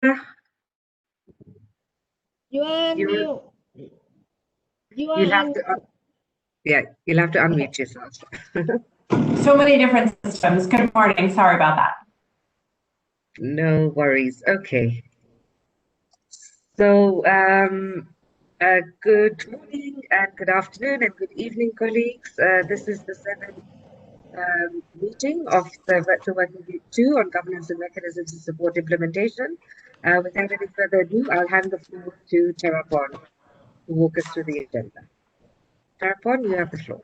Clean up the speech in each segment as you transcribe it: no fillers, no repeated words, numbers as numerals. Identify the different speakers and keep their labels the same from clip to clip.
Speaker 1: You are
Speaker 2: You'll
Speaker 1: new. You
Speaker 2: you'll
Speaker 1: are
Speaker 2: have to you'll have to unmute yourself.
Speaker 3: So many different systems. Good morning. Sorry about that.
Speaker 2: No worries. Okay. So good morning and good afternoon and good evening, colleagues. This is the seventh meeting of the Virtual Working Group 2 on governance and mechanisms to support implementation. Without any further ado, I'll hand the floor to Terapon to walk us through the agenda. Terapon, you have the floor.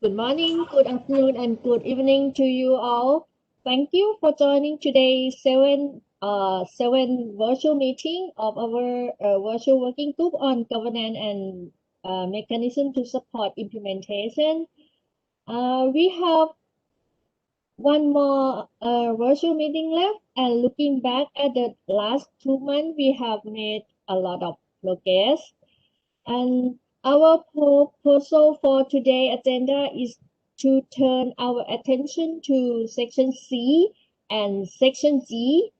Speaker 1: Good morning, good afternoon, and good evening to you all. Thank you for joining today's seven virtual meeting of our virtual working group on governance and mechanism to support implementation. We have one more virtual meeting left, and looking back at the last 2 months, we have made a lot of progress. And our proposal for today's agenda is to turn our attention to Section C and Section G.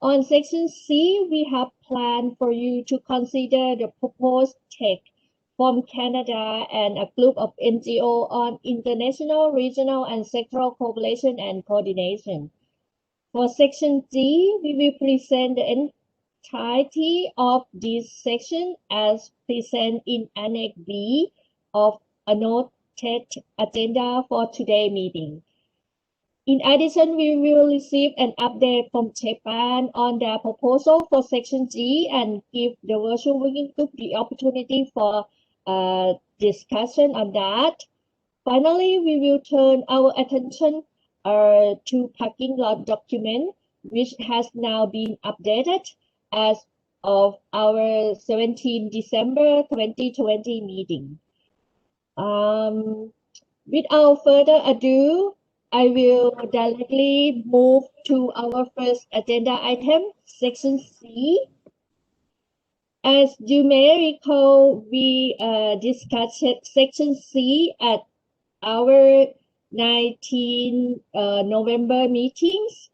Speaker 1: On Section C, we have planned for you to consider the proposed text from Canada and a group of NGO on international, regional, and sectoral cooperation and coordination. For Section G, we will present the entirety of this section as presented in Annex B of a noted agenda for today's meeting. In addition, we will receive an update from Japan on their proposal for Section G and give the virtual working group the opportunity for discussion on that. Finally, we will turn our attention to parking lot document, which has now been updated as of our 17 December 2020 meeting. Without further ado, I will directly move to our first agenda item, Section C. As you may recall, we discussed Section C at our 19 November meetings.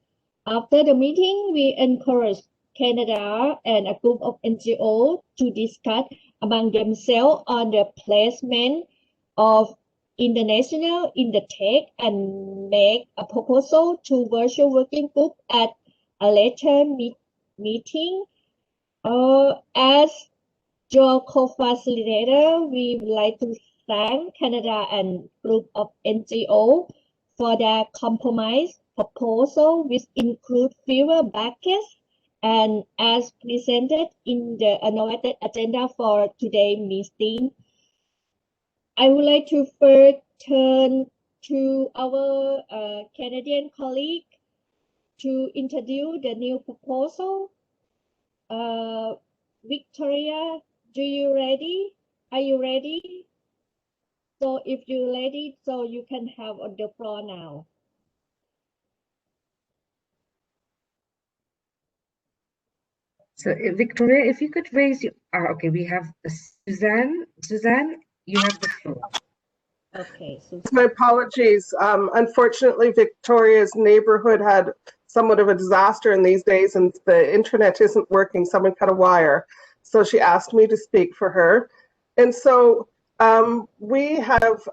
Speaker 1: After the meeting, we encouraged Canada and a group of NGOs to discuss among themselves on the placement of international in the text and make a proposal to virtual working group at a later meeting. As your co-facilitator, we would like to thank Canada and group of NGO for their compromise proposal, which include fewer buckets and as presented in the annotated agenda for today's meeting. I would like to first turn to our Canadian colleague to introduce the new proposal. Victoria, are you ready? So if you're ready, so you can have the floor now.
Speaker 2: So Victoria, if you could raise your, okay, we have Suzanne. Suzanne, you have the floor.
Speaker 1: Okay. So
Speaker 4: my apologies. Unfortunately, Victoria's neighborhood had somewhat of a disaster in these days and the internet isn't working. Someone cut a wire. So she asked me to speak for her. And so we have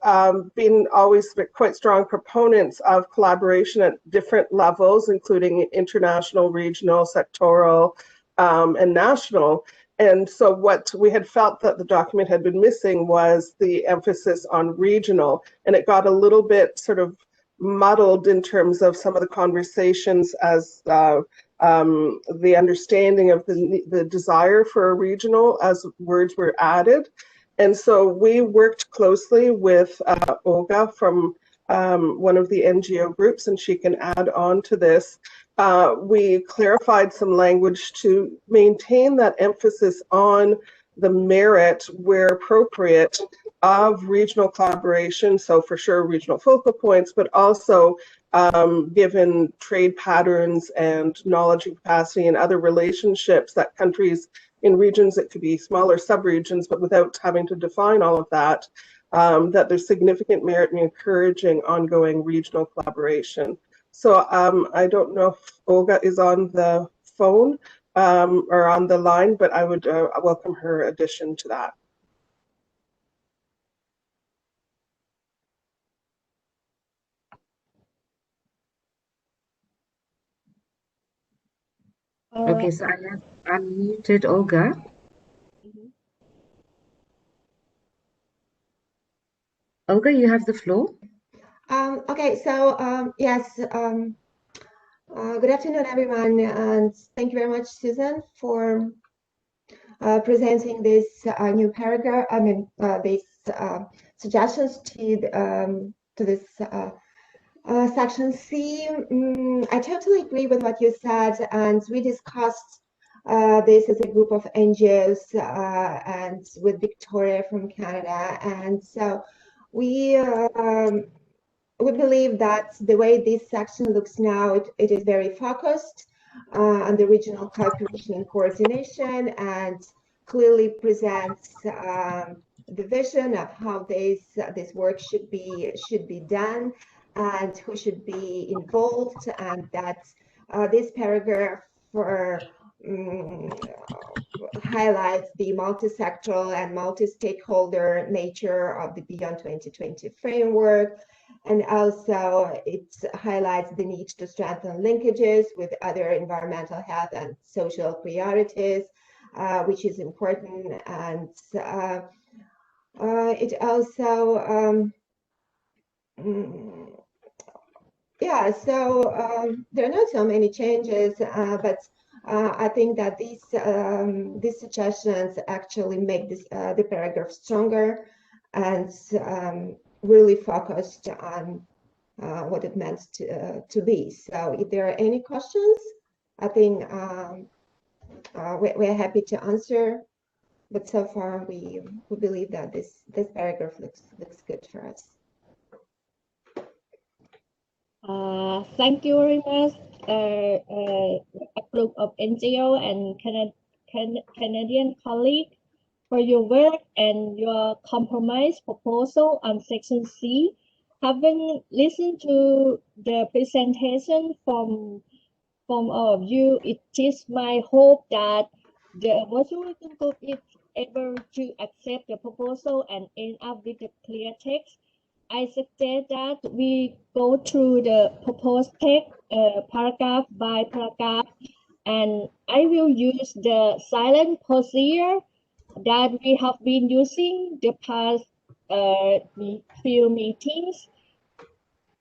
Speaker 4: been always quite strong proponents of collaboration at different levels, including international, regional, sectoral, and national. And so what we had felt that the document had been missing was the emphasis on regional, and it got a little bit sort of muddled in terms of some of the conversations as the understanding of the desire for a regional as words were added. And so we worked closely with Olga from one of the NGO groups, and she can add on to this. We clarified some language to maintain that emphasis on the merit, where appropriate, of regional collaboration. So for sure, regional focal points, but also given trade patterns and knowledge and capacity and other relationships that countries in regions that could be smaller subregions, but without having to define all of that, that there's significant merit in encouraging ongoing regional collaboration. So I don't know if Olga is on the phone or on the line, but I would welcome her addition to that.
Speaker 2: Okay, so I have unmuted Olga. Olga, you have the floor.
Speaker 5: Okay, so yes, good afternoon, everyone, and thank you very much, Susan, for presenting this new paragraph. I mean, these suggestions to this section C. I totally agree with what you said, and we discussed this as a group of NGOs and with Victoria from Canada, and so we believe that the way this section looks now, it is very focused on the regional cooperation and coordination, and clearly presents the vision of how this work should be done and who should be involved, and that this paragraph highlights the multi-sectoral and multi-stakeholder nature of the Beyond 2020 framework. And also it highlights the need to strengthen linkages with other environmental, health, and social priorities, which is important. And it also, yeah, so there are not so many changes, but I think that these suggestions actually make the paragraph stronger and really focused on what it meant to be. So if there are any questions, I think we're happy to answer. But so far, we believe that this paragraph looks good for us.
Speaker 1: Thank you very much, a group of NGO and Canadian colleagues for your work and your compromise proposal on Section C. Having listened to the presentation from all of you, it is my hope that the virtual working group is able to accept the proposal and end up with a clear text. I suggest that we go through the proposed text paragraph by paragraph, and I will use the silent procedure that we have been using the past few meetings.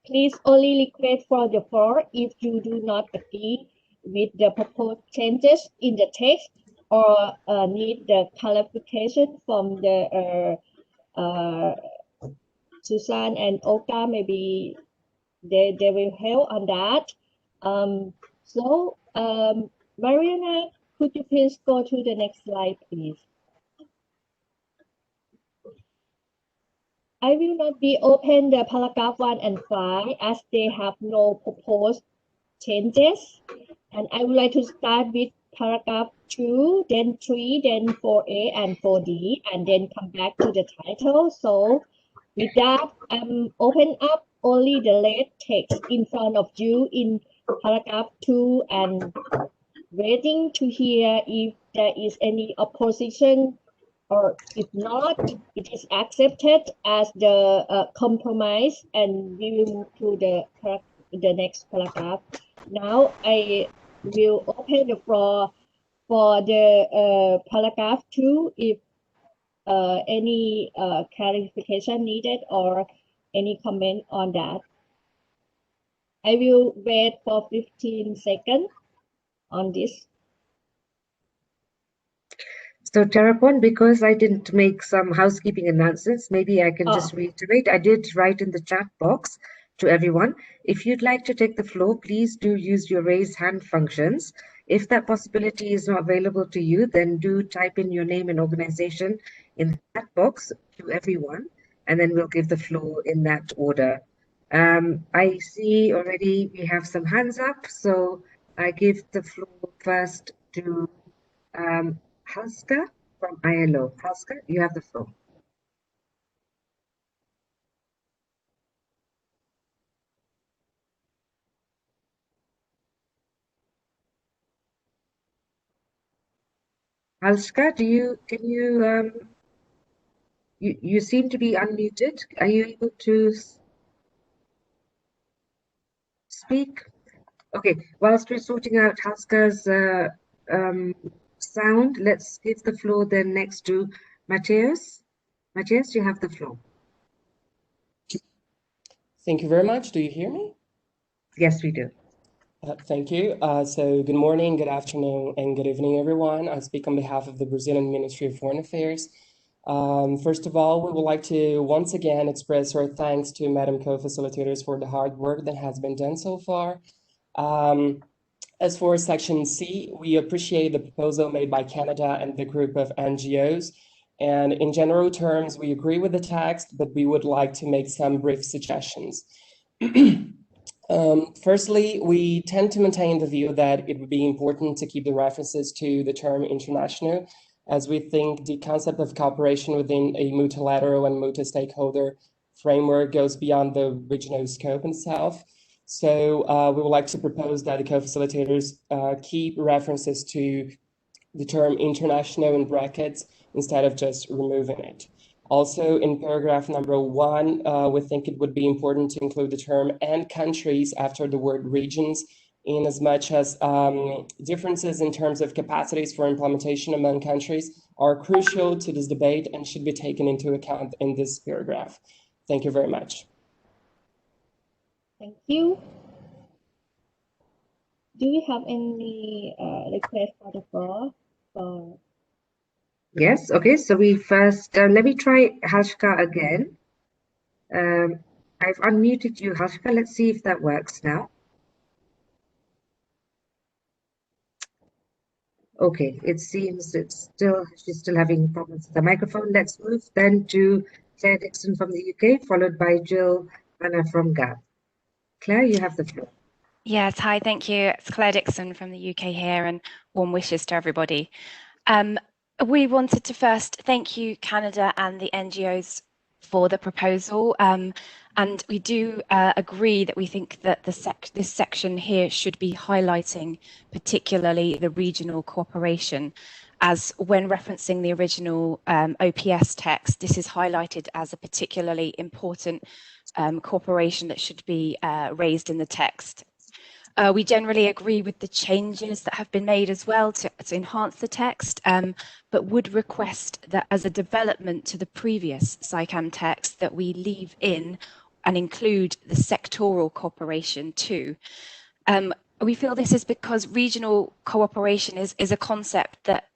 Speaker 1: Please only request for the floor if you do not agree with the proposed changes in the text or need the clarification from the Susan and Olga. Maybe they will help on that. Mariana, could you please go to the next slide, please? I will not be open the paragraph 1 and 5 as they have no proposed changes. And I would like to start with paragraph 2, then 3, then 4A and 4D, and then come back to the title. So with that, I'm open up only the red text in front of you in paragraph 2 and waiting to hear if there is any opposition, or if not, it is accepted as the compromise, and we will move to the next paragraph. Now I will open the floor for the paragraph 2 if any clarification needed or any comment on that. I will wait for 15 seconds on this.
Speaker 2: So Terrapon, because I didn't make some housekeeping announcements, maybe I can just reiterate. I did write in the chat box to everyone. If you'd like to take the floor, please do use your raise hand functions. If that possibility is not available to you, then do type in your name and organization in the chat box to everyone, and then we'll give the floor in that order. I see already we have some hands up, so I give the floor first to Halska from ILO. Halska, you have the floor. Halska, you seem to be unmuted. Are you able to speak? Okay, whilst we're sorting out Halska's sound, let's give the floor then next to Matthias. Matthias, you have the floor.
Speaker 6: Thank you very much. Do you hear me?
Speaker 2: Yes, we do.
Speaker 6: Thank you. So good morning, good afternoon, and good evening, everyone. I speak on behalf of the Brazilian Ministry of Foreign Affairs. First of all, we would like to once again express our thanks to Madam Co-Facilitators for the hard work that has been done so far. As for Section C, we appreciate the proposal made by Canada and the group of NGOs. And in general terms, we agree with the text, but we would like to make some brief suggestions. Firstly, we tend to maintain the view that it would be important to keep the references to the term international, as we think the concept of cooperation within a multilateral and multi-stakeholder framework goes beyond the regional scope itself. So we would like to propose that the co-facilitators keep references to the term international in brackets instead of just removing it. Also, in paragraph number 1, we think it would be important to include the term and countries after the word regions, in as much as differences in terms of capacities for implementation among countries are crucial to this debate and should be taken into account in this paragraph. Thank you very much.
Speaker 1: Thank you. Do you have any request for the floor?
Speaker 2: Yes, okay, so we first, let me try Halska again. I've unmuted you, Halska. Let's see if that works now. Okay, it seems she's still having problems with the microphone. Let's move then to Claire Dixon from the UK, followed by Jill Anna from GAP. Claire, you have the floor.
Speaker 7: Yes, hi, thank you. It's Claire Dixon from the UK here, and warm wishes to everybody. We wanted to first thank you, Canada and the NGOs, for the proposal. And we do agree that we think that this section here should be highlighting particularly the regional cooperation, as when referencing the original OPS text, this is highlighted as a particularly important cooperation that should be raised in the text. We generally agree with the changes that have been made as well to enhance the text, but would request that as a development to the previous SICAM text that we leave in and include the sectoral cooperation too. We feel this is because regional cooperation is a concept that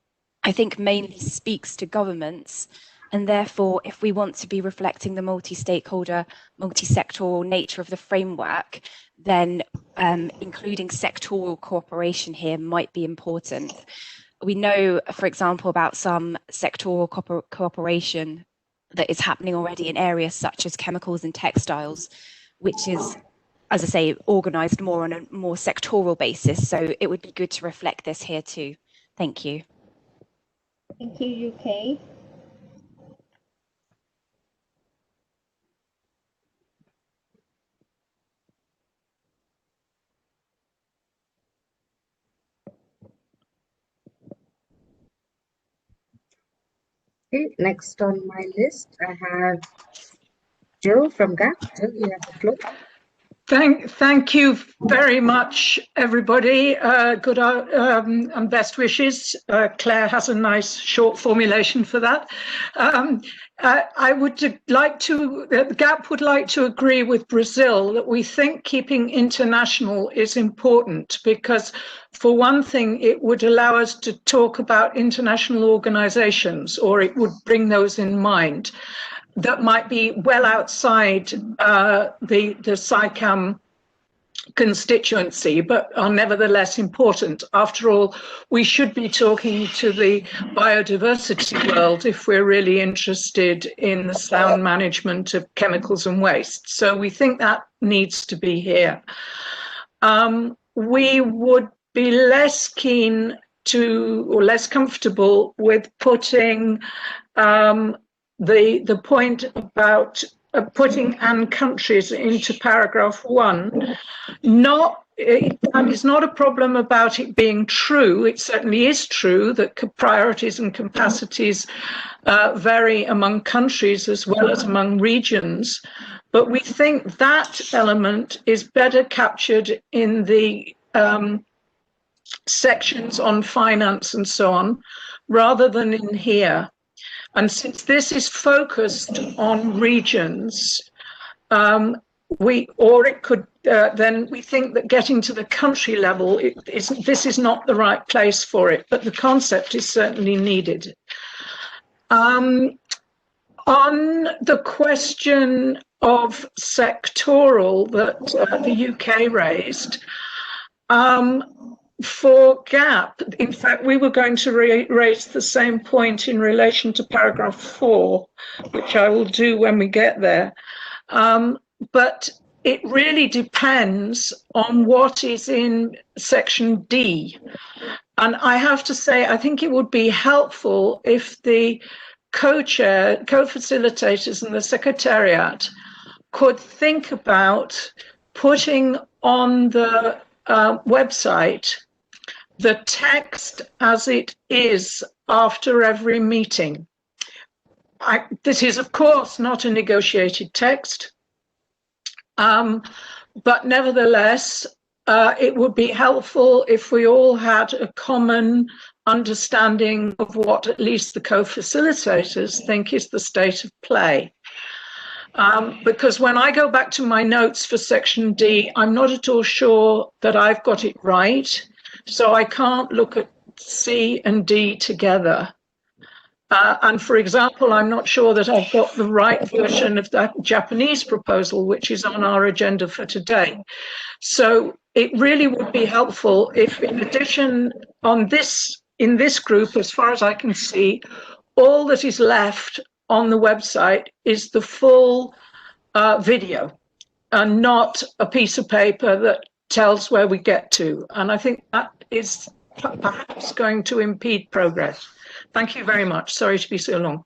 Speaker 7: I think mainly speaks to governments, and therefore if we want to be reflecting the multi-stakeholder, multi-sectoral nature of the framework, then including sectoral cooperation here might be important. We know, for example, about some sectoral cooperation that is happening already in areas such as chemicals and textiles, which is, as I say, organised more on a more sectoral basis. So it would be good to reflect this here too. Thank you.
Speaker 1: Thank you, UK.
Speaker 2: Okay, next on my list, I have Jill from GAP. Jill, you have the floor.
Speaker 8: Thank you very much, everybody. Good and best wishes. Claire has a nice short formulation for that. I would like to, the GAP would like to agree with Brazil that we think keeping international is important because, for one thing, it would allow us to talk about international organizations, or it would bring those in mind that might be well outside the SICAM constituency, but are nevertheless important. After all, we should be talking to the biodiversity world if we're really interested in the sound management of chemicals and waste. So we think that needs to be here. We would be less keen to, or less comfortable with putting the point about putting "and countries" into paragraph 1, not and it's not a problem about it being true. It certainly is true that priorities and capacities vary among countries as well as among regions. But we think that element is better captured in the sections on finance and so on, rather than in here. And since this is focused on regions, then we think that getting to the country level, this is not the right place for it, but the concept is certainly needed. On the question of sectoral that the UK raised, for GAP, in fact, we were going to raise the same point in relation to paragraph 4, which I will do when we get there. But it really depends on what is in section D. And I have to say, I think it would be helpful if the co-facilitators and the secretariat could think about putting on the website the text as it is after every meeting. This is, of course, not a negotiated text, but nevertheless, it would be helpful if we all had a common understanding of what at least the co-facilitators think is the state of play. Because when I go back to my notes for section D, I'm not at all sure that I've got it right. So I can't look at C and D together. And for example, I'm not sure that I've got the right version of that Japanese proposal, which is on our agenda for today. So it really would be helpful if, in addition, in this group, as far as I can see, all that is left on the website is the full video and not a piece of paper that tells where we get to. And I think that is perhaps going to impede progress. Thank you very much. Sorry to be so long.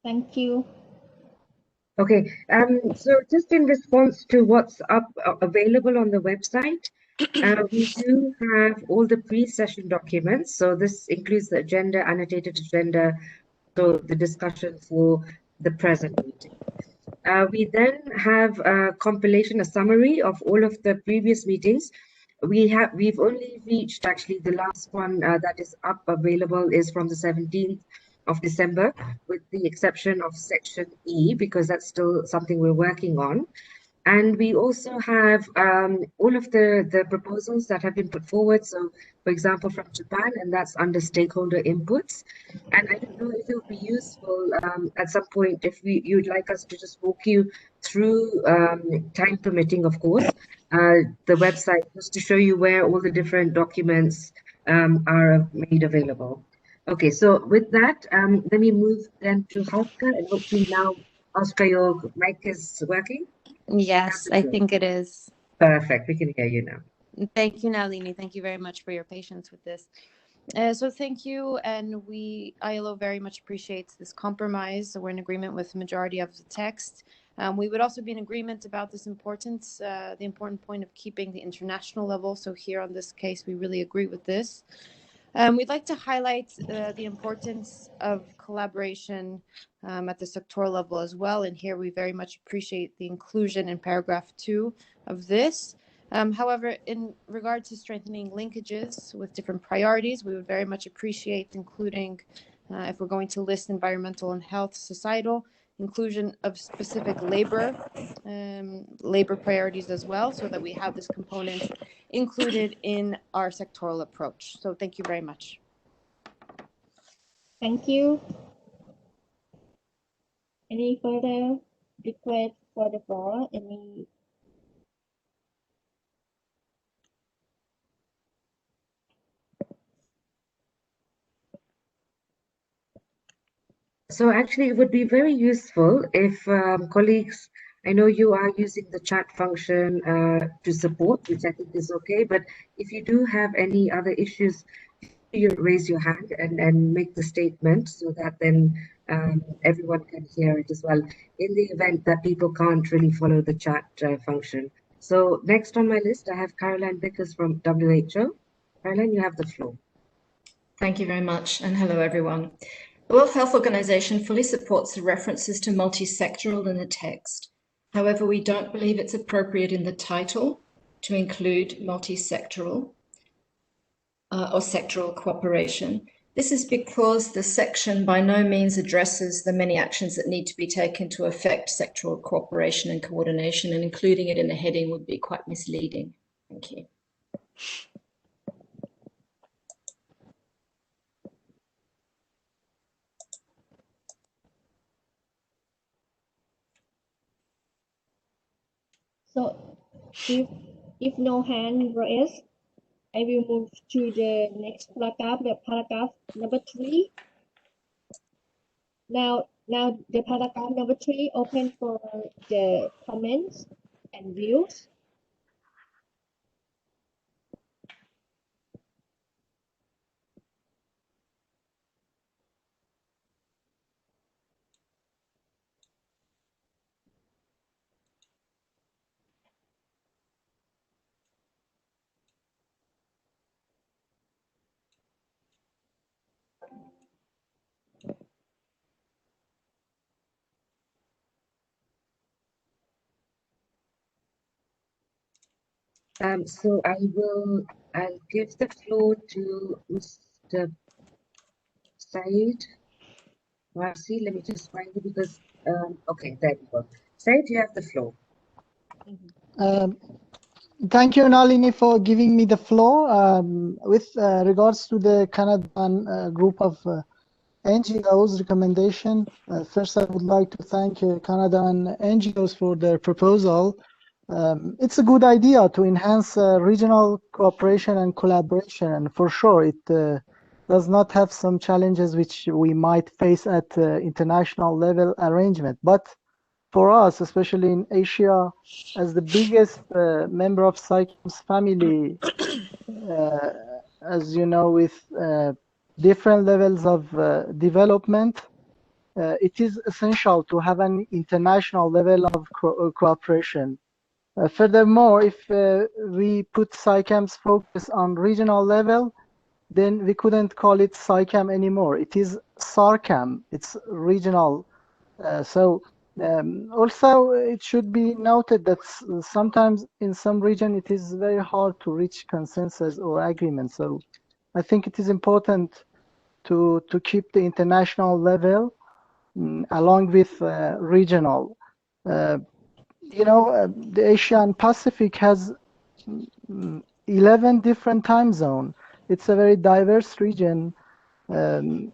Speaker 1: Thank you.
Speaker 2: Okay, so just in response to what's available on the website, we do have all the pre-session documents. So this includes the agenda, annotated agenda, so the discussion for the present meeting. We then have a compilation, a summary of all of the previous meetings. We've only reached, actually, the last one that is up available is from the 17th of December, with the exception of section E, because that's still something we're working on. And we also have all of the proposals that have been put forward. So, for example, from Japan, and that's under Stakeholder Inputs. And I don't know if it would be useful at some point if you'd like us to just walk you through, time permitting, of course, the website, just to show you where all the different documents are made available. Okay, so with that, let me move then to Hauke, and hopefully now, Oscar, your mic is working.
Speaker 9: Yes, I think it is.
Speaker 2: Perfect. We can hear you now.
Speaker 9: Thank you, Nalini. Thank you very much for your patience with this. So thank you, and ILO very much appreciates this compromise. So we're in agreement with the majority of the text. We would also be in agreement about this importance, the important point of keeping the international level. So here on this case, we really agree with this. We'd like to highlight the importance of collaboration at the sectoral level as well. And here we very much appreciate the inclusion in paragraph 2 of this. However, in regard to strengthening linkages with different priorities, we would very much appreciate including, if we're going to list environmental and health, societal, inclusion of specific labor priorities as well, so that we have this component included in our sectoral approach. So thank you very much.
Speaker 1: Thank you. Any further request for the floor? Any?
Speaker 2: So actually, it would be very useful if colleagues, I know you are using the chat function to support, which I think is okay, but if you do have any other issues, you raise your hand and make the statement so that then everyone can hear it as well, in the event that people can't really follow the chat function. So next on my list, I have Caroline Vickers from WHO. Caroline, you have the floor.
Speaker 10: Thank you very much, and hello everyone. The World Health Organization fully supports the references to multi-sectoral in the text. However, we don't believe it's appropriate in the title to include multi-sectoral or sectoral cooperation. This is because the section by no means addresses the many actions that need to be taken to affect sectoral cooperation and coordination, and including it in the heading would be quite misleading. Thank you.
Speaker 1: So if no hand raised, I will move to the next paragraph, the paragraph number 3. Now the paragraph number 3 open for the comments and views.
Speaker 2: So I'll give the floor to Mr. Said Marcy. Let me just find it because, okay, there you go. Said, you have the floor.
Speaker 11: Thank you, Nalini, for giving me the floor. With regards to the Canadian group of NGOs recommendation, first I would like to thank Canadian NGOs for their proposal. It's a good idea to enhance regional cooperation and collaboration, and for sure it does not have some challenges which we might face at international level arrangement. But for us, especially in Asia, as the biggest member of SAICM's family, as you know, with different levels of development, it is essential to have an international level of cooperation. Furthermore, if we put SAICM's focus on regional level, then we couldn't call it SAICM anymore. It is SARCM, it's regional. Also, it should be noted that sometimes in some region it is very hard to reach consensus or agreement. So I think it is important to keep the international level along with regional. You know, the Asian Pacific has 11 different time zones. It's a very diverse region, and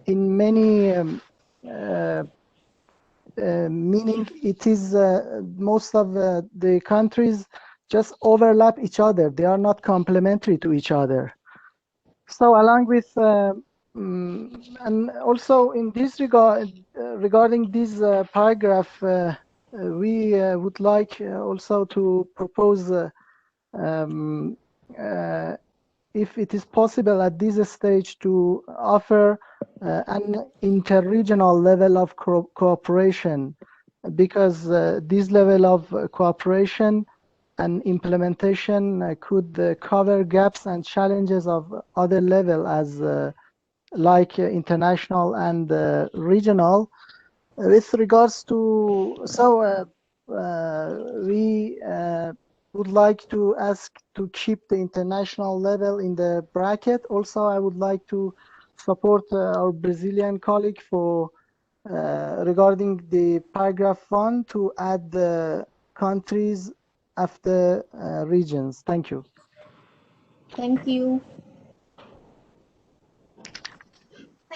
Speaker 11: in many meaning it is most of the countries just overlap each other. They are not complementary to each other. So along with and also in this regard, regarding this paragraph, we would like also to propose if it is possible at this stage to offer an interregional level of cooperation, because this level of cooperation and implementation could cover gaps and challenges of other level as like international and regional. With regards to, we would like to ask to keep the international level in the bracket. Also, I would like to support our Brazilian colleague for regarding the paragraph 1 to add the countries after regions. Thank you.
Speaker 1: Thank you.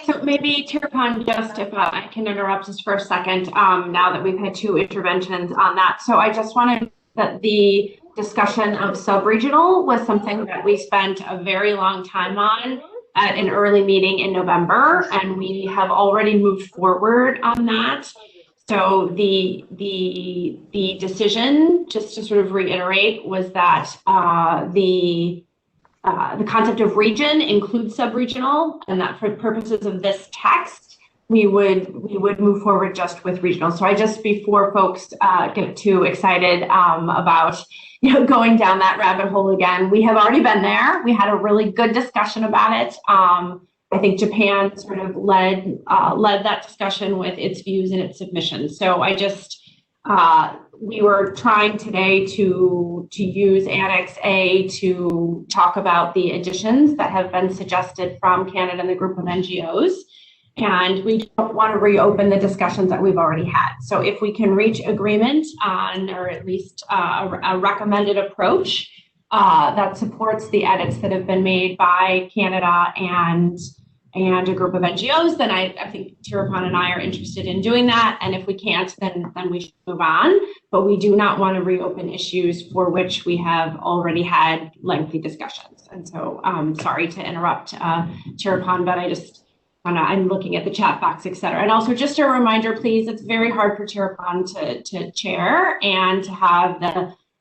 Speaker 3: So maybe Tirpan, just if I can interrupt just for a second, now that we've had 2 interventions on that. So I just wanted that the discussion of sub-regional was something that we spent a very long time on at an early meeting in November, and we have already moved forward on that. So the decision, just to sort of reiterate, was that the concept of region includes sub-regional, and that for purposes of this text, we would move forward just with regional. So before folks get too excited about going down that rabbit hole again, we have already been there. We had a really good discussion about it. I think Japan sort of led that discussion with its views and its submissions. So we were trying today to use Annex A to talk about the additions that have been suggested from Canada and the group of NGOs. And we don't want to reopen the discussions that we've already had. So if we can reach agreement on, or at least a recommended approach that supports the edits that have been made by Canada and a group of NGOs, then I think Tirupon and I are interested in doing that. And if we can't, then we should move on. But we do not want to reopen issues for which we have already had lengthy discussions. And so sorry to interrupt Tirupon, but I'm looking at the chat box, et cetera. And also just a reminder, please, it's very hard for Tirupon to chair and to have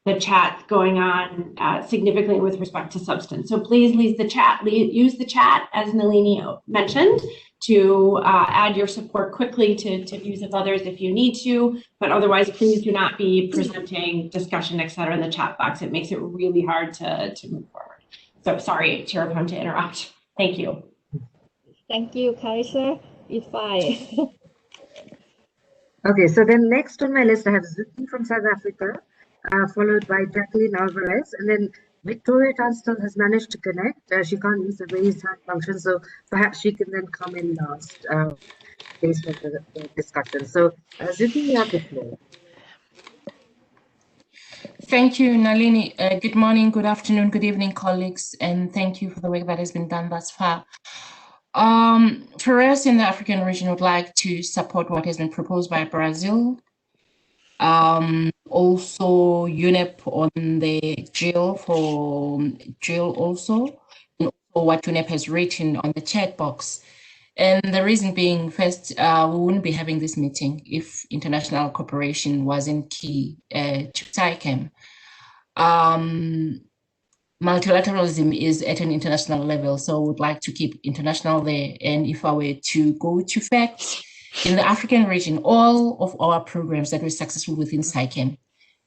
Speaker 3: the chat going on significantly with respect to substance. So please use the chat, as Nalini mentioned, to add your support quickly to views of others if you need to, but otherwise please do not be presenting discussion, et cetera, in the chat box. It makes it really hard to move forward. So sorry, Tirupon, to interrupt. Thank you.
Speaker 1: Thank you, Kaiser. It's fine.
Speaker 2: Okay, so then next on my list, I have Zuki from South Africa, followed by Jacqueline Alvarez, and then Victoria Tunstall has managed to connect. She can't use the raise hand function, so perhaps she can then come in last based on the discussion. So Zuki, you have the floor.
Speaker 12: Thank you, Nalini. Good morning, good afternoon, good evening, colleagues, and thank you for the work that has been done thus far. For us in the African region, would like to support what has been proposed by Brazil. Also UNEP on the jail also, and also what UNEP has written on the chat box. And the reason being, first, we wouldn't be having this meeting if international cooperation wasn't key to SAICM. Multilateralism is at an international level, so we would like to keep international there. And if I were to go to facts, in the African region, all of our programs that were successful within SAICM,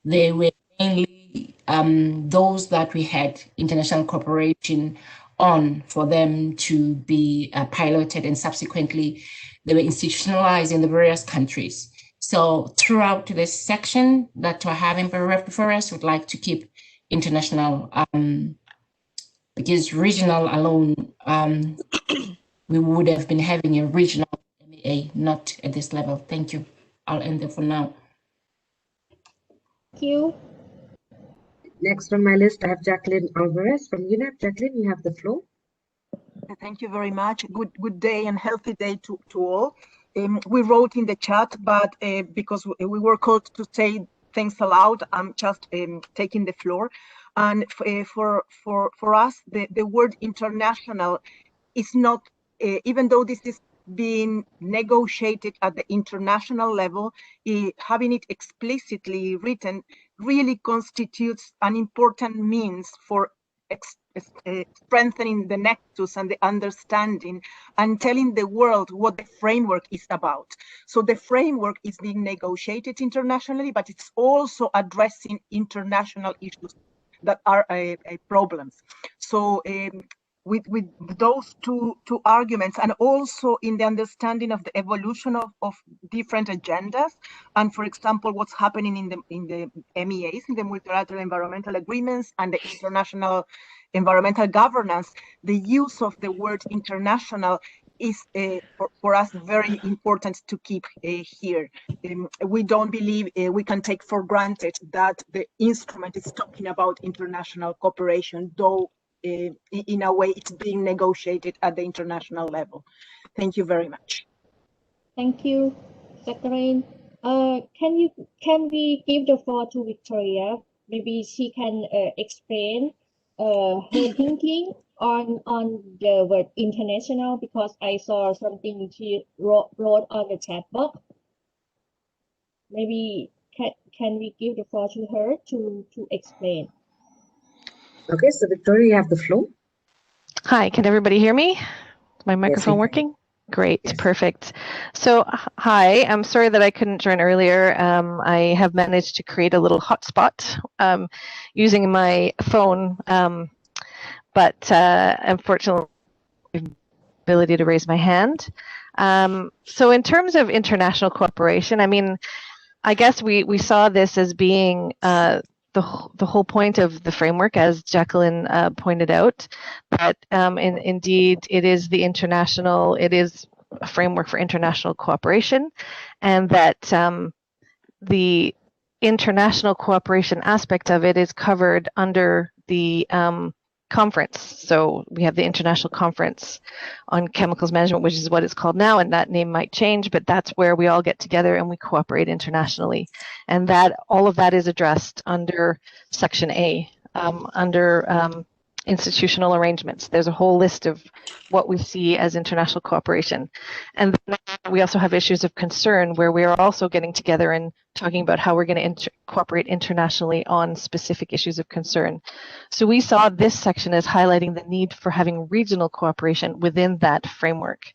Speaker 12: they were mainly those that we had international cooperation on for them to be piloted, and subsequently they were institutionalized in the various countries. So throughout this section that we're having before us, we'd like to keep international, because regional alone, we would have been having a regional MAA, not at this level. Thank you. I'll end there for now.
Speaker 1: Thank you.
Speaker 2: Next on my list, I have Jacqueline Alvarez from UNEP. Jacqueline, you have the floor.
Speaker 13: Thank you very much. Good day and healthy day to all. We wrote in the chat, but because we were called to say things aloud, I'm just taking the floor. And for us, the word international is not, even though this is being negotiated at the international level, having it explicitly written really constitutes an important means for strengthening the nexus and the understanding and telling the world what the framework is about. So the framework is being negotiated internationally, but it's also addressing international issues that are problems. So with those two arguments, and also in the understanding of the evolution of different agendas, and for example, what's happening in the MEAs, in the multilateral environmental agreements and the international environmental governance, the use of the word international is for us very important to keep here. We don't believe we can take for granted that the instrument is talking about international cooperation, though in a way it's being negotiated at the international level. Thank you very much.
Speaker 1: Thank you, Jacqueline. Can we give the floor to Victoria? Maybe she can explain her thinking on the word international, because I saw something she wrote on the chat box. Maybe can we give the floor to her to explain?
Speaker 2: Okay, so Victoria, you have the floor.
Speaker 14: Hi, can everybody hear me? Is my microphone working? Great,
Speaker 2: Yes.
Speaker 14: perfect. So, hi, I'm sorry that I couldn't join earlier. I have managed to create a little hotspot using my phone, but unfortunately, the ability to raise my hand. So in terms of international cooperation, I mean, I guess we saw this as being the whole point of the framework, as Jacqueline pointed out, but indeed it is it is a framework for international cooperation, and that the international cooperation aspect of it is covered under the conference. So we have the International Conference on Chemicals Management, which is what it's called now, and that name might change, but that's where we all get together and we cooperate internationally. And that all of that is addressed under Section A, under institutional arrangements. There's a whole list of what we see as international cooperation. And then we also have issues of concern where we are also getting together and talking about how we're going to cooperate internationally on specific issues of concern. So we saw this section as highlighting the need for having regional cooperation within that framework.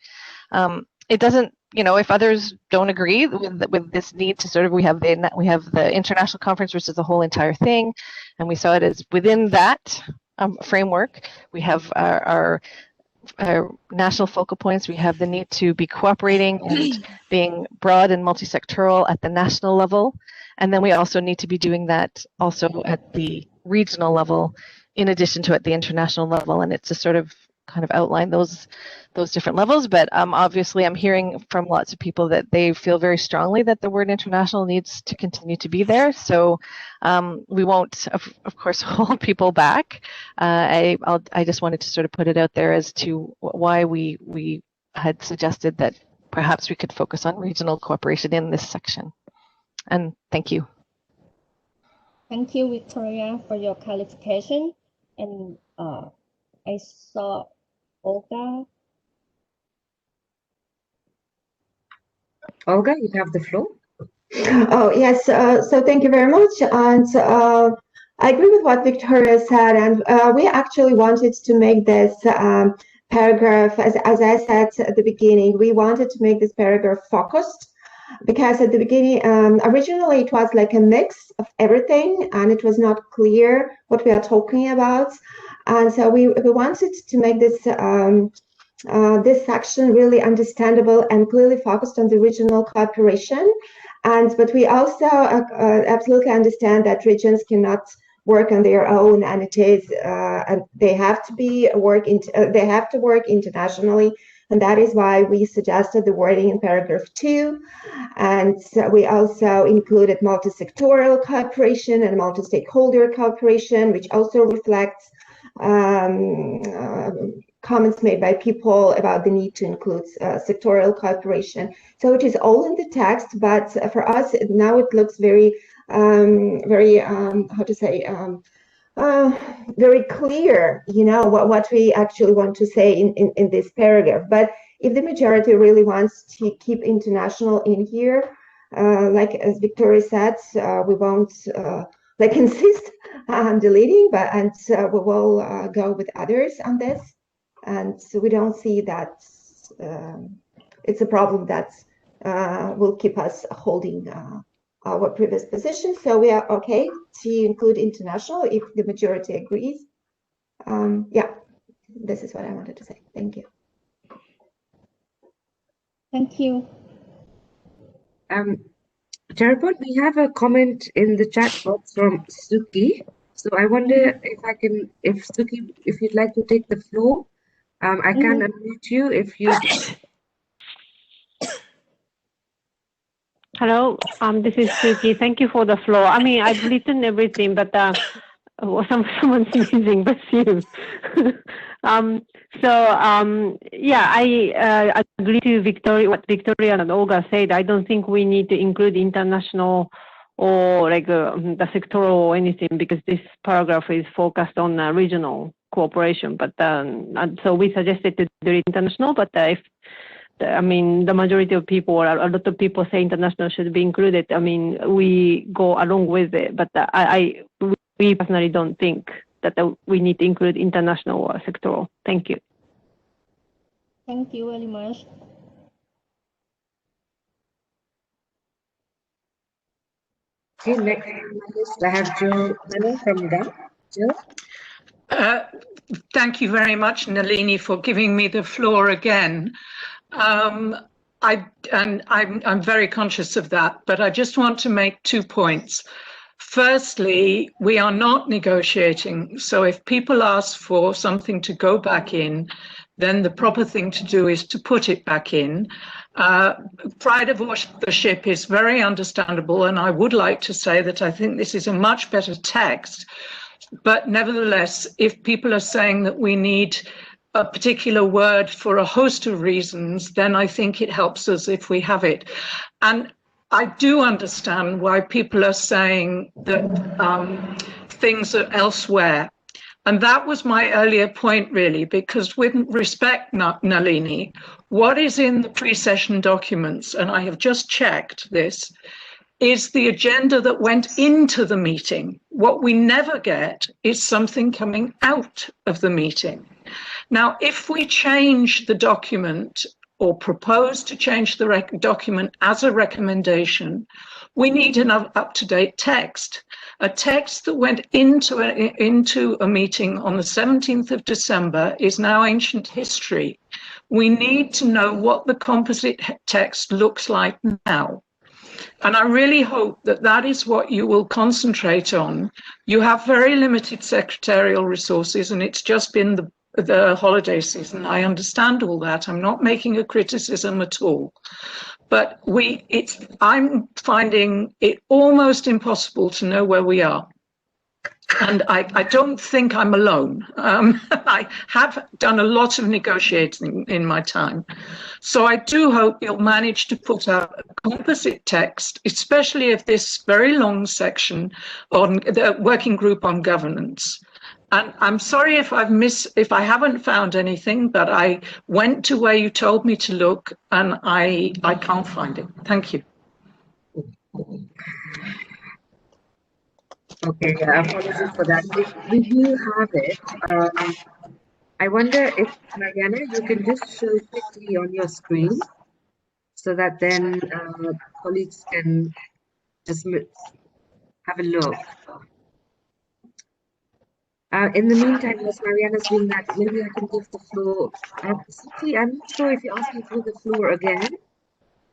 Speaker 14: It doesn't, you know, if others don't agree with this need to sort of, we have the international conference, which is the whole entire thing, and we saw it as within that framework. We have our national focal points. We have the need to be cooperating and being broad and multi-sectoral at the national level, and then we also need to be doing that also at the regional level, in addition to at the international level. And it's to sort of kind of outline those different levels. But obviously, I'm hearing from lots of people that they feel very strongly that the word international needs to continue to be there. So we won't, of course, hold people back. I just wanted to sort of put it out there as to why we had suggested that perhaps we could focus on regional cooperation in this section. And thank you.
Speaker 1: Thank you, Victoria, for your clarification. And I saw Olga.
Speaker 2: Olga, you have the floor.
Speaker 5: Oh, yes. So thank you very much. And I agree with what Victoria said. And we actually wanted to make this paragraph, as I said at the beginning, we wanted to make this paragraph focused, because at the beginning, originally it was like a mix of everything, and it was not clear what we are talking about. And so we wanted to make this this section really understandable and clearly focused on the regional cooperation. But we also absolutely understand that regions cannot work on their own, and it is and they have to work internationally. And that is why we suggested the wording in paragraph 2. And we also included multi-sectoral cooperation and multi-stakeholder cooperation, which also reflects comments made by people about the need to include sectoral cooperation. So it is all in the text, but for us now it looks very, how to say, very clear, you know, what we actually want to say in this paragraph. But if the majority really wants to keep international in here, like as Victoria said, we won't like insist on deleting, but we will go with others on this. And so we don't see that it's a problem that will keep us holding our previous position. So we are okay to include international if the majority agrees. Yeah, this is what I wanted to say. Thank you.
Speaker 1: Thank you.
Speaker 2: Terapod, we have a comment in the chat box from Suki. So I wonder if Suki, if you'd like to take the floor. I can unmute you if you.
Speaker 15: Hello, this is Suki. Thank you for the floor. I mean, I've written everything, but someone's missing, but you. Yeah, I agree to what Victoria and Olga said. I don't think we need to include international or like the sectoral or anything, because this paragraph is focused on regional cooperation. But so we suggested to do it international, but if I mean, the majority of people, or a lot of people say international should be included. I mean, we go along with it, but we personally don't think that we need to include international or sectoral. Thank you.
Speaker 1: Thank you very much.
Speaker 2: Okay, next on my list, I have Jill Miller from GAP. Jill?
Speaker 8: Thank you very much, Nalini, for giving me the floor again. I'm very conscious of that, but I just want to make 2 points. Firstly, we are not negotiating. So if people ask for something to go back in, then the proper thing to do is to put it back in. Pride of authorship is very understandable, and I would like to say that I think this is a much better text. But nevertheless, if people are saying that we need a particular word for a host of reasons, then I think it helps us if we have it. And I do understand why people are saying that things are elsewhere. And that was my earlier point, really, because with respect, Nalini, what is in the pre-session documents, and I have just checked this, is the agenda that went into the meeting. What we never get is something coming out of the meeting. Now, if we change the document or propose to change the document as a recommendation, we need an up-to-date text. A text that went into a meeting on the 17th of December is now ancient history. We need to know what the composite text looks like now. And I really hope that that is what you will concentrate on. You have very limited secretarial resources, and it's just been the holiday season. I understand all that. I'm not making a criticism at all. But I'm finding it almost impossible to know where we are. And I don't think I'm alone. I have done a lot of negotiating in my time. So I do hope you'll manage to put out a composite text, especially of this very long section on the working group on governance. And I'm sorry if I haven't found anything, but I went to where you told me to look and I can't find it. Thank you.
Speaker 2: Okay, apologies for that. If we do have it, I wonder if, Mariana, you can just show quickly on your screen so that then colleagues can just have a look. In the meantime, as Mariana's doing that, maybe I can give the floor. Suki, I'm not sure if you're asking for the floor again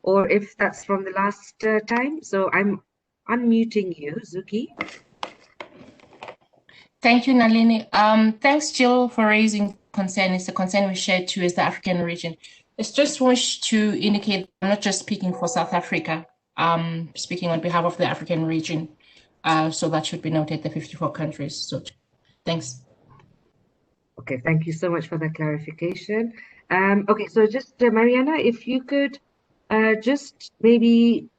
Speaker 2: or if that's from the last time. So I'm unmuting you, Zuki.
Speaker 12: Thank you, Nalini. Thanks, Jill, for raising concern. It's a concern we share too as the African region. I just wish to indicate I'm not just speaking for South Africa, speaking on behalf of the African region. So that should be noted, the 54 countries. So thanks.
Speaker 2: Okay, thank you so much for that clarification. Okay, so just Mariana, if you could just maybe,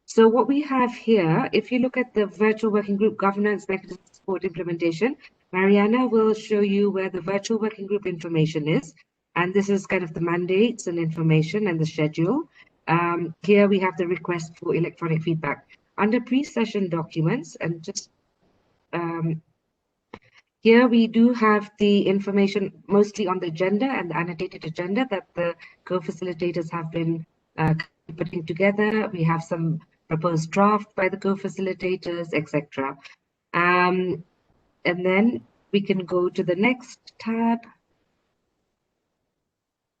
Speaker 2: so what we have here, if you look at the virtual working group governance mechanism support implementation, Mariana will show you where the virtual working group information is. And this is kind of the mandates and information and the schedule. Here we have the request for electronic feedback. Under pre-session documents, and just here we do have the information mostly on the agenda and the annotated agenda that the co-facilitators have been putting together. We have some proposed draft by the co-facilitators, etc. And then we can go to the next tab,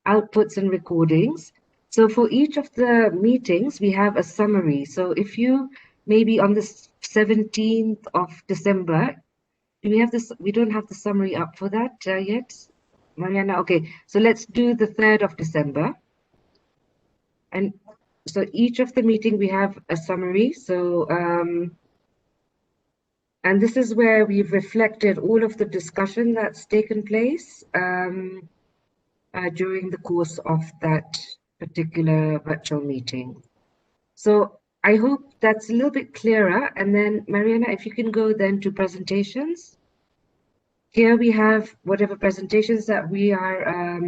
Speaker 2: outputs and recordings. So for each of the meetings, we have a summary. So if you maybe on the 17th of December, do we have this? We don't have the summary up for that yet, Mariana. Okay, so let's do the 3rd of December. And so each of the meeting we have a summary. So and this is where we've reflected all of the discussion that's taken place during the course of that particular virtual meeting. So I hope that's a little bit clearer. And then Mariana, if you can go then to presentations. Here we have whatever presentations that we are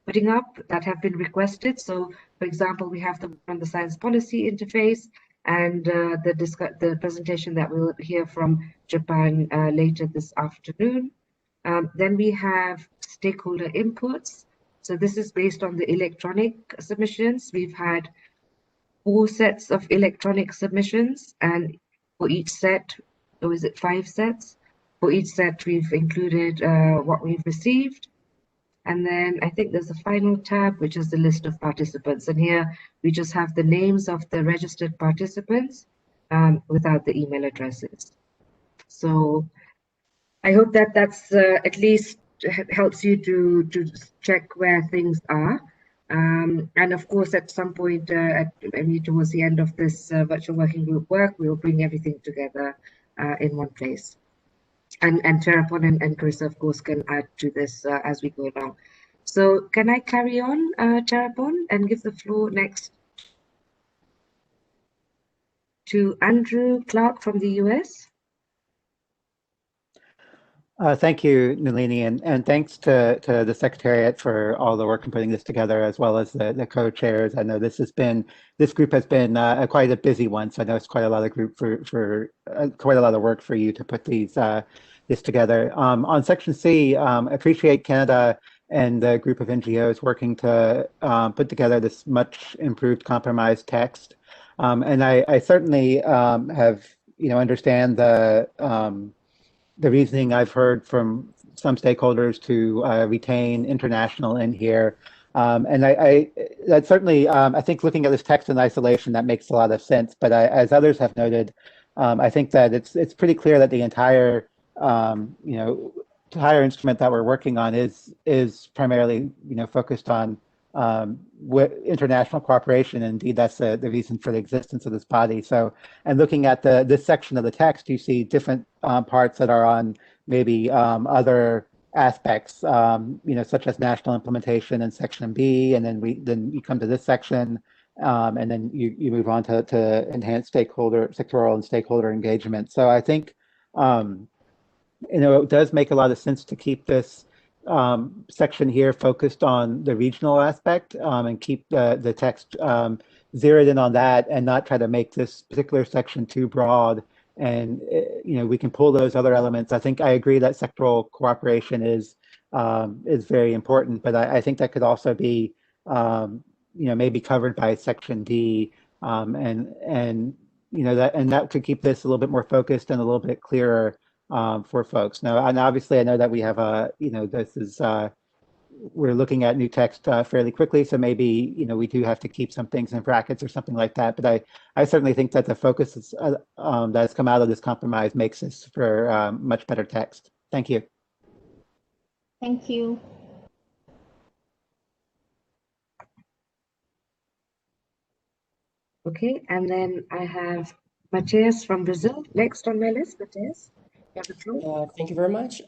Speaker 2: putting up that have been requested. So for example, we have the on the science policy interface and the presentation that we'll hear from Japan later this afternoon. Then we have stakeholder inputs. So this is based on the electronic submissions. We've had 4 sets of electronic submissions, and for each set, or is it 5 sets? For each set, we've included what we've received. And then I think there's a final tab, which is the list of participants. And here we just have the names of the registered participants without the email addresses. So I hope that that's at least helps you to check where things are. And of course, at some point, towards the end of this virtual working group work, we will bring everything together in one place. And Terrapon and Chris, of course, can add to this as we go along. So can I carry on, Terrapon, and give the floor next to Andrew Clark from the US?
Speaker 16: Thank you, Nalini, and thanks to the Secretariat for all the work in putting this together, as well as the co-chairs. I know this group has been quite a busy one, so I know it's quite a lot of quite a lot of work for you to put this together. On Section C, appreciate Canada and the group of NGOs working to put together this much improved compromise text, and I certainly have understand the reasoning I've heard from some stakeholders to retain international in here. And that certainly, I think looking at this text in isolation, that makes a lot of sense. But as others have noted, I think that it's pretty clear that the entire, entire instrument that we're working on is primarily, focused on international cooperation. Indeed, that's the reason for the existence of this body. So, and looking at this section of the text, you see different parts that are on maybe other aspects, such as national implementation in Section B, and then you come to this section, and then you move on to enhance sectoral and stakeholder engagement. So I think, it does make a lot of sense to keep this section here focused on the regional aspect and keep the text zeroed in on that and not try to make this particular section too broad. And, we can pull those other elements. I think I agree that sectoral cooperation is very important, but I think that could also be, maybe covered by Section D, and that could keep this a little bit more focused and a little bit clearer for folks. Now, and obviously I know that we have this is, we're looking at new text fairly quickly, so maybe, we do have to keep some things in brackets or something like that. But I certainly think that the focus that has come out of this compromise makes this for much better text. Thank you.
Speaker 1: Thank you.
Speaker 2: Okay, and then I have Matthias from Brazil next on my list. Matthias?
Speaker 6: Thank you very much.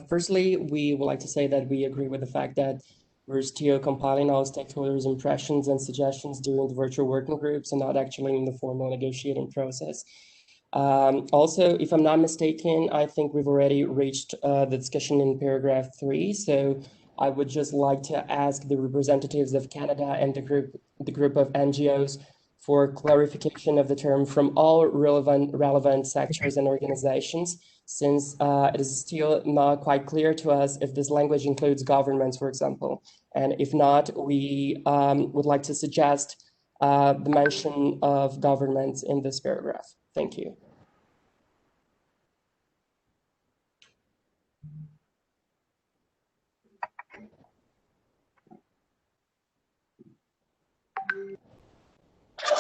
Speaker 6: Firstly, we would like to say that we agree with the fact that we're still compiling all stakeholders' impressions and suggestions during the virtual working groups and not actually in the formal negotiating process. Also, if I'm not mistaken, I think we've already reached the discussion in paragraph 3. So I would just like to ask the representatives of Canada and the group of NGOs for clarification of the term from all relevant sectors and organizations, since it is still not quite clear to us if this language includes governments, for example. And if not, we would like to suggest the mention of governments in this paragraph. Thank you.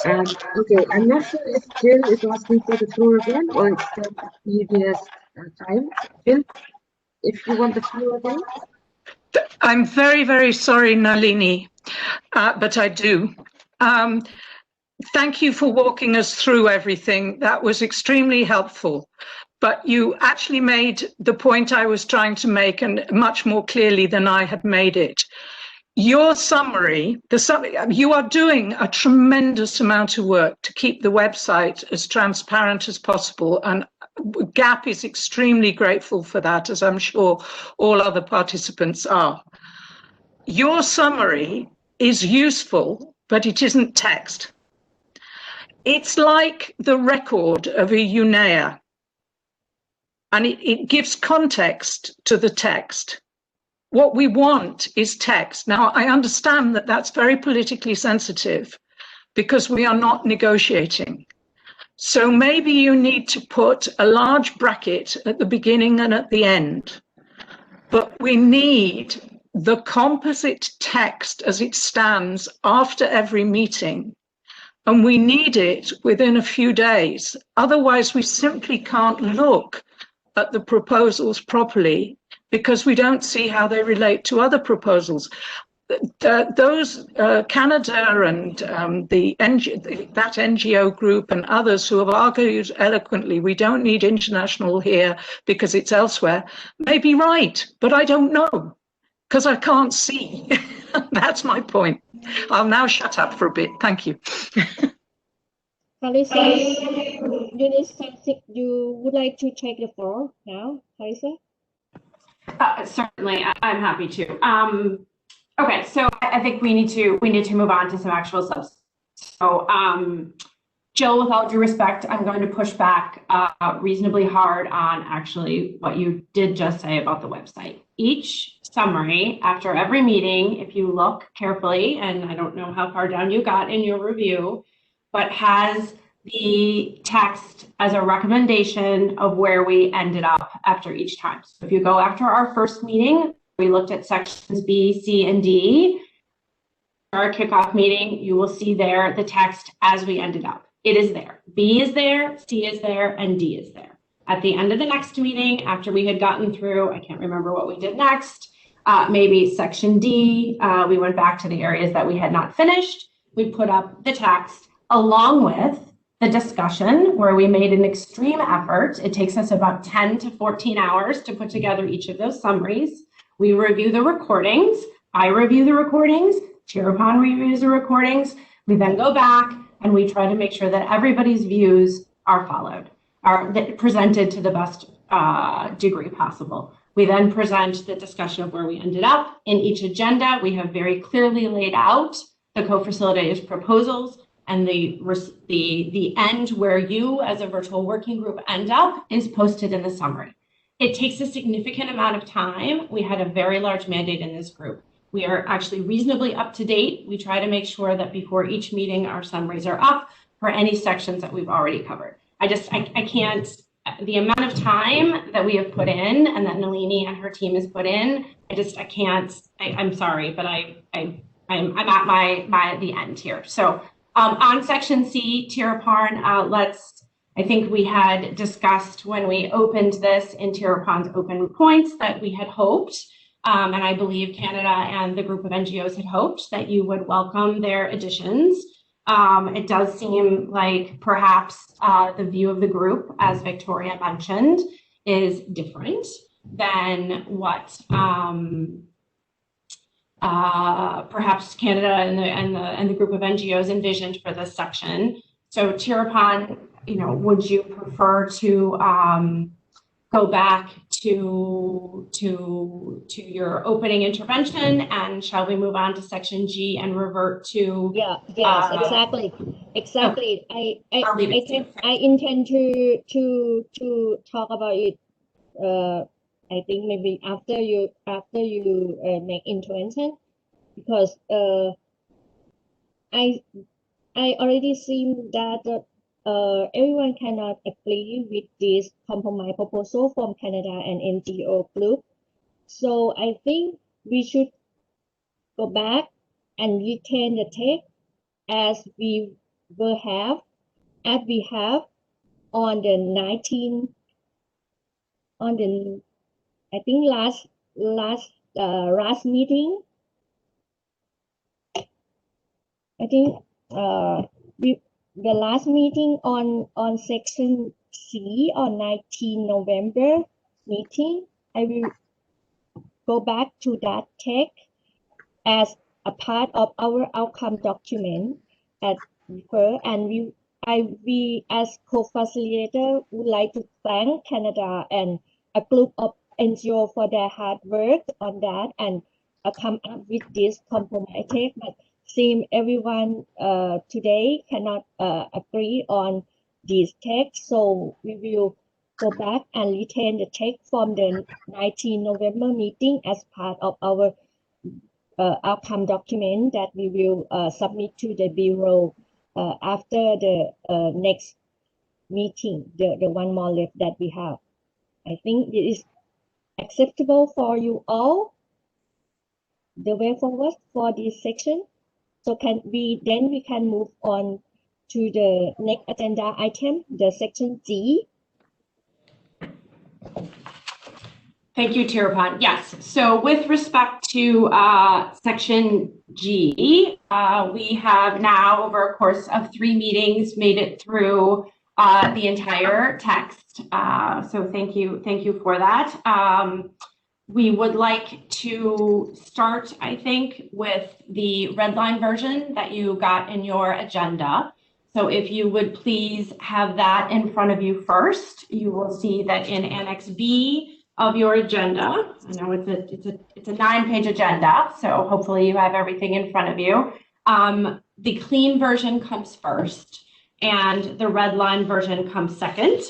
Speaker 2: Okay, I'm not sure if Jill is asking for the floor again or it's the previous time. Jill, if you want the floor again.
Speaker 8: I'm very, very sorry, Nalini, but I do. Thank you for walking us through everything. That was extremely helpful. But you actually made the point I was trying to make, and much more clearly than I had made it. Your summary, you are doing a tremendous amount of work to keep the website as transparent as possible, and GAP is extremely grateful for that, as I'm sure all other participants are. Your summary is useful, but it isn't text. It's like the record of a UNEA, and it gives context to the text. What we want is text. Now, I understand that that's very politically sensitive because we are not negotiating. So maybe you need to put a large bracket at the beginning and at the end. But we need the composite text as it stands after every meeting. And we need it within a few days. Otherwise, we simply can't look at the proposals properly because we don't see how they relate to other proposals. Those Canada and that NGO group and others who have argued eloquently, we don't need international here because it's elsewhere, may be right, but I don't know because I can't see. That's my point. I'll now shut up for a bit. Thank you.
Speaker 1: Carissa, you need something, you would like to take the floor now, Carissa?
Speaker 3: Certainly, I'm happy to. Okay, so I think we need to move on to some actual substance. So, Jill, with all due respect, I'm going to push back reasonably hard on actually what you did just say about the website. Each summary after every meeting, if you look carefully, and I don't know how far down you got in your review, but has the text as a recommendation of where we ended up after each time. So if you go after our first meeting, we looked at sections B, C, and D. Our kickoff meeting, you will see there the text as we ended up. It is there. B is there, C is there, and D is there. At the end of the next meeting, after we had gotten through, I can't remember what we did next, maybe section D, we went back to the areas that we had not finished. We put up the text along with the discussion where we made an extreme effort. It takes us about 10 to 14 hours to put together each of those summaries. We review the recordings. I review the recordings. Chirapon reviews the recordings. We then go back and we try to make sure that everybody's views are followed, are presented to the best degree possible. We then present the discussion of where we ended up. In each agenda, we have very clearly laid out the co-facilitators' proposals, and the end where you as a virtual working group end up is posted in the summary. It takes a significant amount of time. We had a very large mandate in this group. We are actually reasonably up to date. We try to make sure that before each meeting, our summaries are up for any sections that we've already covered. I can't, the amount of time that we have put in and that Nalini and her team has put in, I can't, I'm sorry, but I'm at the end here. So on section C, Chirapon, I think we had discussed when we opened this in Chirapon's open points that we had hoped, and I believe Canada and the group of NGOs had hoped that you would welcome their additions. It does seem like perhaps the view of the group, as Victoria mentioned, is different than what perhaps Canada and the group of NGOs envisioned for this section. So Chirapon, would you prefer to go back to your opening intervention, and shall we move on to section G and revert to?
Speaker 1: Yes, exactly. Okay. I intend to talk about it. I think maybe after you make intervention, because I already seen that everyone cannot agree with this compromise proposal from Canada and NGO group. So I think we should go back and retain the text as we have on the 19th, on the, I think last meeting. I think the last meeting on section C on 19 November meeting, I will go back to that text as a part of our outcome document at first, and we as co-facilitator would like to thank Canada and a group of NGO for their hard work on that and come up with this compromise text. But seems everyone today cannot agree on this text, so we will go back and retain the text from the 19 November meeting as part of our outcome document that we will submit to the Bureau after the next meeting, the one more left that we have. I think it is acceptable for you all, the way forward for this section. So we can move on to the next agenda item, the section G.
Speaker 3: Thank you, Tirupon. Yes, so with respect to section G, we have now, over a course of 3 meetings, made it through the entire text. So thank you for that. We would like to start, I think, with the red line version that you got in your agenda. So if you would please have that in front of you first, you will see that in Annex B of your agenda, I know it's a 9-page agenda, so hopefully you have everything in front of you. The clean version comes first, and the red line version comes second.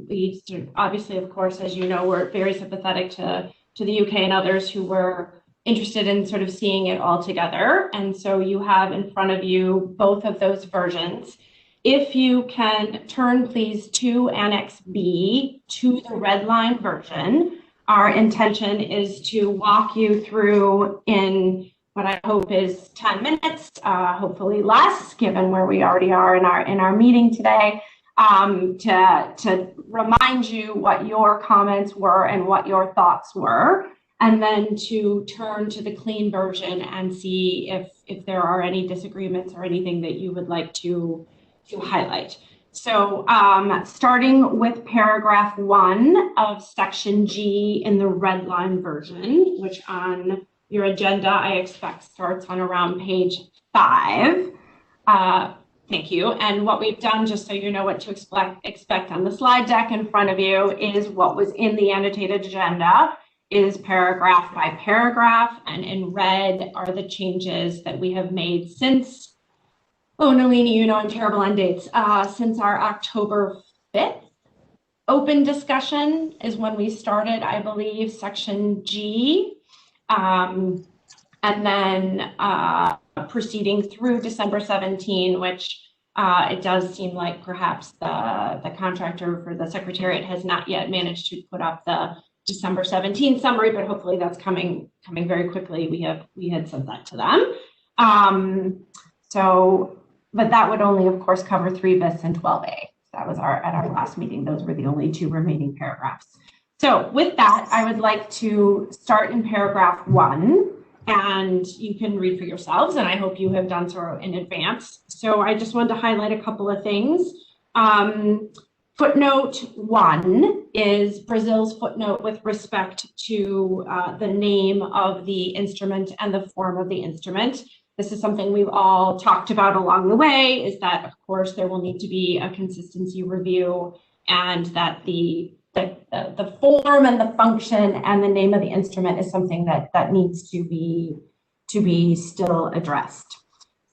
Speaker 3: We obviously, of course, as you know, we're very sympathetic to the UK and others who were interested in sort of seeing it all together. And so you have in front of you both of those versions. If you can turn, please, to Annex B, to the red line version. Our intention is to walk you through in what I hope is 10 minutes, hopefully less, given where we already are in our meeting today, to remind you what your comments were and what your thoughts were, and then to turn to the clean version and see if there are any disagreements or anything that you would like to highlight. So starting with paragraph 1 of section G in the red line version, which on your agenda I expect starts on around page 5. Thank you. And what we've done, just so you know what to expect on the slide deck in front of you, is what was in the annotated agenda is paragraph by paragraph, and in red are the changes that we have made since, oh, Nalini, you know I'm terrible on dates, since our October 5th open discussion is when we started, I believe, section G, and then proceeding through December 17, which it does seem like perhaps the contractor for the Secretariat has not yet managed to put up the December 17 summary, but hopefully that's coming very quickly. We had sent that to them. But that would only, of course, cover 3 bis and 12A. That was at our last meeting. Those were the only 2 remaining paragraphs. So with that, I would like to start in paragraph 1, and you can read for yourselves, and I hope you have done so in advance. So I just wanted to highlight a couple of things. Footnote 1 is Brazil's footnote with respect to the name of the instrument and the form of the instrument. This is something we've all talked about along the way, is that, of course, there will need to be a consistency review, and that the form and the function and the name of the instrument is something that needs to be still addressed.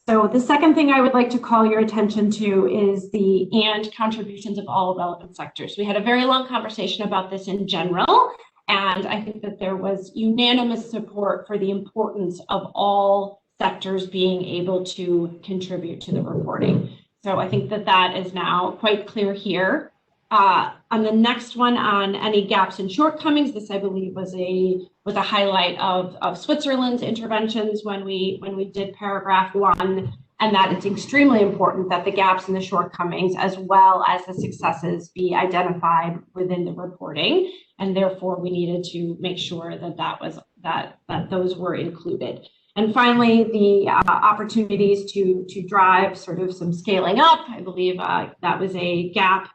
Speaker 3: So the second thing I would like to call your attention to is the and contributions of all relevant sectors. We had a very long conversation about this in general, and I think that there was unanimous support for the importance of all sectors being able to contribute to the reporting. So I think that is now quite clear here. On the next one, on any gaps and shortcomings, this I believe was a highlight of Switzerland's interventions when we did paragraph 1, and that it's extremely important that the gaps and the shortcomings, as well as the successes, be identified within the reporting, and therefore we needed to make sure that those were included. And finally, the opportunities to drive sort of some scaling up. I believe that was a gap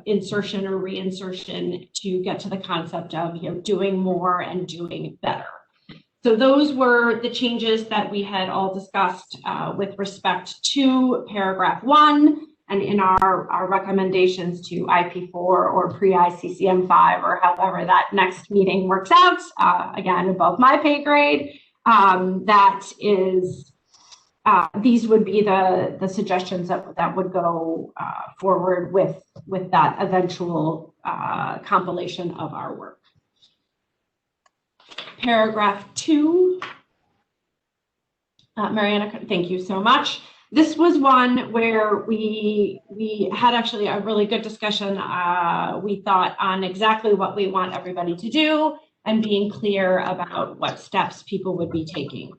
Speaker 3: insertion or reinsertion to get to the concept of doing more and doing better. So those were the changes that we had all discussed with respect to paragraph 1, and in our recommendations to IP4 or pre-ICCM5, or however that next meeting works out, again, above my pay grade, that is, these would be the suggestions that would go forward with that eventual compilation of our work. Paragraph 2, Mariana, thank you so much. This was one where we had actually a really good discussion, we thought, on exactly what we want everybody to do and being clear about what steps people would be taking.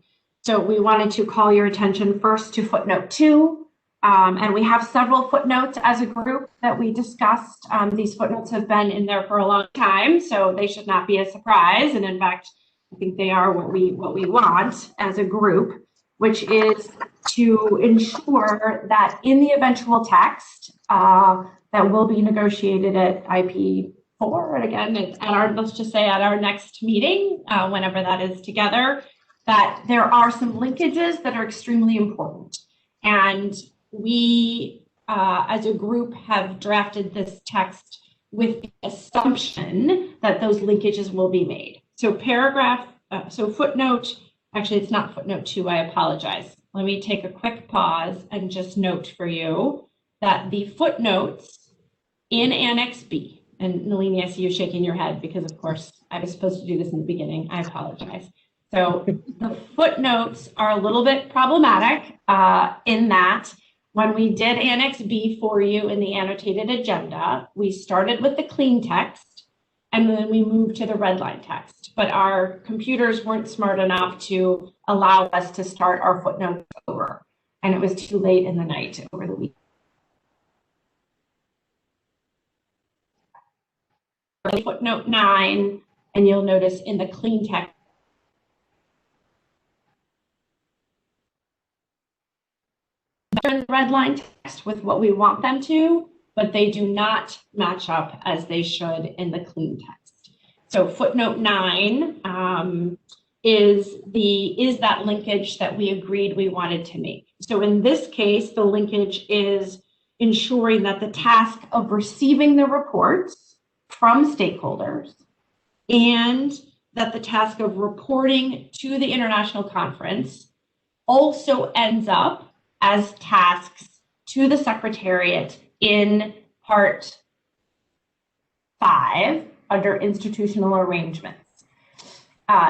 Speaker 3: So we wanted to call your attention first to footnote 2. And we have several footnotes as a group that we discussed. These footnotes have been in there for a long time, so they should not be a surprise. And in fact, I think they are what we want as a group, which is to ensure that in the eventual text that will be negotiated at IP4, and again, at our, let's just say at our next meeting, whenever that is together, that there are some linkages that are extremely important. And we, as a group, have drafted this text with the assumption that those linkages will be made. So footnote, actually it's not footnote 2, I apologize. Let me take a quick pause and just note for you that the footnotes in Annex B, and Nalini, I see you shaking your head because of course I was supposed to do this in the beginning, I apologize. So the footnotes are a little bit problematic in that when we did Annex B for you in the annotated agenda, we started with the clean text and then we moved to the red line text. But our computers weren't smart enough to allow us to start our footnotes over. And it was too late in the night over the week. Footnote 9, and you'll notice in the clean text, red line text with what we want them to, but they do not match up as they should in the clean text. So footnote 9 is that linkage that we agreed we wanted to make. So in this case, the linkage is ensuring that the task of receiving the reports from stakeholders and that the task of reporting to the international conference also ends up as tasks to the Secretariat in Part 5 under institutional arrangements,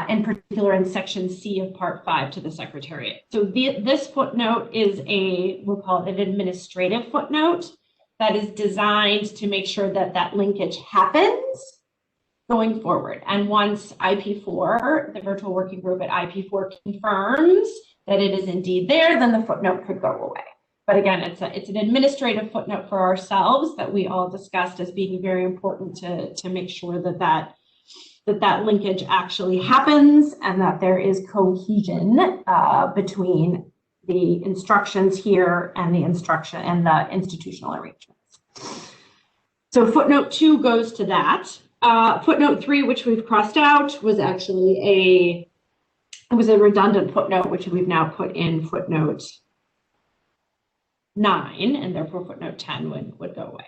Speaker 3: in particular in Section C of Part 5 to the Secretariat. So this footnote is we'll call it an administrative footnote that is designed to make sure that that linkage happens going forward. And once IP4, the virtual working group at IP4 confirms that it is indeed there, then the footnote could go away. But again, it's an administrative footnote for ourselves that we all discussed as being very important to make sure that linkage actually happens and that there is cohesion between the instructions here and the instruction and the institutional arrangements. So footnote 2 goes to that. Footnote 3, which we've crossed out, was actually it was a redundant footnote, which we've now put in footnote 9, and therefore footnote 10 would go away.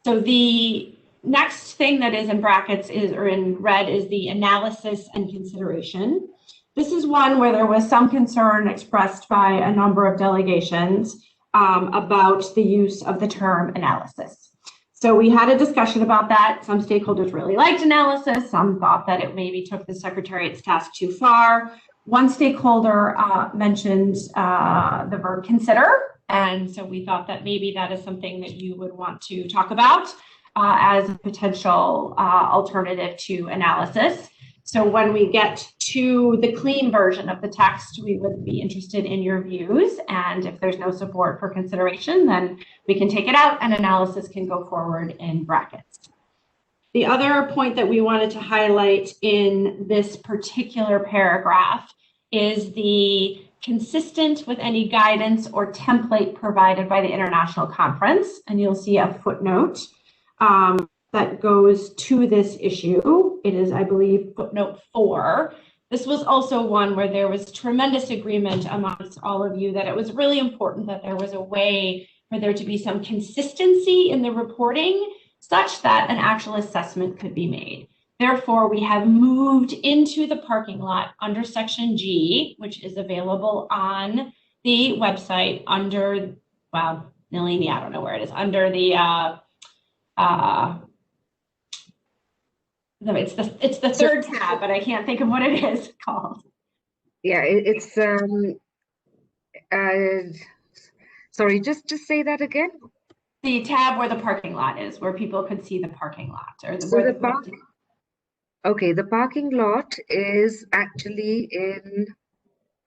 Speaker 3: So the next thing that is in brackets or in red is the analysis and consideration. This is one where there was some concern expressed by a number of delegations about the use of the term analysis. So we had a discussion about that. Some stakeholders really liked analysis. Some thought that it maybe took the Secretariat's task too far. One stakeholder mentioned the verb consider. And so we thought that maybe that is something that you would want to talk about as a potential alternative to analysis. So when we get to the clean version of the text, we would be interested in your views. And if there's no support for consideration, then we can take it out and analysis can go forward in brackets. The other point that we wanted to highlight in this particular paragraph is the consistent with any guidance or template provided by the International Conference. And you'll see a footnote that goes to this issue. It is, I believe, footnote 4. This was also one where there was tremendous agreement amongst all of you that it was really important that there was a way for there to be some consistency in the reporting such that an actual assessment could be made. Therefore, we have moved into the parking lot under Section G, which is available on the website under, well, Nalini, I don't know where it is, under the it's the third tab, but I can't think of what it is called.
Speaker 2: Yeah, it's Sorry, just say that again.
Speaker 3: The tab where the parking lot is, where people could see the parking lot, or
Speaker 2: So the parking. Okay, the parking lot is actually in.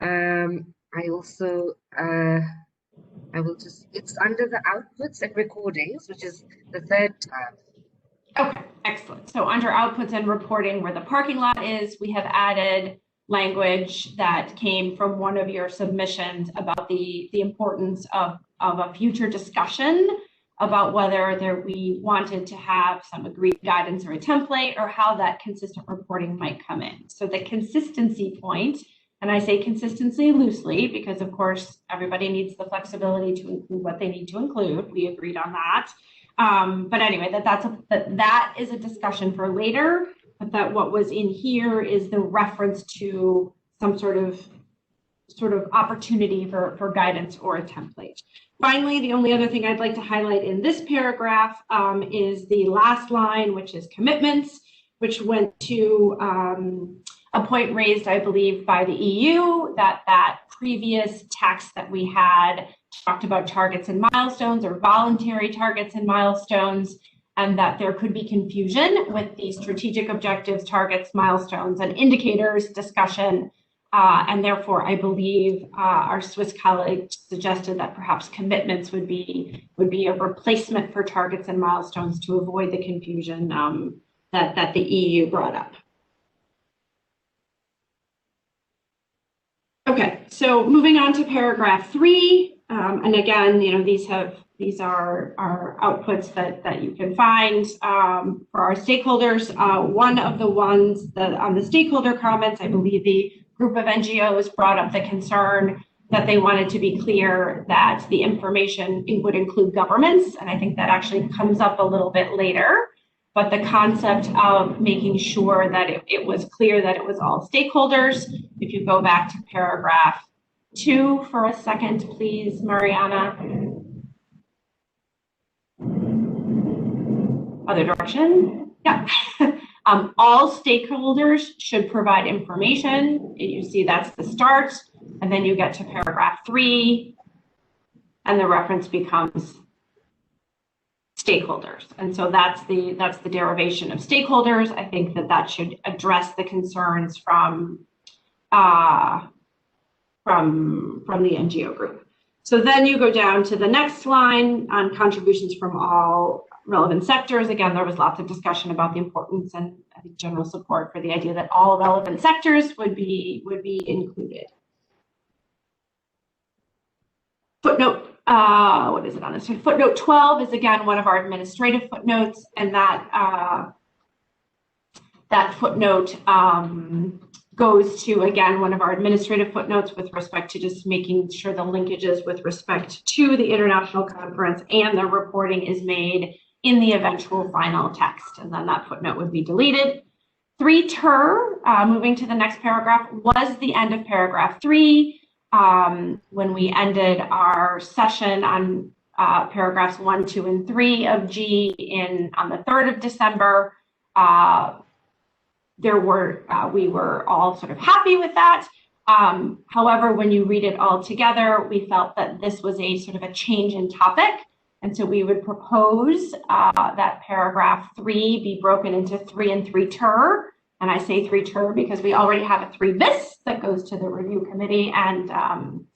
Speaker 2: I also. I will just. It's under the outputs and recordings, which is the third tab.
Speaker 3: Okay, excellent. So under outputs and reporting, where the parking lot is, we have added language that came from one of your submissions about the importance of a future discussion about whether we wanted to have some agreed guidance or a template, or how that consistent reporting might come in. So the consistency point, and I say consistency loosely because of course everybody needs the flexibility to include what they need to include. We agreed on that. But anyway, that is a discussion for later, but that what was in here is the reference to some sort of opportunity for guidance or a template. Finally, the only other thing I'd like to highlight in this paragraph is the last line, which is commitments, which went to a point raised, I believe, by the EU, that previous text that we had talked about targets and milestones, or voluntary targets and milestones, and that there could be confusion with the strategic objectives, targets, milestones, and indicators discussion. And therefore, I believe our Swiss colleague suggested that perhaps commitments would be a replacement for targets and milestones to avoid the confusion that the EU brought up. Okay, so moving on to paragraph 3, and again, you know, these are outputs that you can find for our stakeholders. One of the ones that on the stakeholder comments, I believe the group of NGOs brought up the concern that they wanted to be clear that the information would include governments, and I think that actually comes up a little bit later. But the concept of making sure that it was clear that it was all stakeholders. If you go back to paragraph 2 for a second, please, Mariana. Other direction. Yeah. All stakeholders should provide information. You see that's the start. And then you get to paragraph 3, and the reference becomes stakeholders. And so that's the derivation of stakeholders. I think that should address the concerns from the NGO group. So then you go down to the next line on contributions from all relevant sectors. Again, there was lots of discussion about the importance and I think general support for the idea that all relevant sectors would be included. Footnote, what is it on this? Footnote 12 is again one of our administrative footnotes, and that footnote goes to, again, one of our administrative footnotes with respect to just making sure the linkages with respect to the international conference and the reporting is made in the eventual final text, and then that footnote would be deleted. 3ter, moving to the next paragraph, was the end of paragraph 3. When we ended our session on paragraphs 1, 2, and 3 of G on the 3rd of December, we were all sort of happy with that. However, when you read it all together, we felt that this was a sort of a change in topic. And so we would propose that paragraph 3 be broken into 3 and 3ter. And I say 3ter because we already have a 3bis that goes to the review committee, and some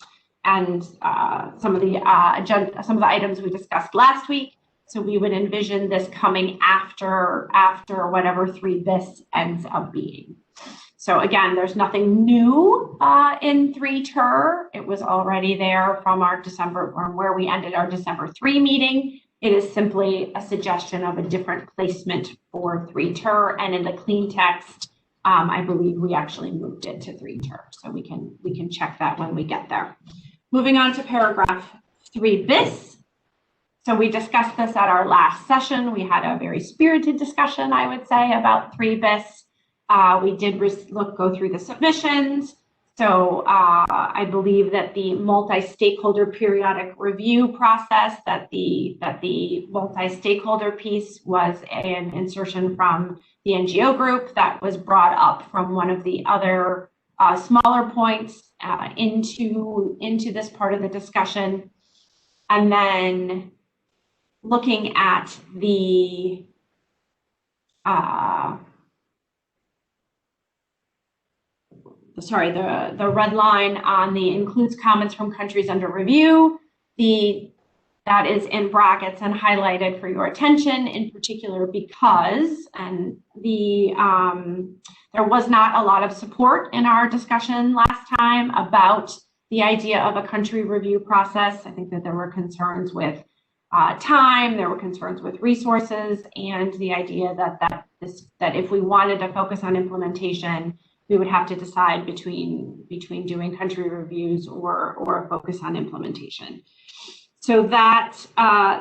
Speaker 3: of the items we discussed last week. So we would envision this coming after whatever 3bis ends up being. So again, there's nothing new in 3ter. It was already there from our December, or where we ended our December 3 meeting. It is simply a suggestion of a different placement for 3ter, and in the clean text, I believe we actually moved it to 3ter. So we can check that when we get there. Moving on to paragraph 3bis. So we discussed this at our last session. We had a very spirited discussion, I would say, about 3bis. We did go through the submissions. So I believe that the multi-stakeholder periodic review process, that the multi-stakeholder piece was an insertion from the NGO group that was brought up from one of the other smaller points into this part of the discussion. and then looking at the the red line on the includes comments from countries under review. That is in brackets and highlighted for your attention, in particular because, and there was not a lot of support in our discussion last time about the idea of a country review process. I think that there were concerns with time, there were concerns with resources, and the idea that if we wanted to focus on implementation, we would have to decide between doing country reviews or focus on implementation. So that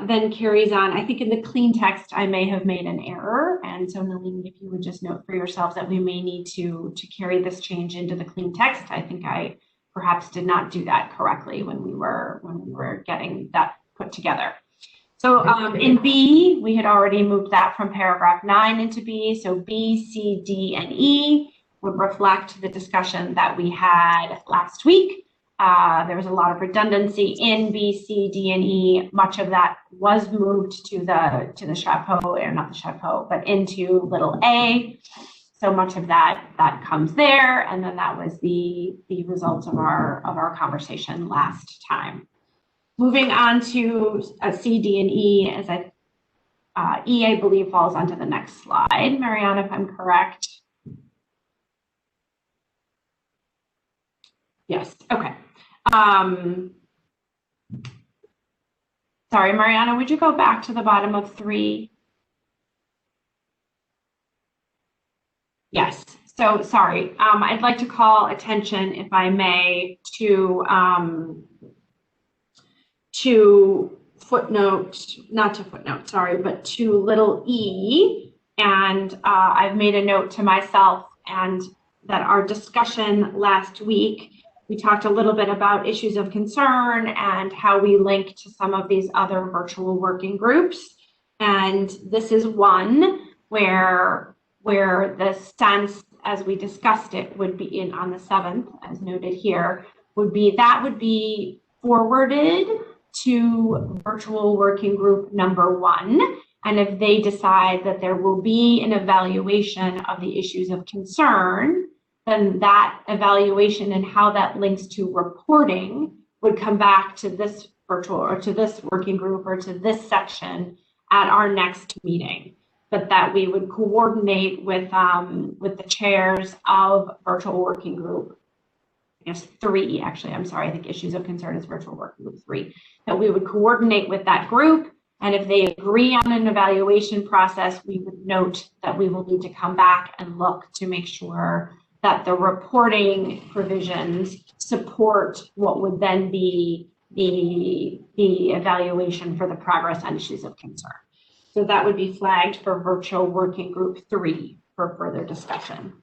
Speaker 3: then carries on. I think in the clean text, I may have made an error. And so Nalini, if you would just note for yourselves that we may need to carry this change into the clean text. I think I perhaps did not do that correctly when we were getting that put together. So in B, we had already moved that from paragraph 9 into B. So B, C, D, and E would reflect the discussion that we had last week. There was a lot of redundancy in B, C, D, and E. Much of that was moved to the chapeau, or not the chapeau, but into little a. So much of that comes there, and then that was the results of our conversation last time. Moving on to C, D, and E, as E, I believe, falls onto the next slide. Mariana, if I'm correct. Yes, okay. Sorry, Mariana, would you go back to the bottom of 3? Yes, so sorry. I'd like to call attention, if I may, to little e. And I've made a note to myself and that our discussion last week, we talked a little bit about issues of concern and how we link to some of these other virtual working groups. And this is one where the sense, as we discussed it, would be on the 7th, as noted here, would be forwarded to virtual working group number 1. And if they decide that there will be an evaluation of the issues of concern, then that evaluation and how that links to reporting would come back to this virtual or to this working group or to this section at our next meeting. But that we would coordinate with the chairs of virtual working group, I guess 3 actually, I'm sorry, I think issues of concern is virtual working group 3, that we would coordinate with that group. And if they agree on an evaluation process, we would note that we will need to come back and look to make sure that the reporting provisions support what would then be the evaluation for the progress on issues of concern. So that would be flagged for virtual working group 3 for further discussion.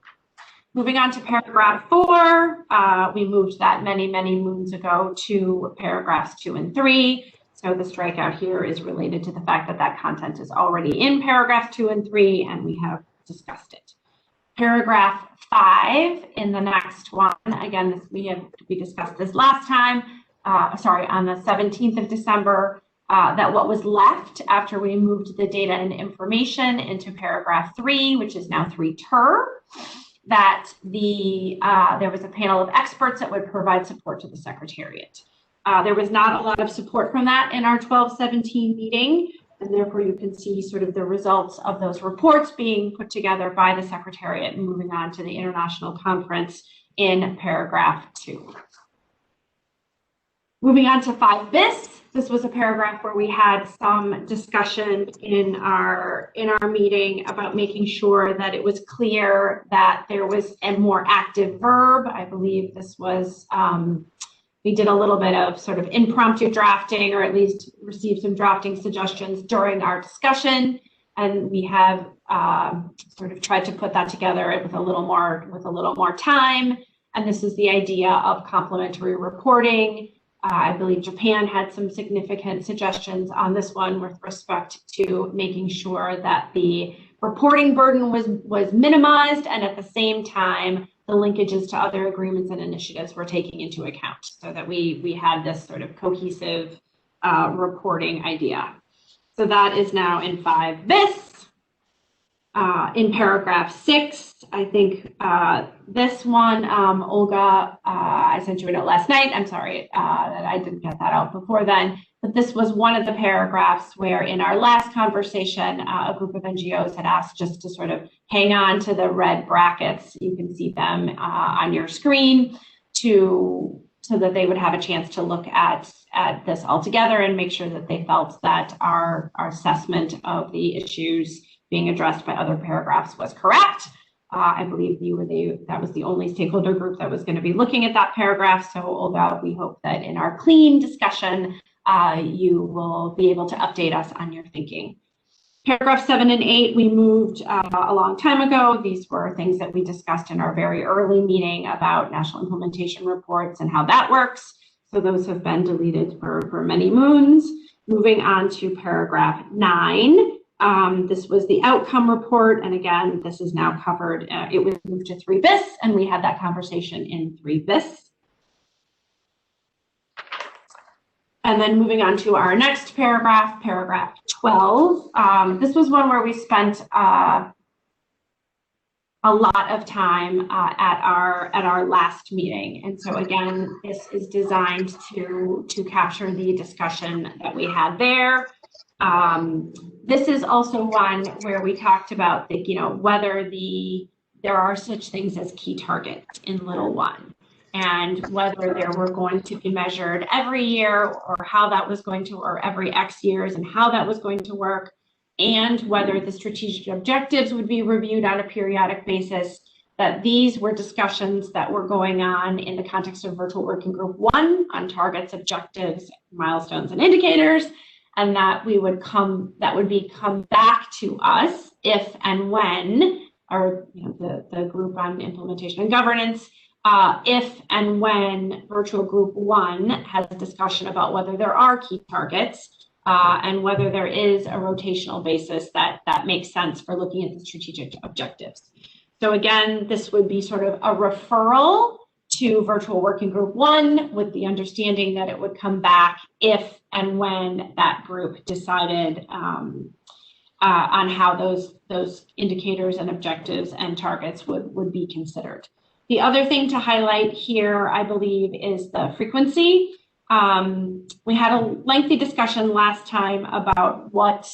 Speaker 3: Moving on to paragraph 4, we moved that many moons ago to paragraphs 2 and 3. So the strikeout here is related to the fact that that content is already in paragraphs 2 and 3, and we have discussed it. Paragraph 5 in the next one, again, we discussed this last time, on the 17th of December, that what was left after we moved the data and information into paragraph 3, which is now 3-ter, that there was a panel of experts that would provide support to the Secretariat. There was not a lot of support from that in our 12-17 meeting, and therefore you can see sort of the results of those reports being put together by the Secretariat and moving on to the international conference in paragraph 2. Moving on to 5 bis. This was a paragraph where we had some discussion in our meeting about making sure that it was clear that there was a more active verb. I believe this was, we did a little bit of sort of impromptu drafting, or at least received some drafting suggestions during our discussion. And we have sort of tried to put that together with a little more time. And this is the idea of complementary reporting. I believe Japan had some significant suggestions on this one with respect to making sure that the reporting burden was minimized, and at the same time, the linkages to other agreements and initiatives were taken into account, so that we had this sort of cohesive reporting idea. So that is now in 5 bis. In paragraph 6, I think this one, Olga, I sent you a note last night. I'm sorry that I didn't get that out before then, but this was one of the paragraphs where in our last conversation, a group of NGOs had asked just to sort of hang on to the red brackets. You can see them on your screen so that they would have a chance to look at this all together and make sure that they felt that our assessment of the issues being addressed by other paragraphs was correct. I believe that was the only stakeholder group that was going to be looking at that paragraph. So Olga, we hope that in our clean discussion, you will be able to update us on your thinking. Paragraph 7 and 8, we moved a long time ago. These were things that we discussed in our very early meeting about national implementation reports and how that works. So those have been deleted for many moons. Moving on to paragraph 9. This was the outcome report, and again, this is now covered. It was moved to 3 bis, and we had that conversation in 3 bis. And then moving on to our next paragraph, paragraph 12. This was one where we spent a lot of time at our last meeting, and so again, this is designed to capture the discussion that we had there. This is also one where we talked about whether there are such things as key targets in little one, and whether they were going to be measured every year or how that was going to, or every X years and how that was going to work, and whether the strategic objectives would be reviewed on a periodic basis. That these were discussions that were going on in the context of Virtual Working Group 1 on targets, objectives, milestones, and indicators. And that come back to us if and when, or the group on implementation and governance, if and when Virtual Group 1 has a discussion about whether there are key targets and whether there is a rotational basis that makes sense for looking at the strategic objectives. So again, this would be sort of a referral to Virtual Working Group 1 with the understanding that it would come back if and when that group decided on how those indicators and objectives and targets would be considered. The other thing to highlight here, I believe, is the frequency. We had a lengthy discussion last time about what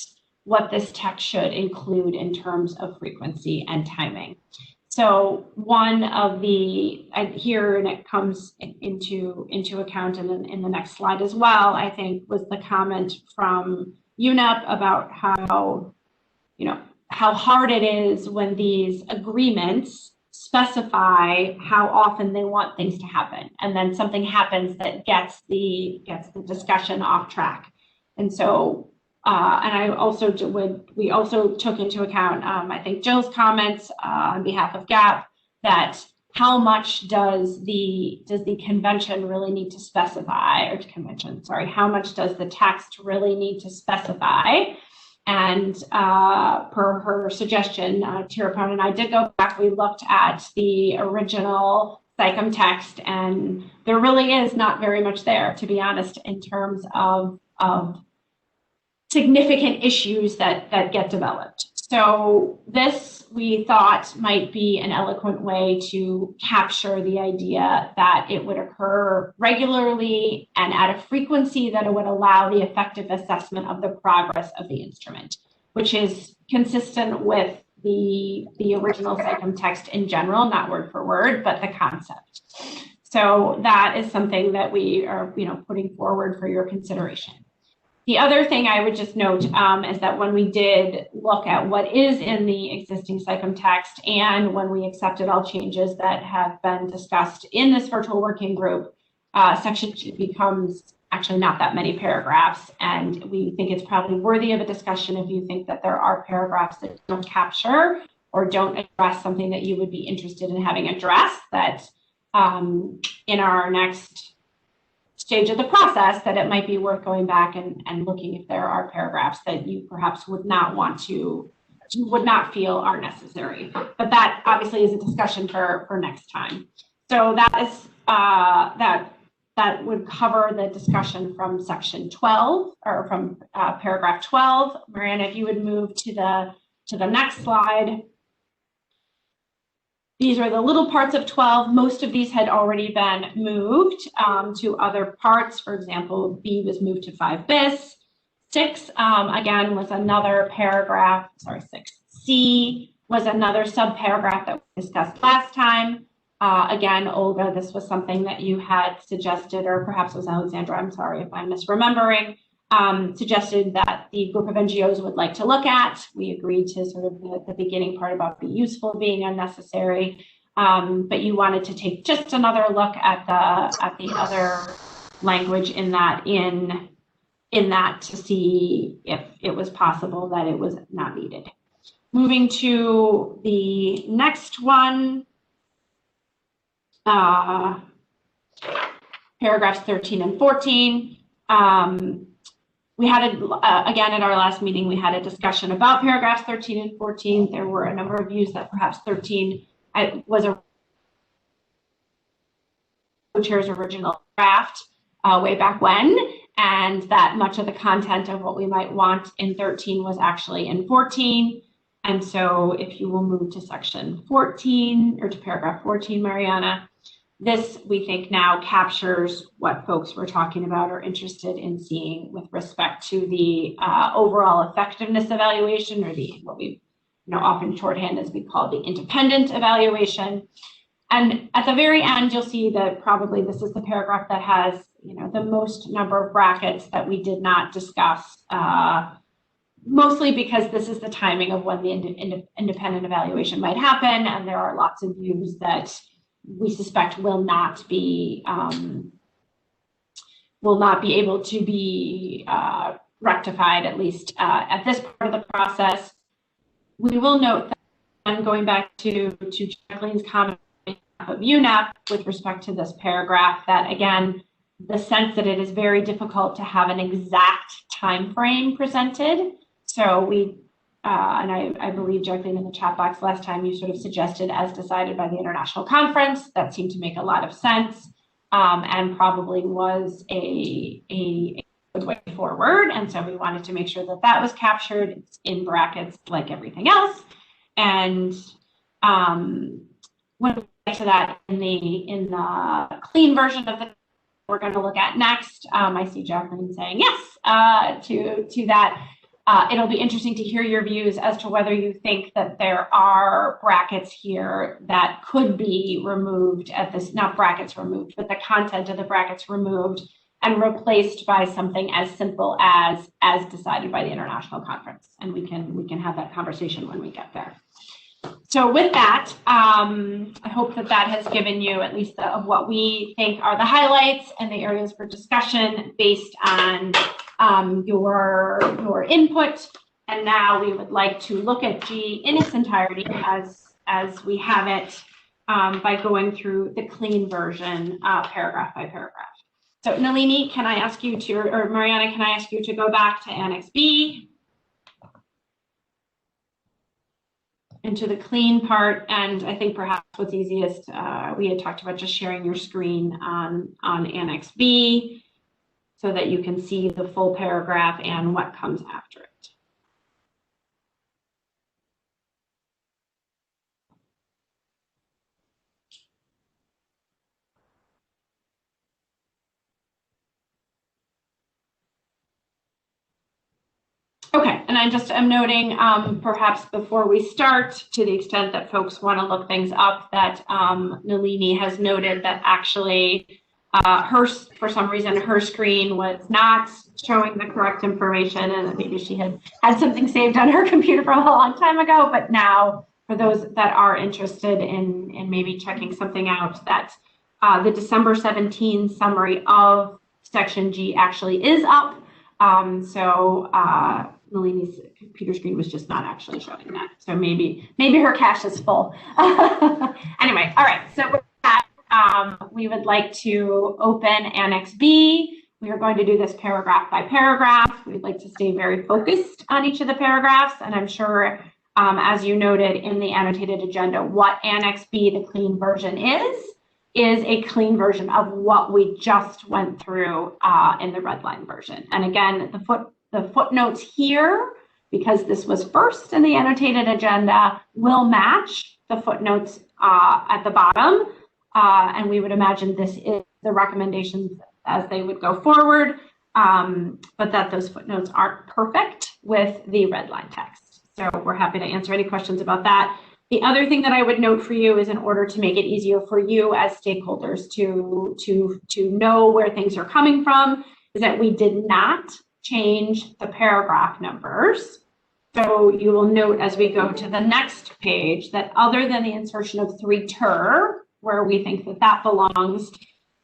Speaker 3: this text should include in terms of frequency and timing. So one of here, and it comes into account in the next slide as well, I think, was the comment from UNEP about how hard it is when these agreements specify how often they want things to happen, and then something happens that gets the discussion off track. And so we also took into account, I think, Jill's comments on behalf of GAP, that how much does the convention really need to specify, or convention, sorry, how much does the text really need to specify? And per her suggestion, Tirupon and I did go back, we looked at the original SICOM text, and there really is not very much there, to be honest, in terms of significant issues that get developed. So this, we thought, might be an eloquent way to capture the idea that it would occur regularly and at a frequency that it would allow the effective assessment of the progress of the instrument, which is consistent with the original SICOM text in general, not word for word, but the concept. So that is something that we are putting forward for your consideration. The other thing I would just note is that when we did look at what is in the existing SICOM text, and when we accepted all changes that have been discussed in this virtual working group, section 2 becomes actually not that many paragraphs, and we think it's probably worthy of a discussion if you think that there are paragraphs that don't capture or don't address something that you would be interested in having addressed, that in our next stage of the process, that it might be worth going back and looking if there are paragraphs that you perhaps would not feel are necessary. But that obviously is a discussion for next time. So that is that that would cover the discussion from section 12, or from paragraph 12. Mariana, if you would move to the next slide. These are the little parts of 12. Most of these had already been moved to other parts. For example, B was moved to 5 bis. 6, again, was another paragraph, sorry, 6C was another subparagraph that we discussed last time. Again, Olga, this was something that you had suggested, or perhaps it was Alexandra, I'm sorry if I'm misremembering, suggested that the group of NGOs would like to look at. We agreed to sort of the beginning part about be useful being unnecessary, but you wanted to take just another look at the other language in that to see if it was possible that it was not needed. Moving to the next one, paragraphs 13 and 14. We had, again, at our last meeting, we had a discussion about paragraphs 13 and 14. There were a number of views that perhaps 13 was a chair's original draft way back when, and that much of the content of what we might want in 13 was actually in 14. And so if you will move to section 14, or to paragraph 14, Mariana, this, we think, now captures what folks were talking about or interested in seeing with respect to the overall effectiveness evaluation, or the what we often shorthand as we call the independent evaluation. And at the very end, you'll see that probably this is the paragraph that has the most number of brackets that we did not discuss, mostly because this is the timing of when the independent evaluation might happen, and there are lots of views that we suspect will not be able to be rectified, at least at this part of the process. We will note that, I'm going back to Jacqueline's comment of UNEP with respect to this paragraph, that again, the sense that it is very difficult to have an exact time frame presented. So we, and I believe, Jacqueline, in the chat box last time, you sort of suggested as decided by the international conference. That seemed to make a lot of sense, and probably was a good way forward. And so we wanted to make sure that that was captured. It's in brackets like everything else. And when we get to that in the clean version of the we're going to look at next, I see Jacqueline saying yes to that. It'll be interesting to hear your views as to whether you think that there are brackets here that could be removed at this, not brackets removed, but the content of the brackets removed and replaced by something as simple as decided by the international conference. And we can have that conversation when we get there. So with that, I hope that that has given you at least of what we think are the highlights and the areas for discussion based on your input. And now we would like to look at G in its entirety as we have it by going through the clean version paragraph by paragraph. So Nalini, can I ask you to, or Mariana, can I ask you to go back to Annex B? Into the clean part, and I think perhaps what's easiest, we had talked about just sharing your screen on Annex B so that you can see the full paragraph and what comes after it. Okay, and I'm noting perhaps before we start, to the extent that folks want to look things up, that Nalini has noted that actually for some reason her screen was not showing the correct information, and maybe she had something saved on her computer from a long time ago, but now for those that are interested in maybe checking something out, that the December 17 summary of section G actually is up. So Nalini's computer screen was just not actually showing that. So maybe her cache is full. Anyway, all right. So with that, we would like to open Annex B. We are going to do this paragraph by paragraph. We'd like to stay very focused on each of the paragraphs. And I'm sure, as you noted in the annotated agenda, what Annex B, the clean version, is is a clean version of what we just went through in the red line version. And again, the footnotes here, because this was first in the annotated agenda, will match the footnotes at the bottom. And we would imagine this is the recommendations as they would go forward, but that those footnotes aren't perfect with the red line text. So we're happy to answer any questions about that. The other thing that I would note for you is, in order to make it easier for you as stakeholders to know where things are coming from, is that we did not change the paragraph numbers. So you will note as we go to the next page that other than the insertion of 3 ter, where we think that that belongs,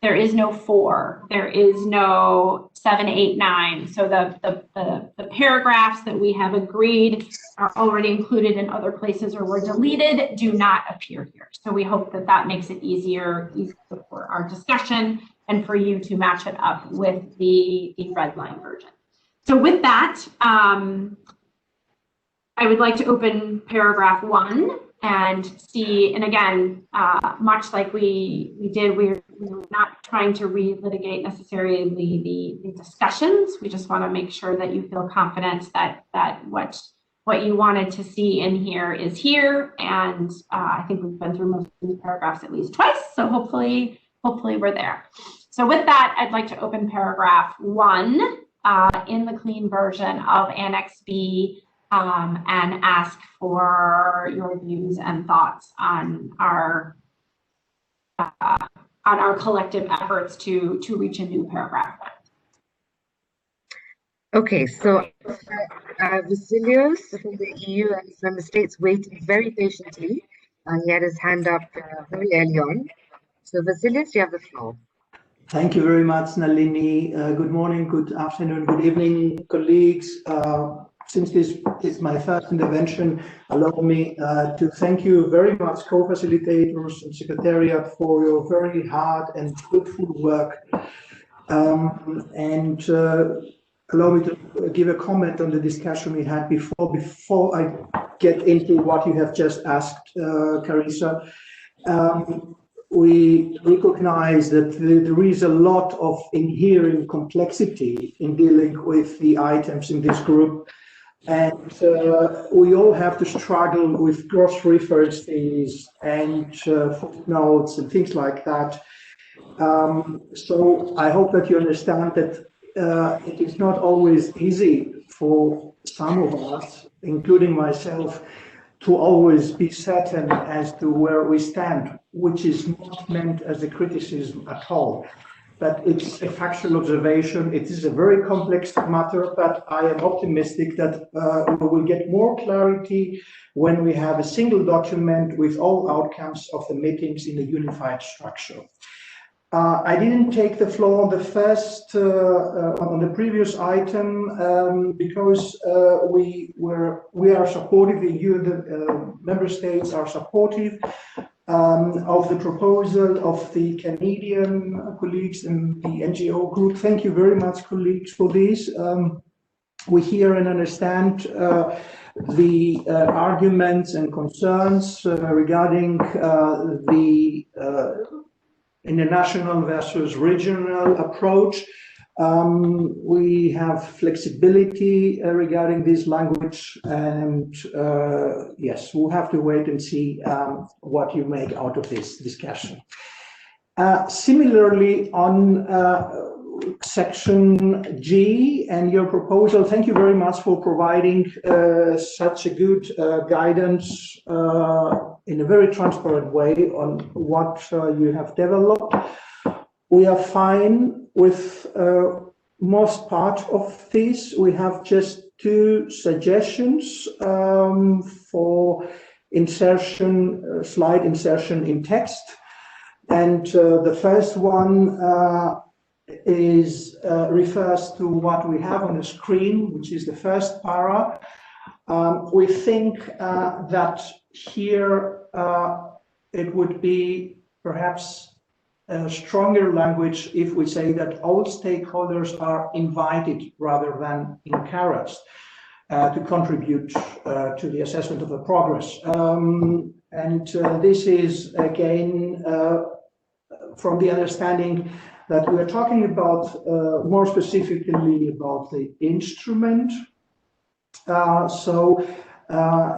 Speaker 3: there is no 4, there is no 7, 8, 9. So the paragraphs that we have agreed are already included in other places or were deleted do not appear here. So we hope that that makes it easier for our discussion and for you to match it up with the red line version. So with that, I would like to open paragraph 1 and see, and again, much like we did, we're not trying to relitigate necessarily the discussions. We just want to make sure that you feel confident that what you wanted to see in here is here. And I think we've been through most of these paragraphs at least twice, so hopefully we're there. So with that, I'd like to open paragraph 1 in the clean version of Annex B, and ask for your views and thoughts on our collective efforts to reach a new paragraph.
Speaker 2: Okay, so Vasilios from the EU and his member states waited very patiently. He had his hand up very early on. So Vasilios, you have the floor.
Speaker 17: Thank you very much, Nalini. Good morning, good afternoon, good evening, colleagues. Since this is my first intervention, allow me to thank you very much, co-facilitators and Secretariat, for your very hard and fruitful work. Allow me to give a comment on the discussion we had before I get into what you have just asked, Carissa. We recognize that there is a lot of inherent complexity in dealing with the items in this group. And we all have to struggle with cross references and footnotes and things like that. So I hope that you understand that it is not always easy for some of us, including myself, to always be certain as to where we stand, which is not meant as a criticism at all. But it's a factual observation. It is a very complex matter, but I am optimistic that we will get more clarity when we have a single document with all outcomes of the meetings in a unified structure. I didn't take the floor on the first, on the previous item, because we are supportive. The EU, the member states are supportive of the proposal of the Canadian colleagues and the NGO group. Thank you very much, colleagues, for this. We hear and understand the arguments and concerns regarding the international versus regional approach. We have flexibility regarding this language, and yes, we'll have to wait and see what you make out of this discussion. Similarly, on section G and your proposal, thank you very much for providing such a good guidance in a very transparent way on what you have developed. We are fine with most part of this. We have just 2 suggestions for insertion, slide insertion in text. And the first one refers to what we have on the screen, which is the first para. We think that here it would be perhaps a stronger language if we say that all stakeholders are invited rather than encouraged to contribute to the assessment of the progress. And this is again from the understanding that we are talking about more specifically about the instrument.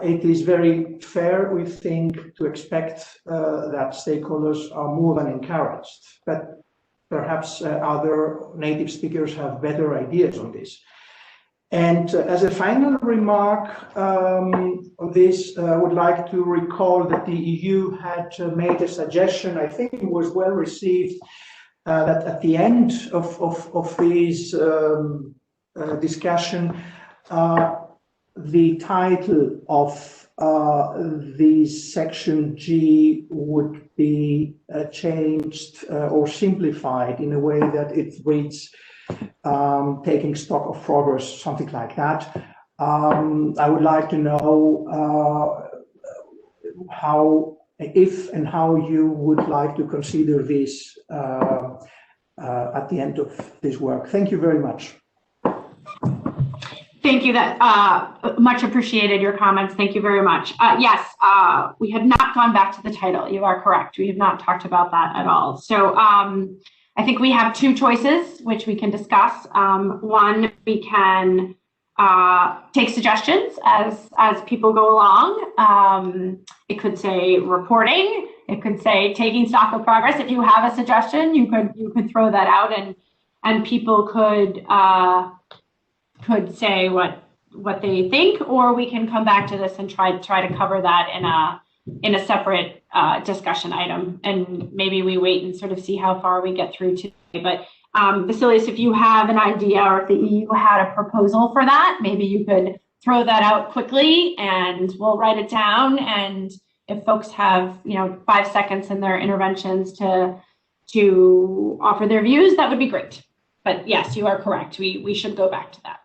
Speaker 17: It is very fair, we think, to expect that stakeholders are more than encouraged, but perhaps other native speakers have better ideas on this. And as a final remark on this, I would like to recall that the EU had made a suggestion, I think it was well received, that at the end of this discussion, the title of this section G would be changed or simplified in a way that it reads taking stock of progress, something like that. I would like to know how, if and how you would like to consider this at the end of this work. Thank you very much.
Speaker 3: Thank you. That much appreciated, your comments. Thank you very much. Yes, we have not gone back to the title. You are correct. We have not talked about that at all. So I think we have two choices which we can discuss. One, we can take suggestions as people go along. It could say reporting. It could say taking stock of progress. If you have a suggestion, you could throw that out, and people could say what they think, or we can come back to this and try to cover that in a separate discussion item, and maybe we wait and sort of see how far we get through today. But Vasilius, if you have an idea, or if the EU had a proposal for that, maybe you could throw that out quickly and we'll write it down. And if folks have 5 seconds in their interventions to offer their views, that would be great. But yes, you are correct. We should go back to that.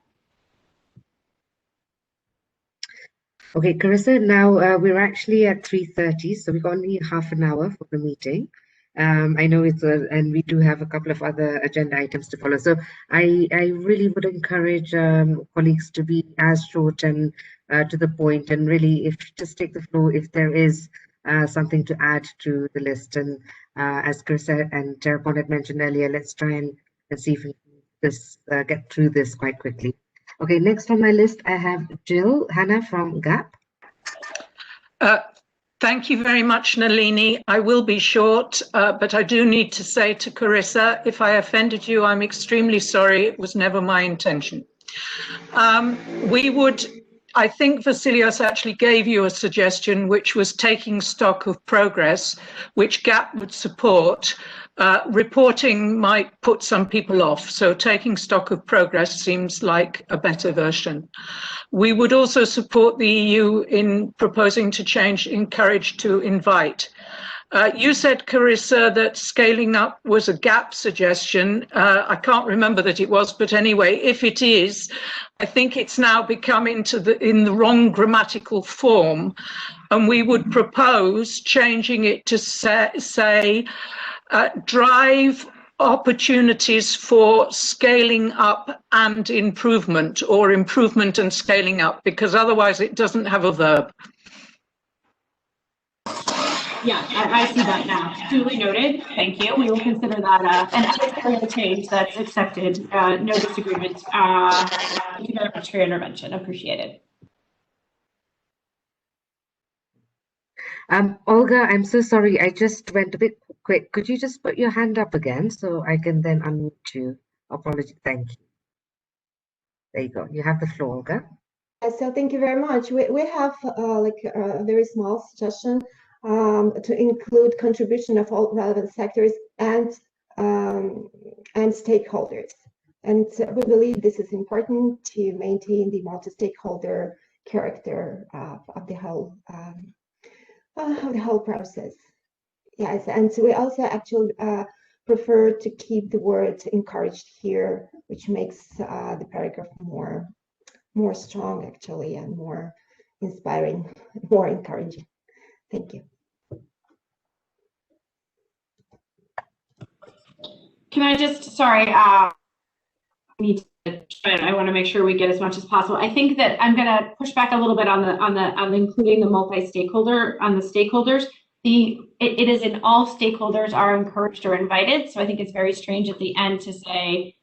Speaker 2: Okay, Carissa, now we're actually at 3:30, so we've got only half an hour for the meeting. I know it's and we do have a couple of other agenda items to follow. So I really would encourage colleagues to be as short and to the point, and really just take the floor if there is something to add to the list. And as Carissa and Terapon had mentioned earlier, let's try and see if we can get through this quite quickly. Okay, next on my list, I have Jill Hannah from GAP.
Speaker 8: Thank you very much, Nalini. I will be short, but I do need to say to Carissa, if I offended you, I'm extremely sorry. It was never my intention. I think Vasilios actually gave you a suggestion, which was taking stock of progress, which GAP would support. Reporting might put some people off, so taking stock of progress seems like a better version. We would also support the EU in proposing to change encourage to invite. You said, Carissa, that scaling up was a GAP suggestion. I can't remember that it was, but anyway, if it is, I think it's now become in the wrong grammatical form, and we would propose changing it to say drive opportunities for scaling up and improvement, or improvement and scaling up, because otherwise it doesn't have a verb.
Speaker 3: Yeah, I see that now. Duly noted. Thank you. We will consider that an editorial change that's accepted. No disagreement. Thank you very much for your intervention. Appreciate it.
Speaker 2: Olga, I'm so sorry. I just went a bit quick. Could you just put your hand up again so I can then unmute you? Apologies. Thank you. There you go. You have the floor, Olga.
Speaker 5: So thank you very much. We have a very small suggestion to include contribution of all relevant sectors and stakeholders. And we believe this is important to maintain the multi-stakeholder character of the whole process. Yes, and so we also actually prefer to keep the word encouraged here, which makes the paragraph more strong actually, and more inspiring, more encouraging. Thank you.
Speaker 3: Can I just, sorry, I want to make sure we get as much as possible. I think that I'm going to push back a little bit on the including the multi-stakeholder, on the stakeholders. it is in all stakeholders are encouraged or invited. So I think it's very strange at the end to say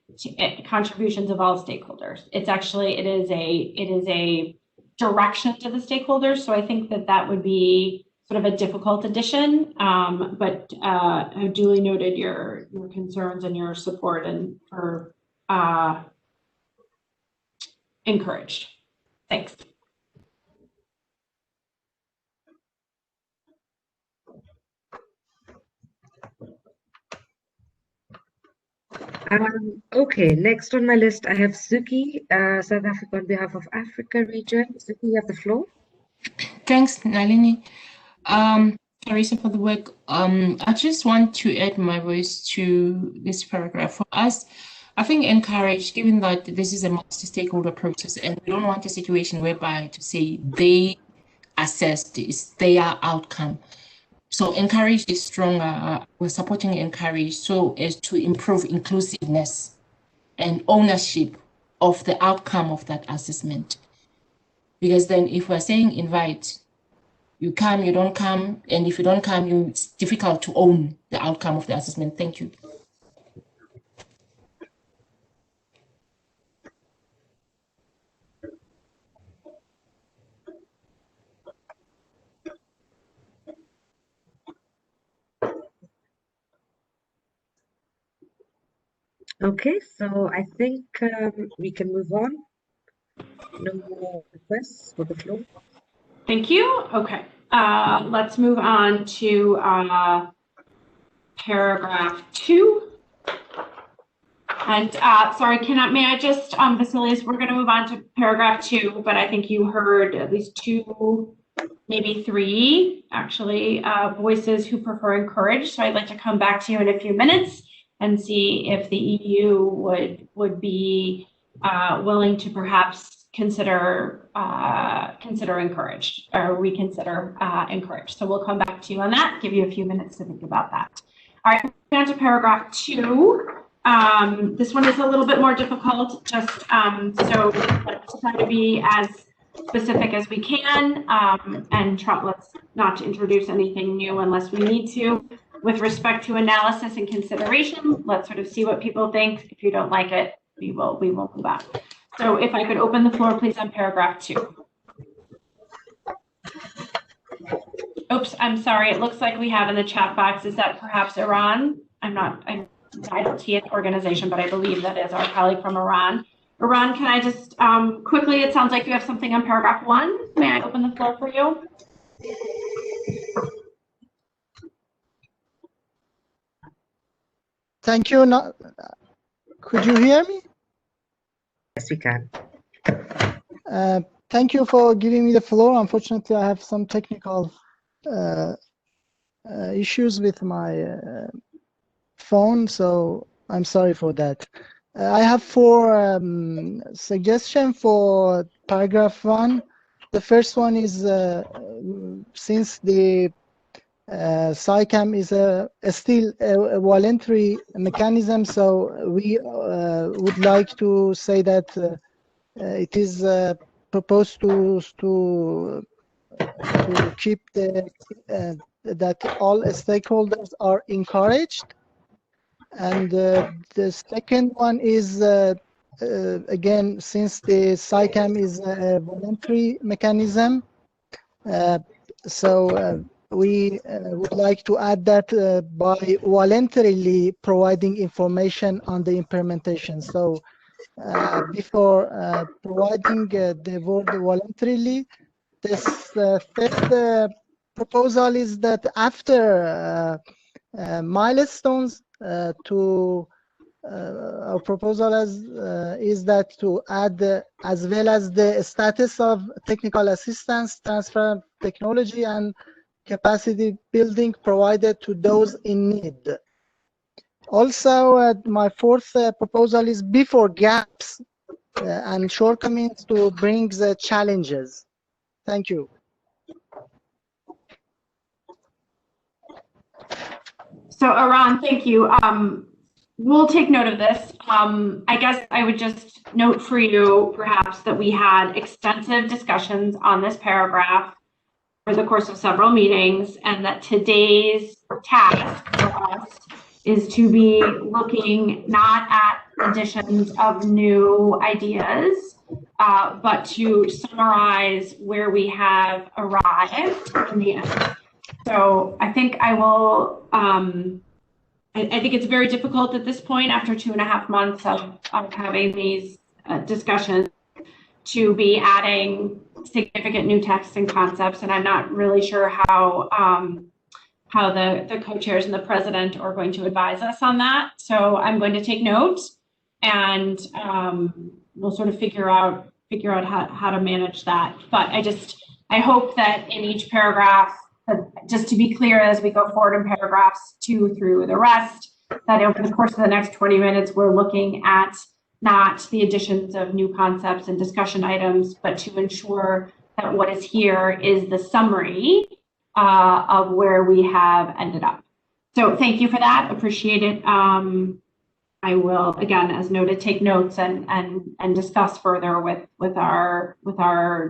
Speaker 3: contributions of all stakeholders. It's actually, it is a direction to the stakeholders. So I think that would be sort of a difficult addition, but I duly noted your concerns and your support and for encouraged. Thanks.
Speaker 2: Okay, next on my list, I have Suki, South Africa on behalf of Africa region. Suki, you have the floor.
Speaker 12: Thanks, Nalini. Teresa, for the work. I just want to add my voice to this paragraph. For us, I think encourage, given that this is a multi-stakeholder process, and we don't want a situation whereby to say they assess this, their outcome. So encourage is stronger. We're supporting encourage so as to improve inclusiveness and ownership of the outcome of that assessment. Because then if we're saying invite, you come, you don't come, and if you don't come, it's difficult to own the outcome of the assessment. Thank you.
Speaker 2: Okay, so I think we can move on. No more requests for the floor.
Speaker 3: Thank you. Okay, let's move on to paragraph 2. And sorry, may I just, Vasilis, we're going to move on to paragraph 2, but I think you heard at least 2, maybe 3, actually, voices who prefer encourage. So I'd like to come back to you in a few minutes and see if the EU would be willing to perhaps consider encouraged or reconsider encouraged. So we'll come back to you on that. Give you a few minutes to think about that. All right, down to paragraph 2. This one is a little bit more difficult, just so let's try to be as specific as we can and let's not introduce anything new unless we need to. With respect to analysis and consideration, let's sort of see what people think. If you don't like it, we will move on. So if I could open the floor, please, on paragraph 2. Oops, I'm sorry. It looks like we have in the chat box, is that perhaps Iran? I don't see an organization, but I believe that is our colleague from Iran. Iran, can I just quickly, it sounds like you have something on paragraph 1. May I open the floor for you?
Speaker 11: Thank you. Could you hear me?
Speaker 2: Yes, we can.
Speaker 11: Thank you for giving me the floor. Unfortunately, I have some technical issues with my phone, so I'm sorry for that. I have 4 suggestions for paragraph 1. The first one is since the SciCam is still a voluntary mechanism, so we would like to say that it is proposed to keep that all stakeholders are encouraged. And the second one is again, since the SciCam is a voluntary mechanism, so we would like to add that by voluntarily providing information on the implementation. So before providing the word voluntarily, this third proposal is that after milestones our proposal is that to add as well as the status of technical assistance, transfer of technology, and capacity building provided to those in need. Also, my fourth proposal is before gaps and shortcomings to bring the challenges. Thank you.
Speaker 3: So, Iran, thank you. We'll take note of this. I guess I would just note for you, perhaps, that we had extensive discussions on this paragraph the course of several meetings, and that today's task for us is to be looking not at additions of new ideas, but to summarize where we have arrived in the end. So I think I will, I think it's very difficult at this point, after 2.5 months of having these discussions, to be adding significant new texts and concepts, and I'm not really sure how the co-chairs and the president are going to advise us on that. So I'm going to take notes, and we'll sort of figure out how to manage that. But I hope that in each paragraph, just to be clear as we go forward in paragraphs 2 through the rest, that over the course of the next 20 minutes, we're looking at not the additions of new concepts and discussion items, but to ensure that what is here is the summary of where we have ended up. So thank you for that. Appreciate it. I will, again, as noted, take notes and discuss further with our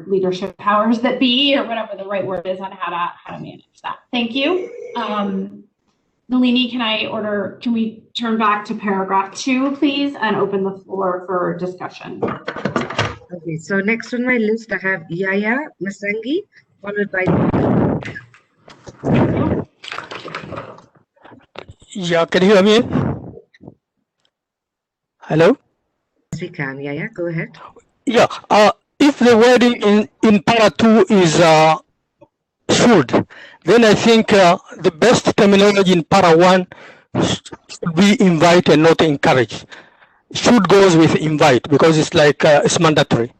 Speaker 3: leadership powers that be, or whatever the right word is, on how to manage that. Thank you. Nalini, can we turn back to paragraph 2, please, and open the floor for discussion?
Speaker 2: Okay, so next on my list, I have Yaya Masangi, followed by...
Speaker 18: Yeah, can you hear me? Hello?
Speaker 2: Yes, we can. Yaya, go ahead.
Speaker 18: Yeah, if the wording in para 2 is should, then I think the best terminology in para 1 should be invite and not encourage. Should goes with invite because it's like it's mandatory.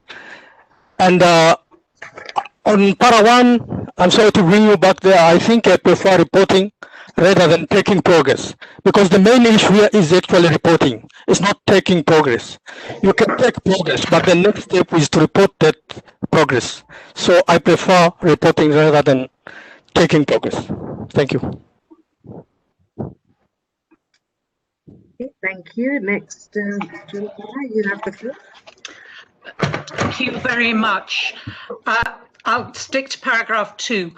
Speaker 18: And on para 1, I'm sorry to bring you back there. I think I prefer reporting rather than taking progress, because the main issue here is actually reporting. It's not taking progress. You can take progress, but the next step is to report that progress. So I prefer reporting rather than taking progress. Thank you.
Speaker 2: Okay, thank you. Next, you have the floor.
Speaker 8: Thank you very much. I'll stick to paragraph 2.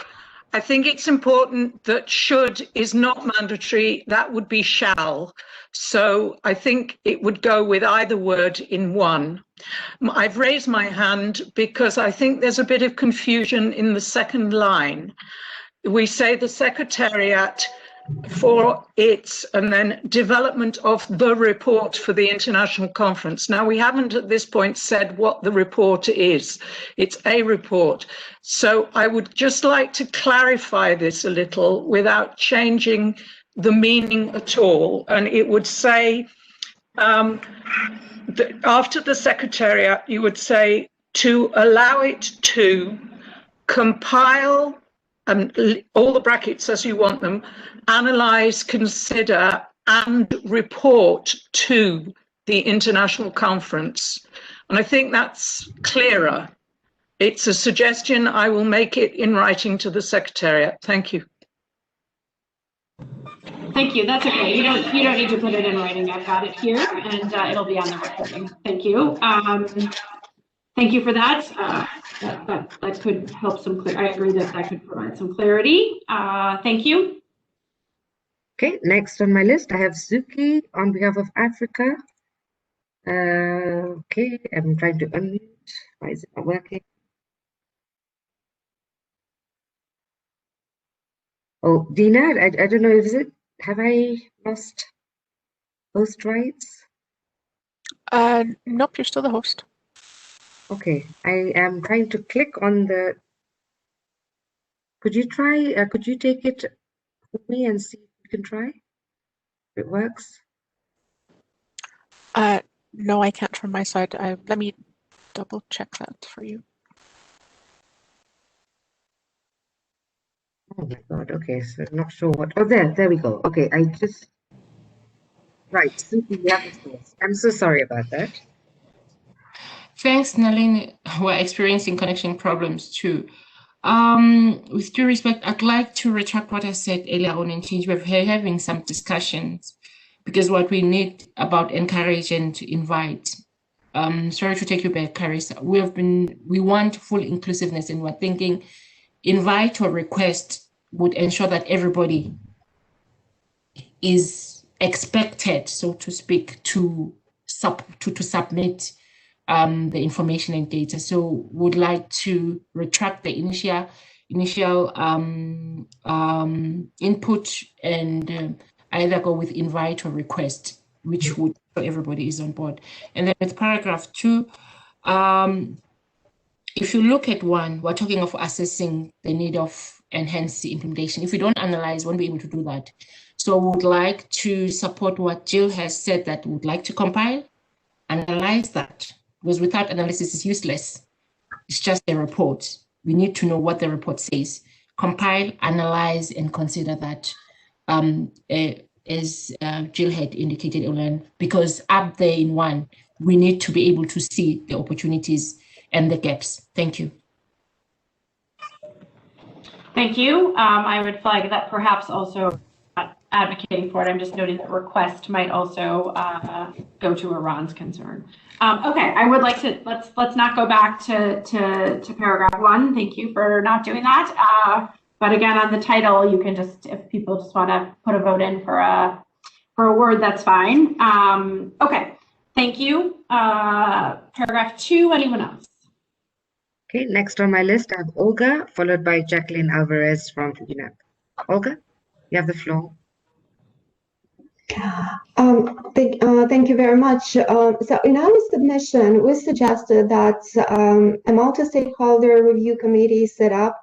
Speaker 8: I think it's important that should is not mandatory, that would be shall. So I think it would go with either word in one. I've raised my hand because I think there's a bit of confusion in the second line. We say the Secretariat for its, and then development of the report for the international conference. Now, we haven't at this point said what the report is. It's a report. So I would just like to clarify this a little without changing the meaning at all. And it would say, that after the Secretariat, you would say to allow it to compile, and all the brackets as you want them, analyze, consider, and report to the international conference. And I think that's clearer. It's a suggestion. I will make it in writing to the Secretariat. Thank you.
Speaker 3: Thank you. That's okay. You don't need to put it in writing. I've got it here, and it'll be on the recording. Thank you. Thank you for that. That could help some clear. I agree that could provide some clarity. Thank you.
Speaker 2: Okay, next on my list, I have Suki on behalf of Africa. Okay, I'm trying to unmute. Why is it not working? Oh, Dina, I don't know, have I lost host rights?
Speaker 19: Nope, you're still the host.
Speaker 2: Okay, I am trying to click on the, could you take it for me and see if you can try? If it works?
Speaker 19: No, I can't from my side. Let me double check that for you.
Speaker 2: Oh my God, okay, so I'm not sure what, oh, there we go. Okay, right, Suki, you have the floor. I'm so sorry about that.
Speaker 12: Thanks, Nalini. We're experiencing connection problems too. With due respect, I'd like to retract what I said earlier on in Change. We're having some discussions because what we need about encourage and to invite. Sorry to take you back, Carissa. We want full inclusiveness, and we're thinking invite or request would ensure that everybody is expected, so to speak, to submit the information and data. So would like to retract the initial input and either go with invite or request, which would so everybody is on board. And then with paragraph 2, if you look at 1, we're talking of assessing the need of enhanced implementation. If we don't analyze, we won't be able to do that. So we would like to support what Jill has said, that we would like to compile, analyze that, because without analysis it's useless. It's just a report. We need to know what the report says. Compile, analyze, and consider that, as Jill had indicated earlier, because up there in 1, we need to be able to see the opportunities and the gaps. Thank you.
Speaker 3: Thank you. I would flag that perhaps also advocating for it. I'm just noting that request might also go to Iran's concern. Okay, I would like to let's not go back to paragraph 1. Thank you for not doing that. But again, on the title, you can just, if people just want to put a vote in for a word, that's fine. Okay, thank you. Paragraph 2. Anyone else?
Speaker 2: Okay, next on my list, I have Olga, followed by Jacqueline Alvarez from UNEP. Olga, you have the floor.
Speaker 5: Thank you very much. So in our submission, we suggested that a multi-stakeholder review committee set up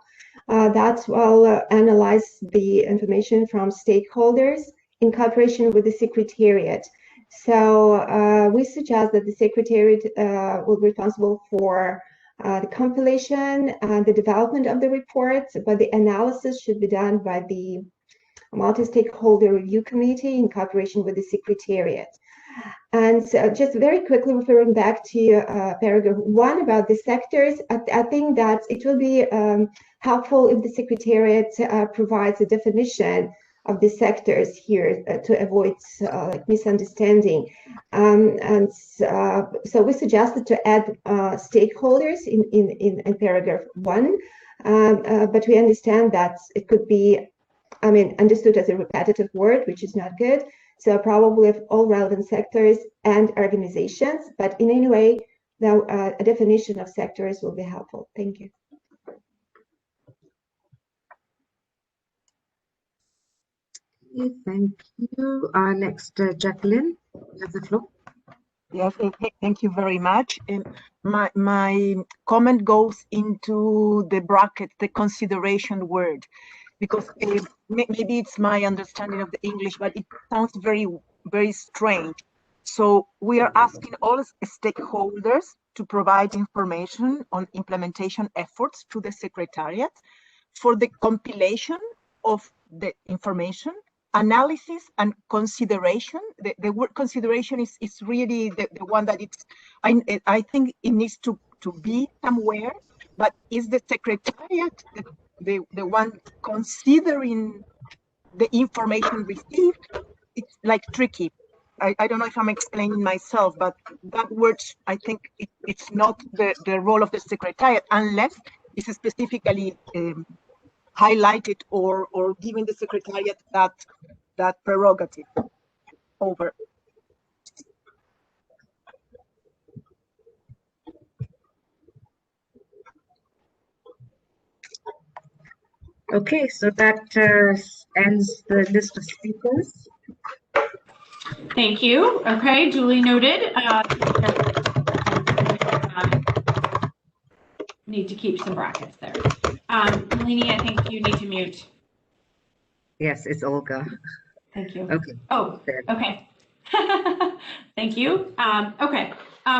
Speaker 5: that will analyze the information from stakeholders in cooperation with the Secretariat. So we suggest that the Secretariat will be responsible for the compilation and the development of the reports, but the analysis should be done by the Multi-Stakeholder Review Committee in cooperation with the Secretariat. And so just very quickly referring back to paragraph 1 about the sectors, I think that it will be helpful if the Secretariat provides a definition of the sectors here to avoid like misunderstanding. So we suggested to add stakeholders in paragraph 1, but we understand that it could be, I mean, understood as a repetitive word, which is not good. So probably of all relevant sectors and organizations, but in any way, a definition of sectors will be helpful. Thank you.
Speaker 2: Thank you. Next, Jacqueline, you have the floor.
Speaker 13: Yes, thank you very much. My comment goes into the bracket, the consideration word, because maybe it's my understanding of the English, but it sounds very, very strange. So we are asking all stakeholders to provide information on implementation efforts to the Secretariat for the compilation of the information, analysis and consideration. The word consideration is really the one that it's, I think it needs to be somewhere, but is the Secretariat the one considering the information received? It's like tricky. I don't know if I'm explaining myself, but that word, I think it's not the role of the Secretariat unless it's specifically highlighted or giving the Secretariat that prerogative. Over.
Speaker 2: Okay, so that ends the list of speakers.
Speaker 3: Thank you. Okay, duly noted. Need to keep some brackets there. Nalini, I think you need to mute.
Speaker 2: Yes, it's Olga.
Speaker 3: Thank you.
Speaker 2: Okay.
Speaker 3: Oh, okay. Thank you. Okay,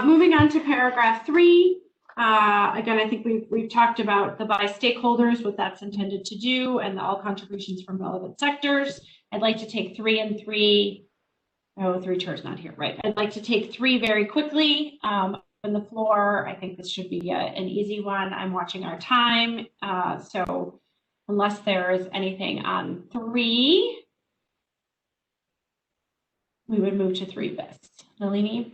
Speaker 3: moving on to paragraph 3. Again, I think we've talked about the by stakeholders, what that's intended to do, and all contributions from relevant sectors. I'd like to take 3 and 3. Oh, 3 chairs not here, right? I'd like to take 3 very quickly. On the floor, I think this should be an easy one. I'm watching our time, so unless there is anything on 3, we would move to 3 best. Nalini?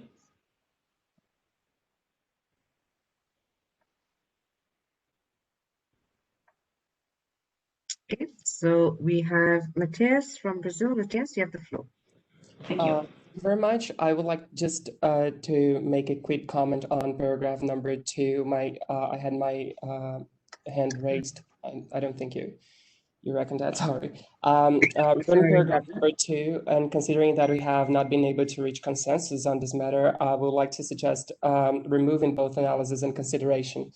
Speaker 2: So we have Matthias from Brazil. Matthias, you have the floor.
Speaker 3: Thank you.
Speaker 6: Very much. I would like just to make a quick comment on paragraph number 2. I had my hand raised. I don't think you reckon that, sorry. Regarding paragraph number 2, and considering that we have not been able to reach consensus on this matter, I would like to suggest removing both analysis and consideration.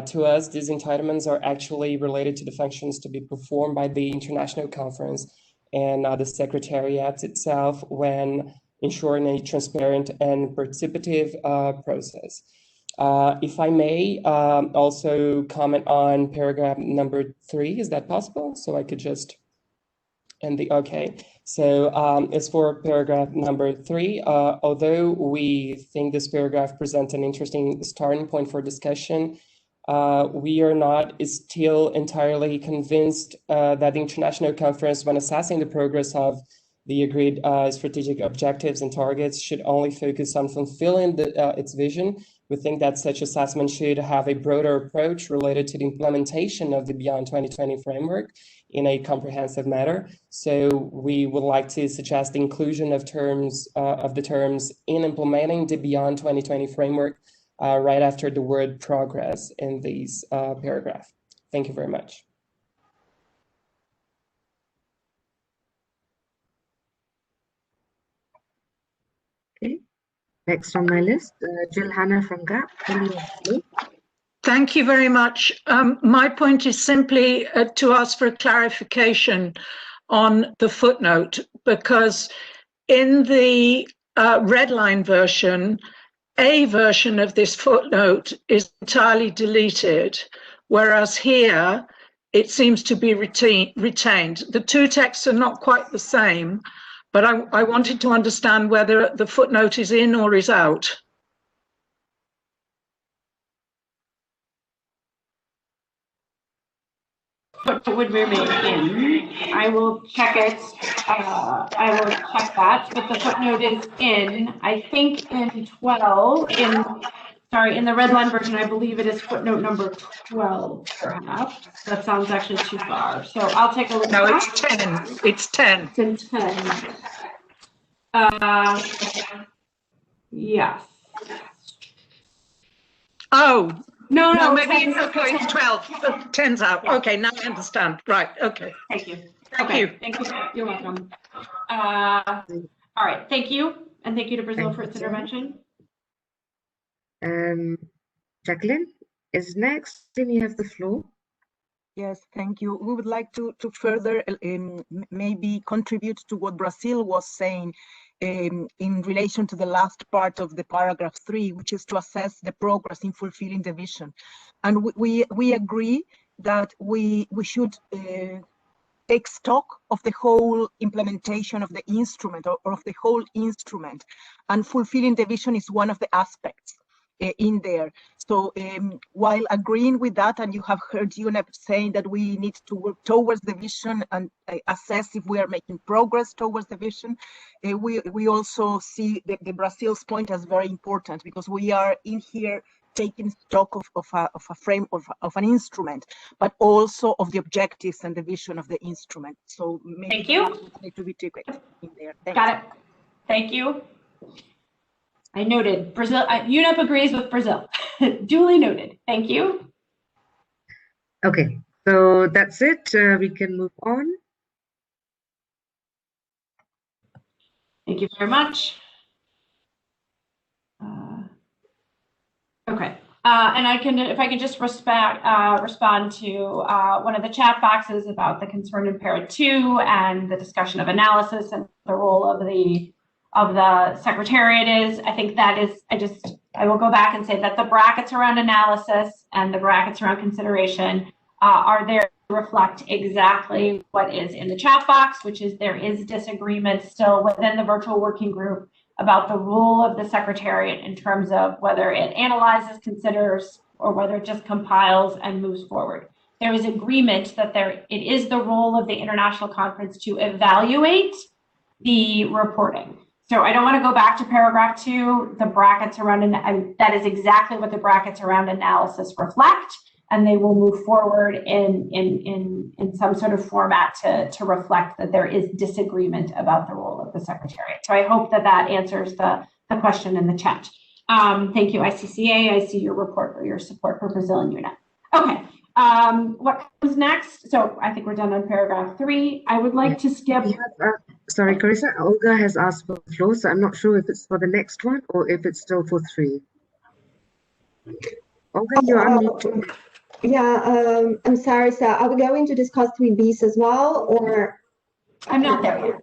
Speaker 6: To us, these entitlements are actually related to the functions to be performed by the international conference and the Secretariat itself when ensuring a transparent and participative process. If I may also comment on paragraph number 3, is that possible? So I could just end the, okay. So as for paragraph number 3, although we think this paragraph presents an interesting starting point for discussion, we are not still entirely convinced that the international conference, when assessing the progress of the agreed strategic objectives and targets, should only focus on fulfilling its vision. We think that such assessment should have a broader approach related to the implementation of the Beyond 2020 framework in a comprehensive manner. So we would like to suggest the inclusion of the terms in implementing the Beyond 2020 framework right after the word progress in these paragraph. Thank you very much.
Speaker 2: Okay. Next on my list, Jill Hanna from GAP.
Speaker 8: Thank you very much. My point is simply to ask for a clarification on the footnote, because in the red line version, a version of this footnote is entirely deleted, whereas here it seems to be retained. The two texts are not quite the same, but I wanted to understand whether the footnote is in or is out.
Speaker 3: Footnote would remain in. I will check it. I will check that, but the footnote is in. I think in 12. In the red line version, I believe it is footnote number 12, perhaps. That sounds actually too far. So I'll take a look.
Speaker 8: No, it's 10. It's 10.
Speaker 3: It's in 10. Yes.
Speaker 8: Oh.
Speaker 3: No,
Speaker 8: maybe it's 12. 10's out. Okay, now I understand. Right, okay.
Speaker 3: Thank you.
Speaker 8: Thank you.
Speaker 3: Thank you. You're welcome. All right, thank you. And thank you to Brazil for its intervention.
Speaker 2: Jacqueline is next. Then you have the floor.
Speaker 13: Yes, thank you. We would like to further maybe contribute to what Brazil was saying in relation to the last part of the paragraph 3, which is to assess the progress in fulfilling the vision. And we agree that we should take stock of the whole implementation of the instrument or of the whole instrument, and fulfilling the vision is one of the aspects in there. So while agreeing with that, and you have heard UNEP saying that we need to work towards the vision and assess if we are making progress towards the vision, we also see the Brazil's point as very important, because we are in here taking stock of a frame of an instrument, but also of the objectives and the vision of the instrument. So maybe
Speaker 3: thank you.
Speaker 13: Need to be taken in there. Thanks.
Speaker 3: Got it. Thank you. I noted. Brazil. UNEP agrees with Brazil. Duly noted. Thank you.
Speaker 2: Okay, so that's it. We can move on.
Speaker 3: Thank you very much. Okay. And if I can just respond to one of the chat boxes about the concern in para 2 and the discussion of analysis and the role of the Secretariat is. I think that is, I will go back and say that the brackets around analysis and the brackets around consideration are there to reflect exactly what is in the chat box, which is there is disagreement still within the virtual working group about the role of the Secretariat in terms of whether it analyzes, considers, or whether it just compiles and moves forward. There is agreement that it is the role of the international conference to evaluate the reporting. So I don't want to go back to paragraph 2. The brackets around, that is exactly what the brackets around analysis reflect. and they will move forward in some sort of format to reflect that there is disagreement about the role of the Secretariat. So I hope that that answers the question in the chat. Thank you, ICCA. I see your report or your support for Brazilian UNEP. Okay, what comes next? So I think we're done on paragraph 3. I would like to skip.
Speaker 2: Sorry, Carissa, Olga has asked for the floor, so I'm not sure if it's for the next one or if it's still for 3. Olga, you're unmuted.
Speaker 5: Yeah, I'm sorry, so are we going to discuss 3Bs as well, or?
Speaker 3: I'm not there yet.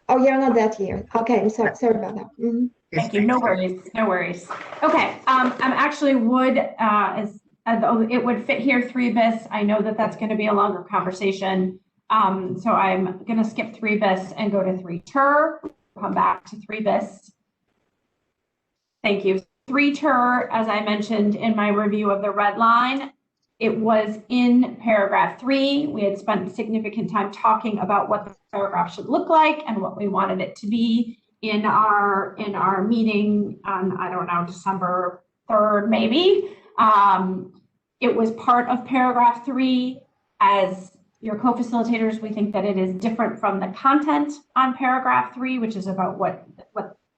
Speaker 5: Oh, you're not that here. Okay, I'm sorry about that. Mm-hmm.
Speaker 3: Thank you. No worries. No worries. Okay. I'm actually would it would fit here 3bis. I know that that's going to be a longer conversation. So I'm going to skip 3bis and go to 3ter. Come back to 3bis. Thank you. 3ter, as I mentioned in my review of the red line, it was in paragraph 3. We had spent significant time talking about what the paragraph should look like and what we wanted it to be in our meeting on, I don't know, December 3rd, maybe. It was part of paragraph 3. As your co-facilitators, we think that it is different from the content on paragraph 3, which is about what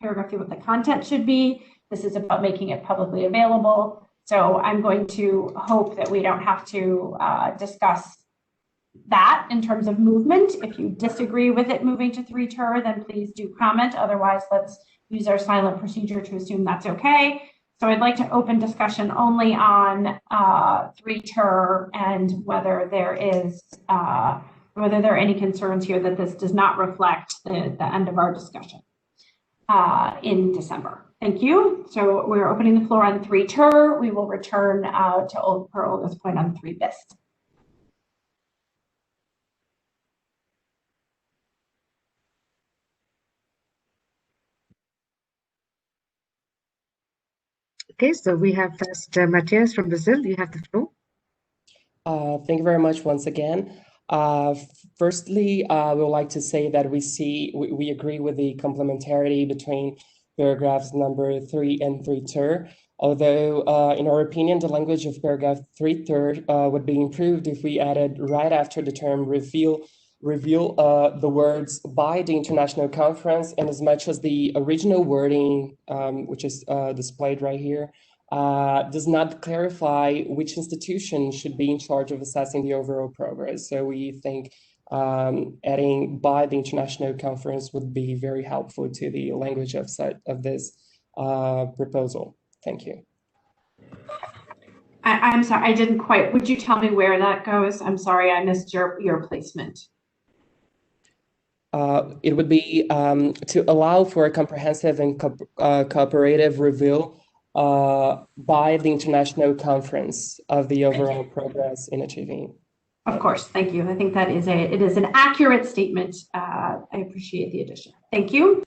Speaker 3: paragraph 3, what the content should be. This is about making it publicly available. So I'm going to hope that we don't have to discuss that in terms of movement. If you disagree with it moving to 3ter, then please do comment. Otherwise, let's use our silent procedure to assume that's okay. So I'd like to open discussion only on 3ter and whether there are any concerns here that this does not reflect the end of our discussion in December. Thank you. So we're opening the floor on 3ter. We will return to Olga's point on 3bis.
Speaker 2: Okay, so we have first Matthias from Brazil. You have the floor.
Speaker 6: Thank you very much once again. Firstly, we would like to say that we agree with the complementarity between paragraphs number 3 and 3ter. Although, in our opinion, the language of paragraph 3ter would be improved if we added right after the term reveal the words by the international conference, and as much as the original wording, which is displayed right here, does not clarify which institution should be in charge of assessing the overall progress. So we think adding by the international conference would be very helpful to the language of this proposal. Thank you.
Speaker 3: I'm sorry, I didn't quite, would you tell me where that goes? I'm sorry, I missed your placement.
Speaker 6: It would be to allow for a comprehensive and cooperative review by the international conference of the overall progress in achieving.
Speaker 3: Of course, thank you. I think that is it is an accurate statement. I appreciate the addition. Thank you.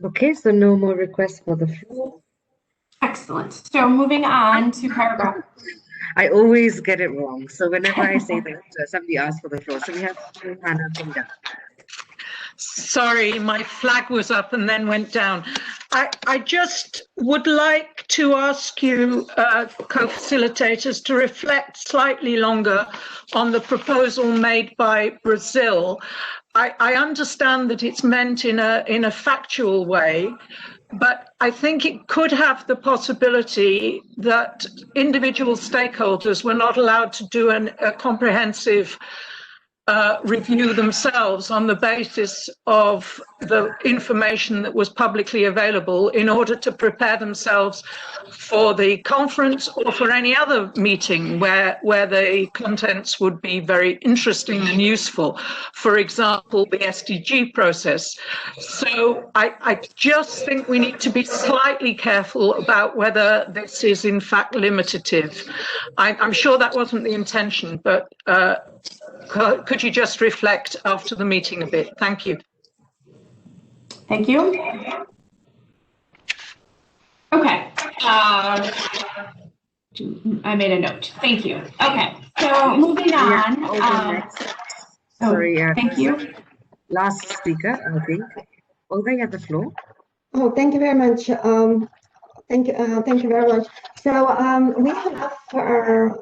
Speaker 2: Okay, so no more requests for the floor.
Speaker 3: Excellent. So moving on to paragraph.
Speaker 2: I always get it wrong. So whenever I say that, somebody asks for the floor. So we have Hannah Pinga.
Speaker 8: Sorry, my flag was up and then went down. I just would like to ask you, co-facilitators, to reflect slightly longer on the proposal made by Brazil. I understand that it's meant in a factual way, but I think it could have the possibility that individual stakeholders were not allowed to do a comprehensive review themselves on the basis of the information that was publicly available in order to prepare themselves for the conference or for any other meeting where the contents would be very interesting and useful. For example, the SDG process. So I just think we need to be slightly careful about whether this is in fact limitative. I'm sure that wasn't the intention, but could you just reflect after the meeting a bit? Thank you.
Speaker 3: Thank you. Okay. I made a note. Thank you. Okay. So So moving on.
Speaker 2: Sorry,
Speaker 3: thank you.
Speaker 2: Last speaker, I think. Olga, you have the floor.
Speaker 5: Oh, thank you very much. Thank you very much. So we have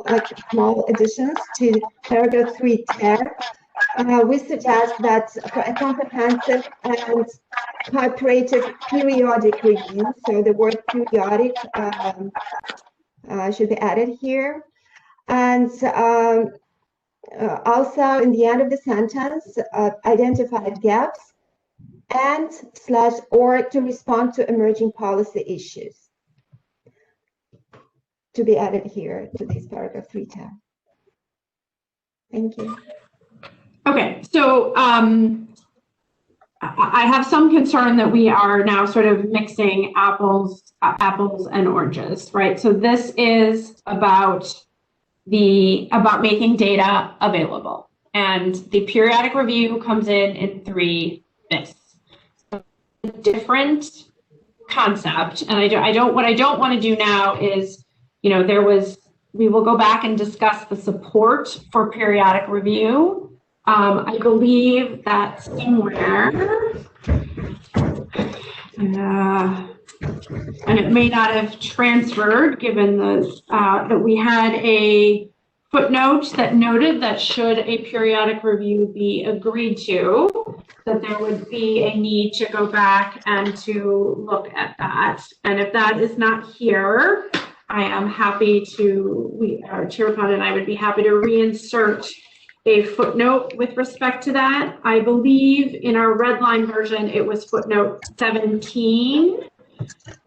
Speaker 5: like small additions to paragraph 310. We suggest that for a comprehensive and cooperative periodic review, so the word periodic should be added here. And also in the end of the sentence, identified gaps and / or to respond to emerging policy issues to be added here to this paragraph 310. Thank you.
Speaker 3: Okay, so I have some concern that we are now sort of mixing apples and oranges, right? So this is about making data available, and the periodic review comes in 3 bits. Different concept, and what I don't want to do now is, we will go back and discuss the support for periodic review. I believe that somewhere, and it may not have transferred given that we had a footnote that noted that should a periodic review be agreed to, that there would be a need to go back and to look at that. And if that is not here, I am happy to, Tirupon and I would be happy to reinsert a footnote with respect to that. I believe in our red line version, it was footnote 17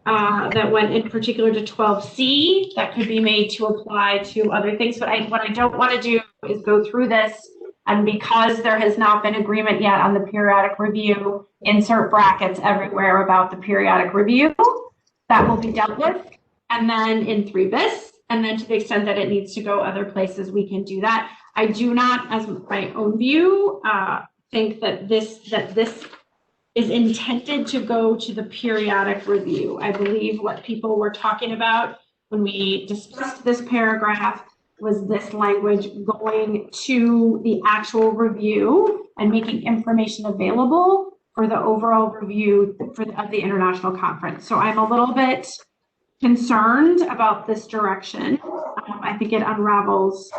Speaker 3: that went in particular to 12C. That could be made to apply to other things. But what I don't want to do is go through this, and because there has not been agreement yet on the periodic review, insert brackets everywhere about the periodic review. That will be dealt with. And then in 3 bis, and then to the extent that it needs to go other places, we can do that. I do not, as my own view, think that this is intended to go to the periodic review. I believe what people were talking about when we discussed this paragraph was this language going to the actual review and making information available for the overall review of the international conference. So I'm a little bit concerned about this direction. I think it unravels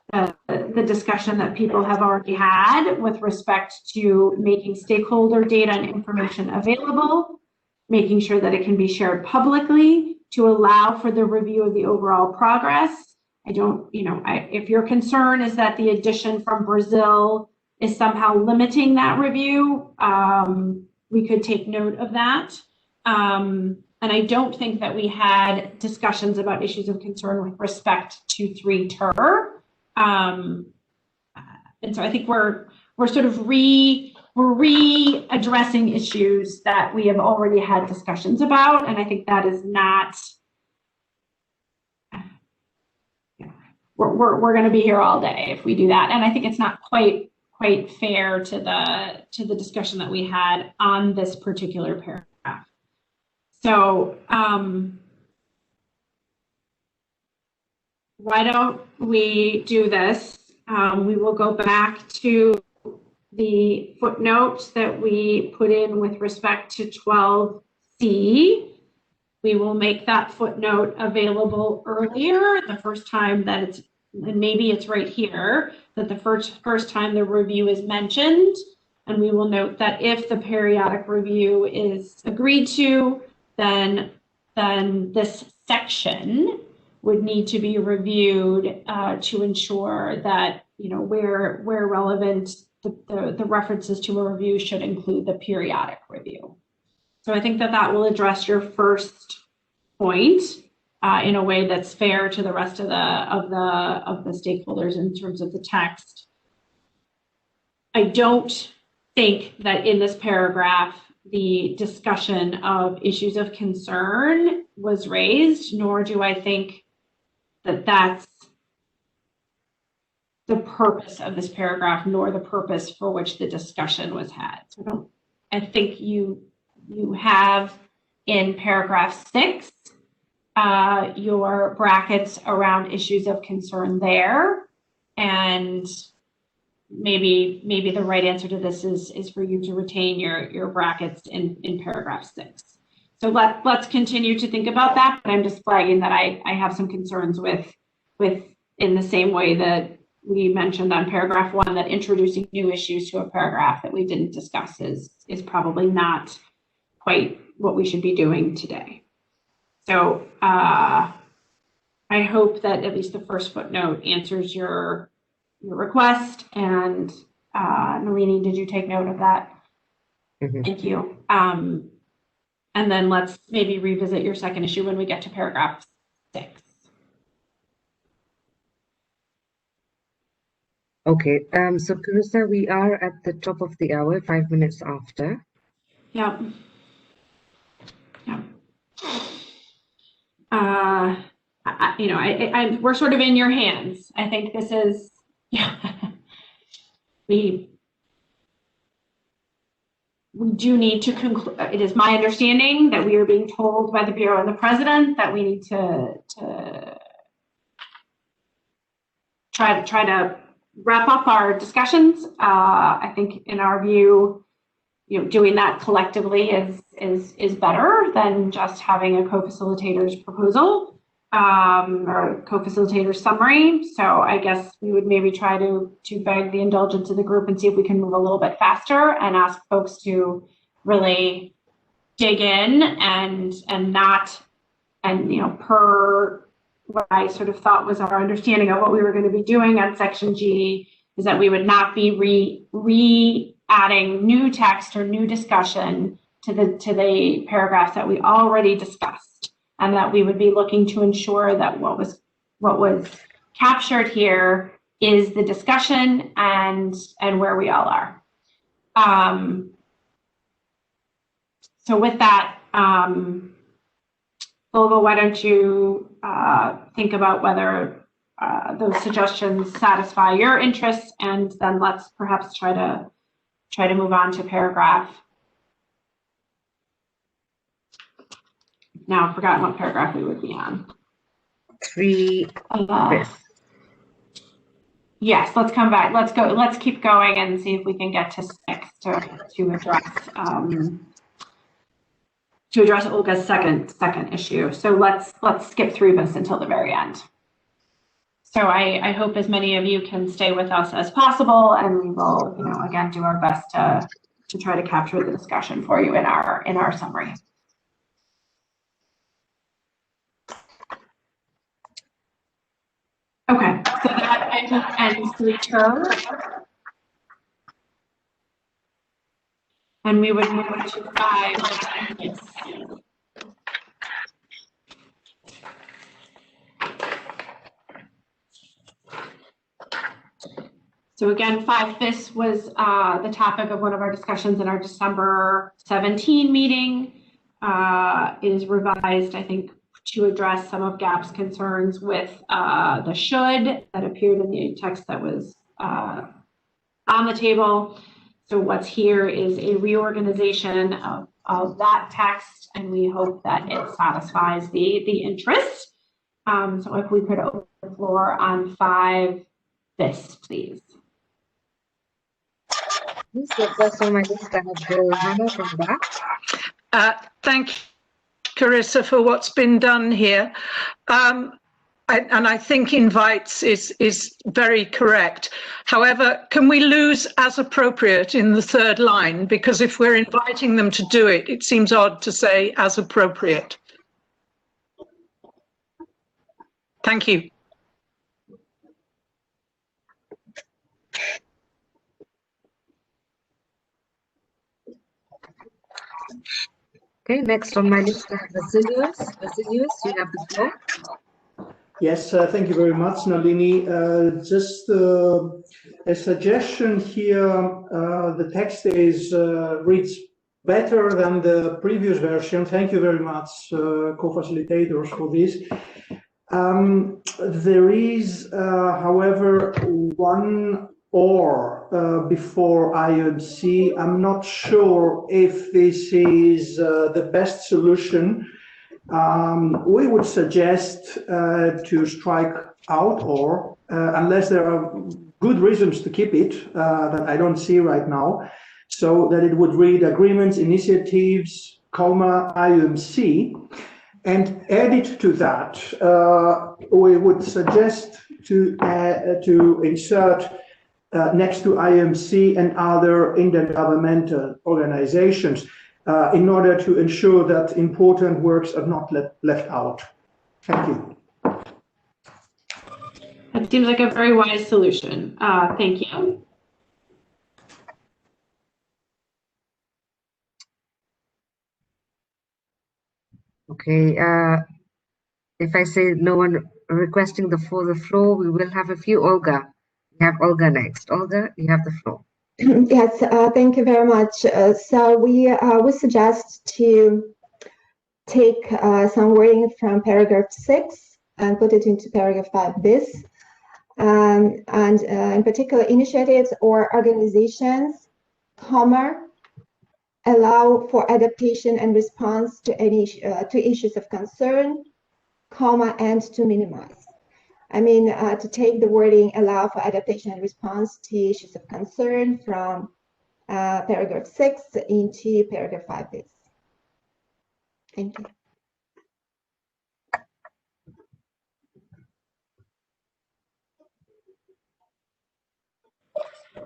Speaker 3: the discussion that people have already had with respect to making stakeholder data and information available, making sure that it can be shared publicly to allow for the review of the overall progress. If your concern is that the addition from Brazil is somehow limiting that review, we could take note of that. And I don't think that we had discussions about issues of concern with respect to 3ter. And so I think we're sort of readdressing issues that we have already had discussions about, and I think that is not. We're going to be here all day if we do that, and I think it's not quite fair to the discussion that we had on this particular paragraph. So why don't we do this? We will go back to the footnote that we put in with respect to 12C. We will make that footnote available earlier, the first time that it's, and maybe it's right here, that the first time the review is mentioned. And we will note that if the periodic review is agreed to, then this section would need to be reviewed to ensure that, where relevant, the references to a review should include the periodic review. So I think that will address your first point in a way that's fair to the rest of the stakeholders in terms of the text. I don't think that in this paragraph the discussion of issues of concern was raised, nor do I think that that's the purpose of this paragraph, nor the purpose for which the discussion was had. So I think you have in paragraph 6 your brackets around issues of concern there. And maybe the right answer to this is for you to retain your brackets in paragraph 6. So let's continue to think about that, but I'm just flagging that I have some concerns with in the same way that we mentioned on paragraph 1 that introducing new issues to a paragraph that we didn't discuss is probably not quite what we should be doing today. So I hope that at least the first footnote answers your request. And Nalini, did you take note of that? Mm-hmm. Thank you. And then let's maybe revisit your second issue when we get to paragraph 6.
Speaker 2: Okay, so Carissa, we are at the top of the hour, 5 minutes after.
Speaker 3: Yep. Yep. We're sort of in your hands. I think this is, yeah. We do need to conclude. It is my understanding that we are being told by the Bureau and the President that we need to try to wrap up our discussions. I think in our view, doing that collectively is better than just having a co-facilitator's proposal or co-facilitator's summary. So I guess we would maybe try to beg the indulgence of the group and see if we can move a little bit faster and ask folks to really dig in and per what I sort of thought was our understanding of what we were going to be doing on section G is that we would not be adding new text or new discussion to the paragraphs that we already discussed, and that we would be looking to ensure that what was captured here is the discussion and where we all are. So with that, Olga, why don't you think about whether those suggestions satisfy your interests, and then let's perhaps try to move on to paragraph. Now I've forgotten what paragraph we would be on.
Speaker 2: 3.
Speaker 3: Yes, let's come back. Let's go. Let's keep going and see if we can get to 6 to address Olga's second issue. So let's skip through this until the very end. So I hope as many of you can stay with us as possible, and we will, again, do our best to try to capture the discussion for you in our summary. Okay, so that ends the term. And we would move to 5. Yes. So again, 5 bis was the topic of one of our discussions in our December 17 meeting. It is revised, I think, to address some of GAP's concerns with the should that appeared in the text that was on the table. So what's here is a reorganization of that text, and we hope that it satisfies the interest. So if we could open the floor on 5 bis, please.
Speaker 2: First on my list, I have Hannah from back.
Speaker 8: Thank you, Carissa, for what's been done here. And I think invites is very correct. However, can we lose as appropriate in the 3rd line? Because if we're inviting them to do it, it seems odd to say as appropriate. Thank you.
Speaker 2: Okay, next on my list I have Vasilios. Vasilios, you have the floor.
Speaker 17: Yes, thank you very much, Nalini. Just a suggestion here, the text reads better than the previous version. Thank you very much, co-facilitators, for this. There is, however, one or before IOC. I'm not sure if this is the best solution. we would suggest to strike out or, unless there are good reasons to keep it that I don't see right now, so that it would read agreements, initiatives, IUMC, and added to that, we would suggest to insert next to IUMC and other intergovernmental organizations in order to ensure that important works are not left out. Thank you.
Speaker 3: That seems like a very wise solution. Thank you.
Speaker 2: Okay, if I say no one requesting the floor, we will have a few. Olga, we have Olga next. Olga, you have the floor.
Speaker 5: Yes, thank you very much. So we suggest to take some wording from paragraph 6 and put it into paragraph 5 bis. And in particular, initiatives or organizations, allow for adaptation and response to any to issues of concern, and to minimize. I mean, to take the wording allow for adaptation and response to issues of concern from paragraph 6 into paragraph 5 bis. Thank you.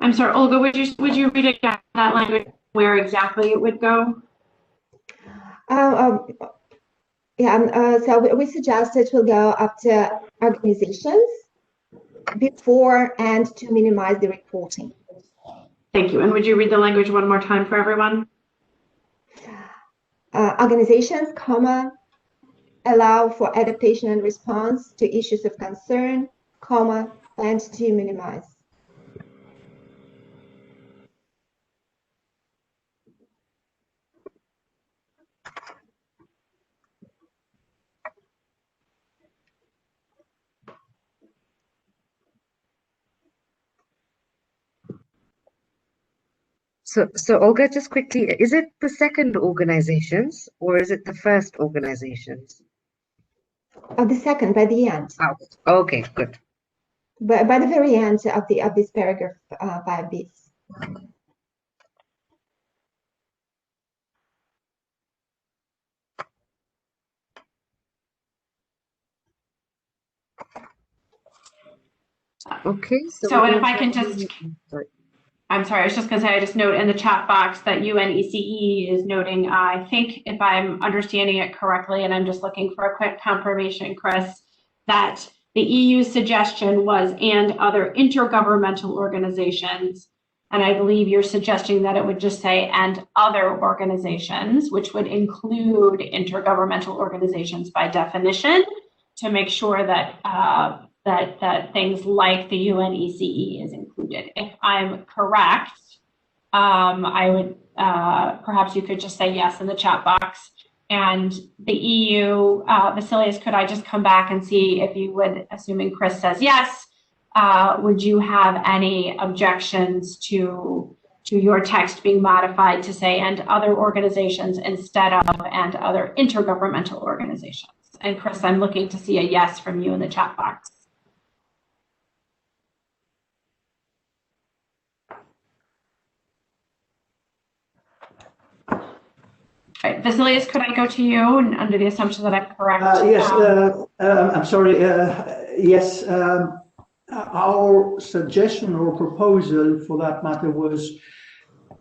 Speaker 3: I'm sorry, Olga, would you read again that language where exactly it would go?
Speaker 5: So we suggest it will go up to organizations before and to minimize the reporting.
Speaker 3: Thank you. And would you read the language one more time for everyone?
Speaker 5: Organizations, allow for adaptation and response to issues of concern, and to minimize.
Speaker 2: So Olga, just quickly, is it the second organizations or is it the first organizations?
Speaker 5: The second, by the end.
Speaker 2: Oh, okay, good.
Speaker 5: By the very end of this paragraph 5 bis.
Speaker 2: Okay,
Speaker 3: so if I can just, I'm sorry, I was just going to say, I just note in the chat box that UNECE is noting, I think if I'm understanding it correctly, and I'm just looking for a quick confirmation, Chris, that the EU's suggestion was and other intergovernmental organizations. And I believe you're suggesting that it would just say and other organizations, which would include intergovernmental organizations by definition, to make sure that that things like the UNECE is included. If I'm correct, I would perhaps you could just say yes in the chat box. And the EU, Vasilius, could I just come back and see if you would, assuming Chris says yes, would you have any objections to your text being modified to say and other organizations instead of and other intergovernmental organizations? And Chris, I'm looking to see a yes from you in the chat box. Right. Vasilius, could I go to you under the assumption that I'm correct?
Speaker 17: Yes, I'm sorry. Yes, our suggestion or proposal for that matter was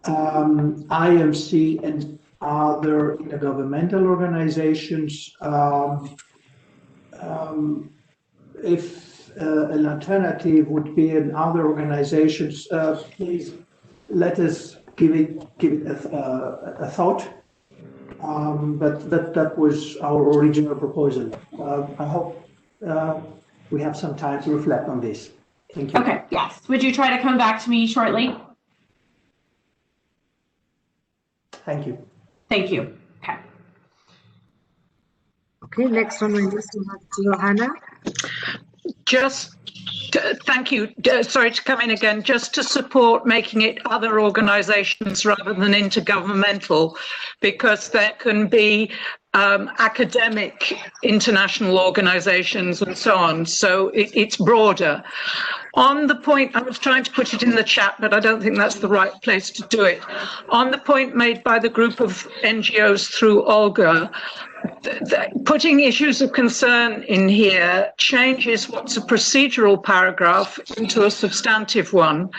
Speaker 17: IMC and other intergovernmental organizations. If an alternative would be in other organizations, please let us give it a thought. But that was our original proposal. I hope we have some time to reflect on this. Thank you.
Speaker 3: Okay, yes. Would you try to come back to me shortly?
Speaker 17: Thank you.
Speaker 3: Thank you. Okay.
Speaker 2: Okay, next on my list we have Johanna.
Speaker 8: Just thank you. Sorry to come in again. Just to support making it other organisations rather than intergovernmental, because there can be academic international organizations and so on. So it's broader. On the point, I was trying to put it in the chat, but I don't think that's the right place to do it. On the point made by the group of NGOs through Olga, putting issues of concern in here changes what's a procedural paragraph into a substantive one.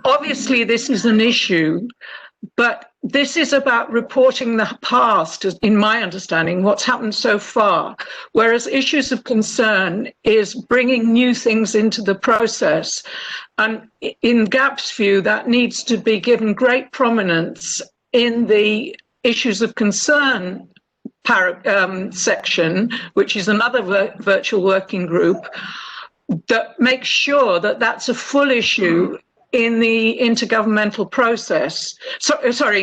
Speaker 8: Obviously, this is an issue, but this is about reporting the past, in my understanding, what's happened so far, whereas issues of concern is bringing new things into the process. And in GAP's view, that needs to be given great prominence in the issues of concern section, which is another virtual working group, that makes sure that that's a full issue in the intergovernmental process,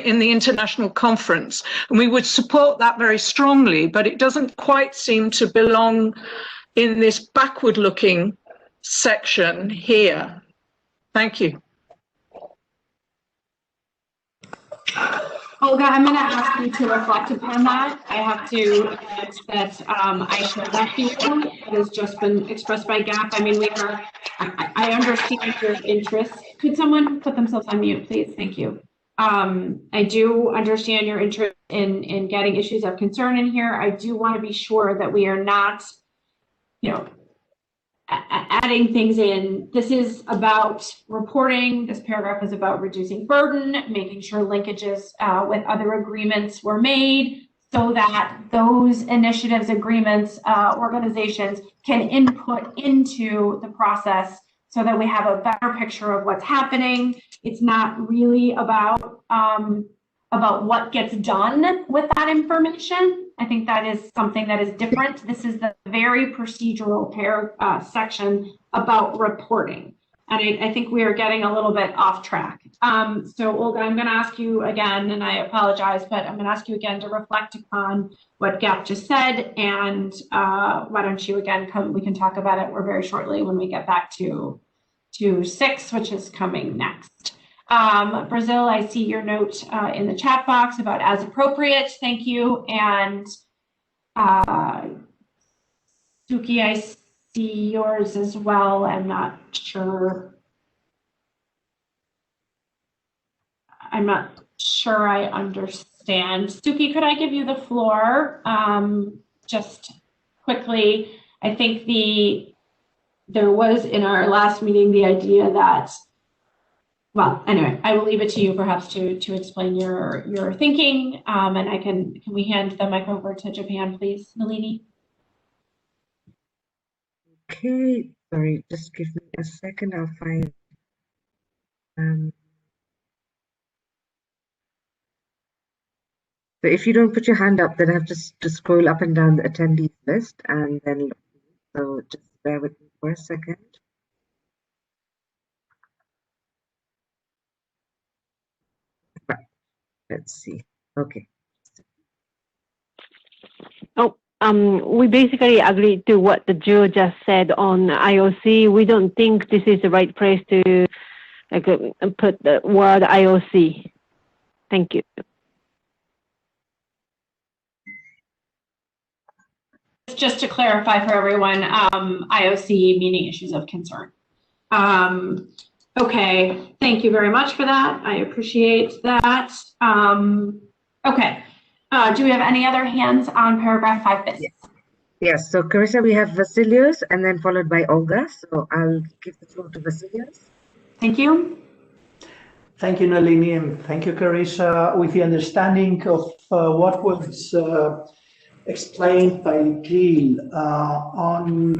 Speaker 8: in the international conference. And we would support that very strongly, but it doesn't quite seem to belong in this backward-looking section here. Thank you.
Speaker 3: Olga, I'm going to ask you to reflect upon that. I have to admit that I share that feeling that has just been expressed by GAP. I mean, I understand your interest. Could someone put themselves on mute, please? Thank you. I do understand your interest in getting issues of concern in here. I do want to be sure that we are not, adding things in. This is about reporting. This paragraph is about reducing burden, making sure linkages with other agreements were made so that those initiatives, agreements, organizations can input into the process so that we have a better picture of what's happening. It's not really about what gets done with that information. I think that is something that is different. This is the very procedural section about reporting. And I think we are getting a little bit off track. So Olga, I'm going to ask you again, and I apologize, but I'm going to ask you again to reflect upon what GAP just said. And why don't you again come, we can talk about it very shortly when we get back to 6, which is coming next. Brazil, I see your note in the chat box about as appropriate. Thank you. And Suki, I see yours as well. I'm not sure. I understand. Suki, could I give you the floor? Just quickly, I think there was in our last meeting the idea that, well, anyway, I will leave it to you perhaps to explain your thinking, and can we hand the mic over to Japan, please, Nalini?
Speaker 2: Okay, sorry, just give me a second. I'll find. So if you don't put your hand up, then I have to scroll up and down the attendees list, and then so just bear with me for a second. Let's see. Okay.
Speaker 15: We basically agree to what the Joe just said on IOC. We don't think this is the right place to put the word IOC. Thank you.
Speaker 3: Just to clarify for everyone, IOC meaning issues of concern. Okay, thank you very much for that. I appreciate that. Okay, do we have any other hands on paragraph 5bis?
Speaker 2: Yes, so Carissa, we have Vasilios and then followed by Olga. So I'll give the floor to Vasilios.
Speaker 3: Thank you.
Speaker 17: Thank you, Nalini, and thank you, Carissa. With the understanding of what was explained by Jill on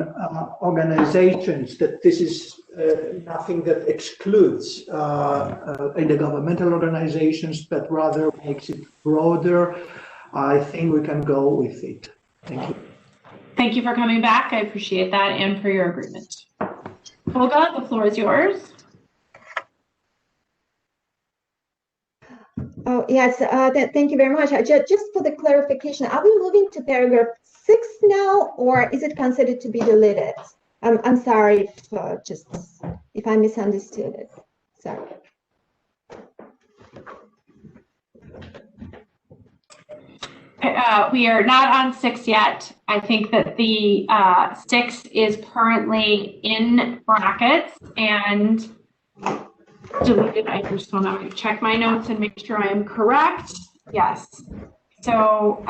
Speaker 17: organizations, that this is nothing that excludes intergovernmental organizations, but rather makes it broader, I think we can go with it. Thank you.
Speaker 3: Thank you for coming back. I appreciate that and for your agreement. Olga, the floor is yours.
Speaker 5: Oh, yes, thank you very much. Just for the clarification, are we moving to paragraph 6 now, or is it considered to be deleted? I'm sorry if I misunderstood it. Sorry.
Speaker 3: We are not on 6 yet. I think that the 6 is currently in brackets and deleted. I just want to check my notes and make sure I am correct. Yes. So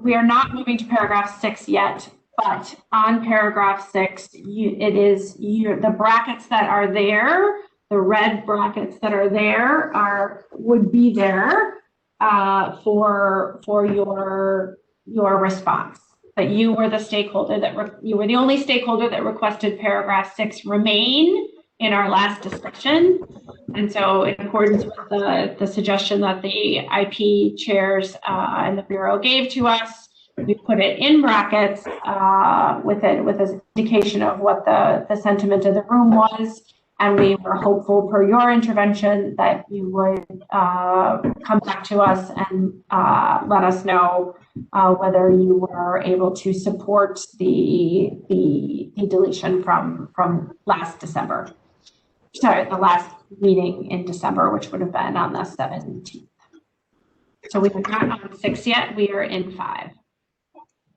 Speaker 3: we are not moving to paragraph 6 yet, but on paragraph 6, the brackets that are there, the red brackets that are there would be there for your response. But you were the stakeholder you were the only stakeholder that requested paragraph 6 remain in our last discussion. And so in accordance with the suggestion that the IP chairs and the Bureau gave to us, we put it in brackets with an indication of what the sentiment of the room was. And we were hopeful per your intervention that you would come back to us and let us know whether you were able to support the deletion from last December. Sorry, the last meeting in December, which would have been on the 17th. So we are not on 6 yet. We are in 5.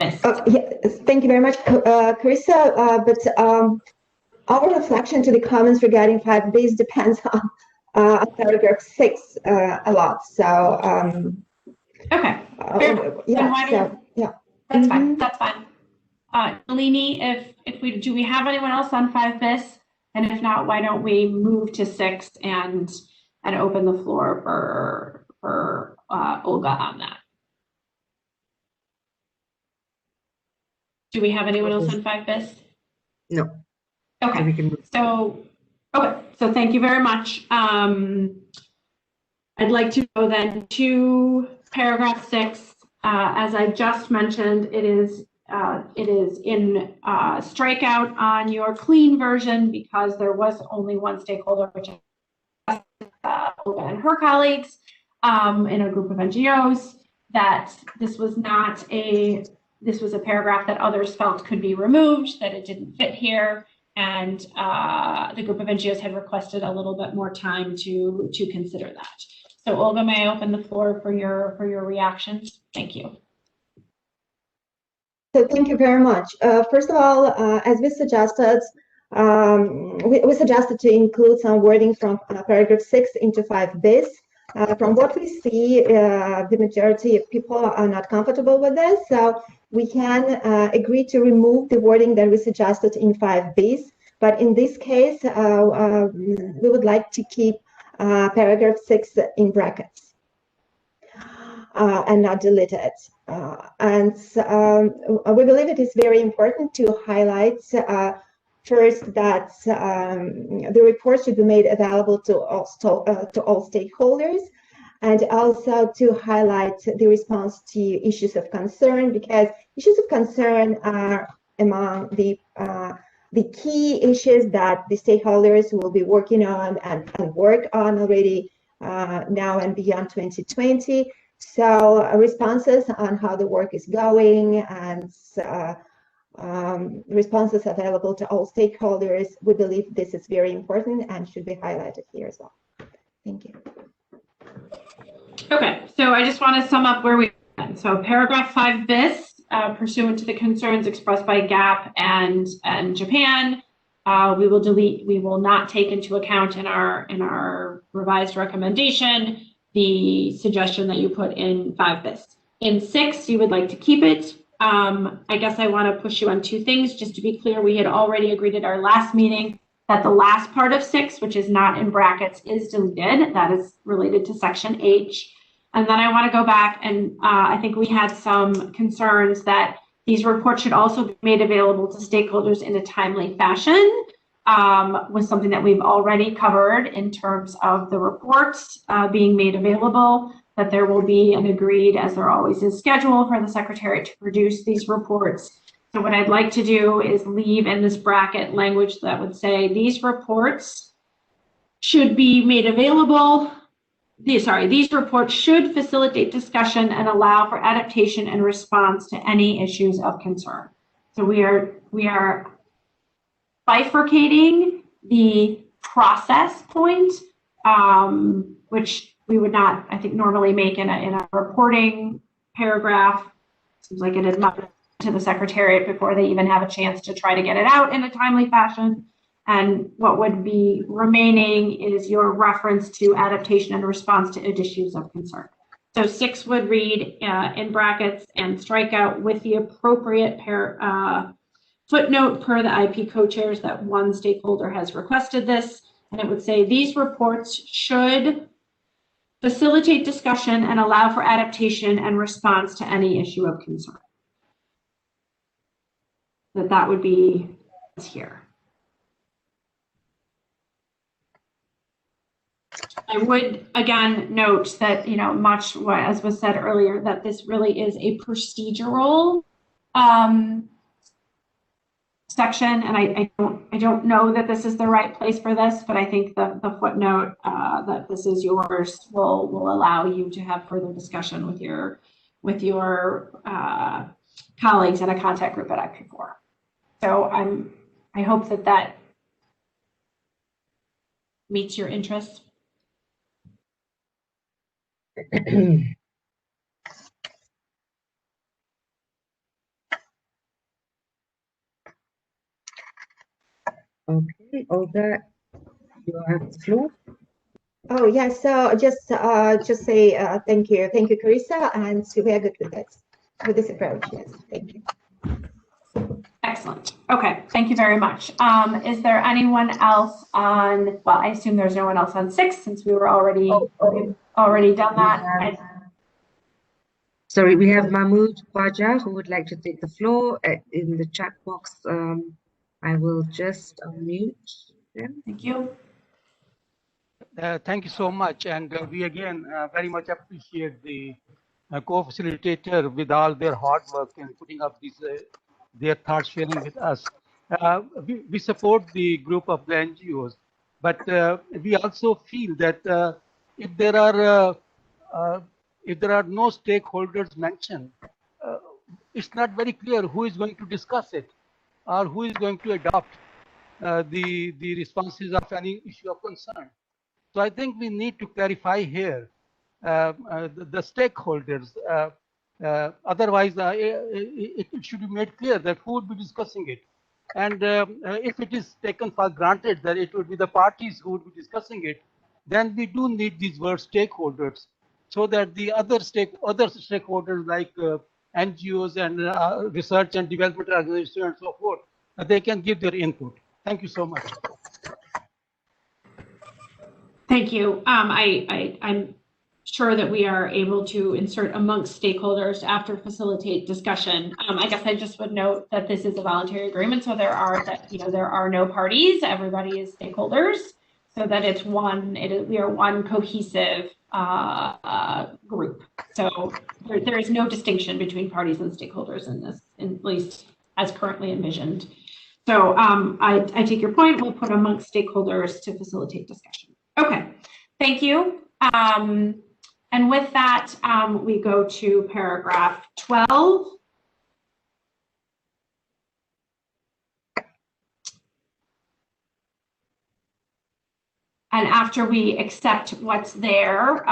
Speaker 5: Yes. Thank you very much, Carissa. But our reflection to the comments regarding 5Bs depends on paragraph 6 a lot. So
Speaker 3: okay. That's fine. That's fine. Nalini, if do we have anyone else on 5Bs? And if not, why don't we move to 6 and open the floor for Olga on that? Do we have anyone else on 5Bs?
Speaker 2: No.
Speaker 3: Okay.
Speaker 2: We can move.
Speaker 3: So thank you very much. I'd like to go then to paragraph 6. As I just mentioned, it is in strikeout on your clean version because there was only one stakeholder, which is Olga and her colleagues in a group of NGOs, that this was a paragraph that others felt could be removed, that it didn't fit here. And the group of NGOs had requested a little bit more time to consider that. So Olga, may I open the floor for your reactions? Thank you.
Speaker 5: So thank you very much. First of all, as we suggested, we suggested to include some wording from paragraph 6 into 5Bs. From what we see, the majority of people are not comfortable with this, so we can agree to remove the wording that we suggested in 5Bs. But in this case, we would like to keep paragraph 6 in brackets and not delete it. And we believe it is very important to highlight first that the report should be made available to all stakeholders, and also to highlight the response to issues of concern, because issues of concern are among the key issues that the stakeholders will be working on and work on already now and beyond 2020. So responses on how the work is going and responses available to all stakeholders, we believe this is very important and should be highlighted here as well. Thank you.
Speaker 3: Okay, so I just want to sum up where we are. So paragraph 5Bs, pursuant to the concerns expressed by GAP and Japan, we will not take into account in our revised recommendation the suggestion that you put in 5Bs. In 6, you would like to keep it. I guess I want to push you on 2 things. Just to be clear, we had already agreed at our last meeting that the last part of 6, which is not in brackets, is deleted. That is related to section H. And then I want to go back and I think we had some concerns that these reports should also be made available to stakeholders in a timely fashion, was something that we've already covered in terms of the reports being made available, that there will be an agreed, as there always is, schedule for the Secretariat to produce these reports. So what I'd like to do is leave in this bracket language that would say these reports should be made available. These reports should facilitate discussion and allow for adaptation and response to any issues of concern. So we are bifurcating the process point, which we would not, I think, normally make in a reporting paragraph. Seems like it had moved to the Secretariat before they even have a chance to try to get it out in a timely fashion. And what would be remaining is your reference to adaptation and response to issues of concern. So 6 would read in brackets and strike out with the appropriate footnote per the IP co-chairs that one stakeholder has requested this. And it would say these reports should facilitate discussion and allow for adaptation and response to any issue of concern. That would be here. I would again note that, you know, much as was said earlier, that this really is a procedural section, and I don't know that this is the right place for this, but I think the footnote that this is yours will allow you to have further discussion with your colleagues in a contact group at IP4. So I hope that meets your interest.
Speaker 2: Okay, Olga, you have the floor.
Speaker 5: Oh yes, so just say thank you, Carissa, and we are good with this approach. Yes, thank you.
Speaker 3: Excellent. Okay, thank you very much. Is there anyone else on? Well, I assume there's no one else on 6 since we were already done that.
Speaker 2: Sorry, we have Mahmoud Khwaja who would like to take the floor in the chat box. I will just unmute them.
Speaker 3: Thank you.
Speaker 18: Thank you so much. And we again very much appreciate the co-facilitator with all their hard work in putting up these, their thoughts sharing with us. We support the group of the NGOs, but we also feel that if there are no stakeholders mentioned, it's not very clear who is going to discuss it or who is going to adopt the responses of any issue of concern. So I think we need to clarify here the stakeholders. Otherwise, it should be made clear that who would be discussing it. And if it is taken for granted that it would be the parties who would be discussing it, then we do need these words stakeholders, so that the other stakeholders like NGOs and research and development organizations and so forth, they can give their input. Thank you so much.
Speaker 3: Thank you. I'm sure that we are able to insert amongst stakeholders after facilitate discussion. I guess I just would note that this is a voluntary agreement, so there are no parties. Everybody is stakeholders, so that it's we are one cohesive group. So there is no distinction between parties and stakeholders in this, at least as currently envisioned. So I take your point. We'll put amongst stakeholders to facilitate discussion. Okay, thank you. And with that, we go to paragraph 12. And after we accept what's there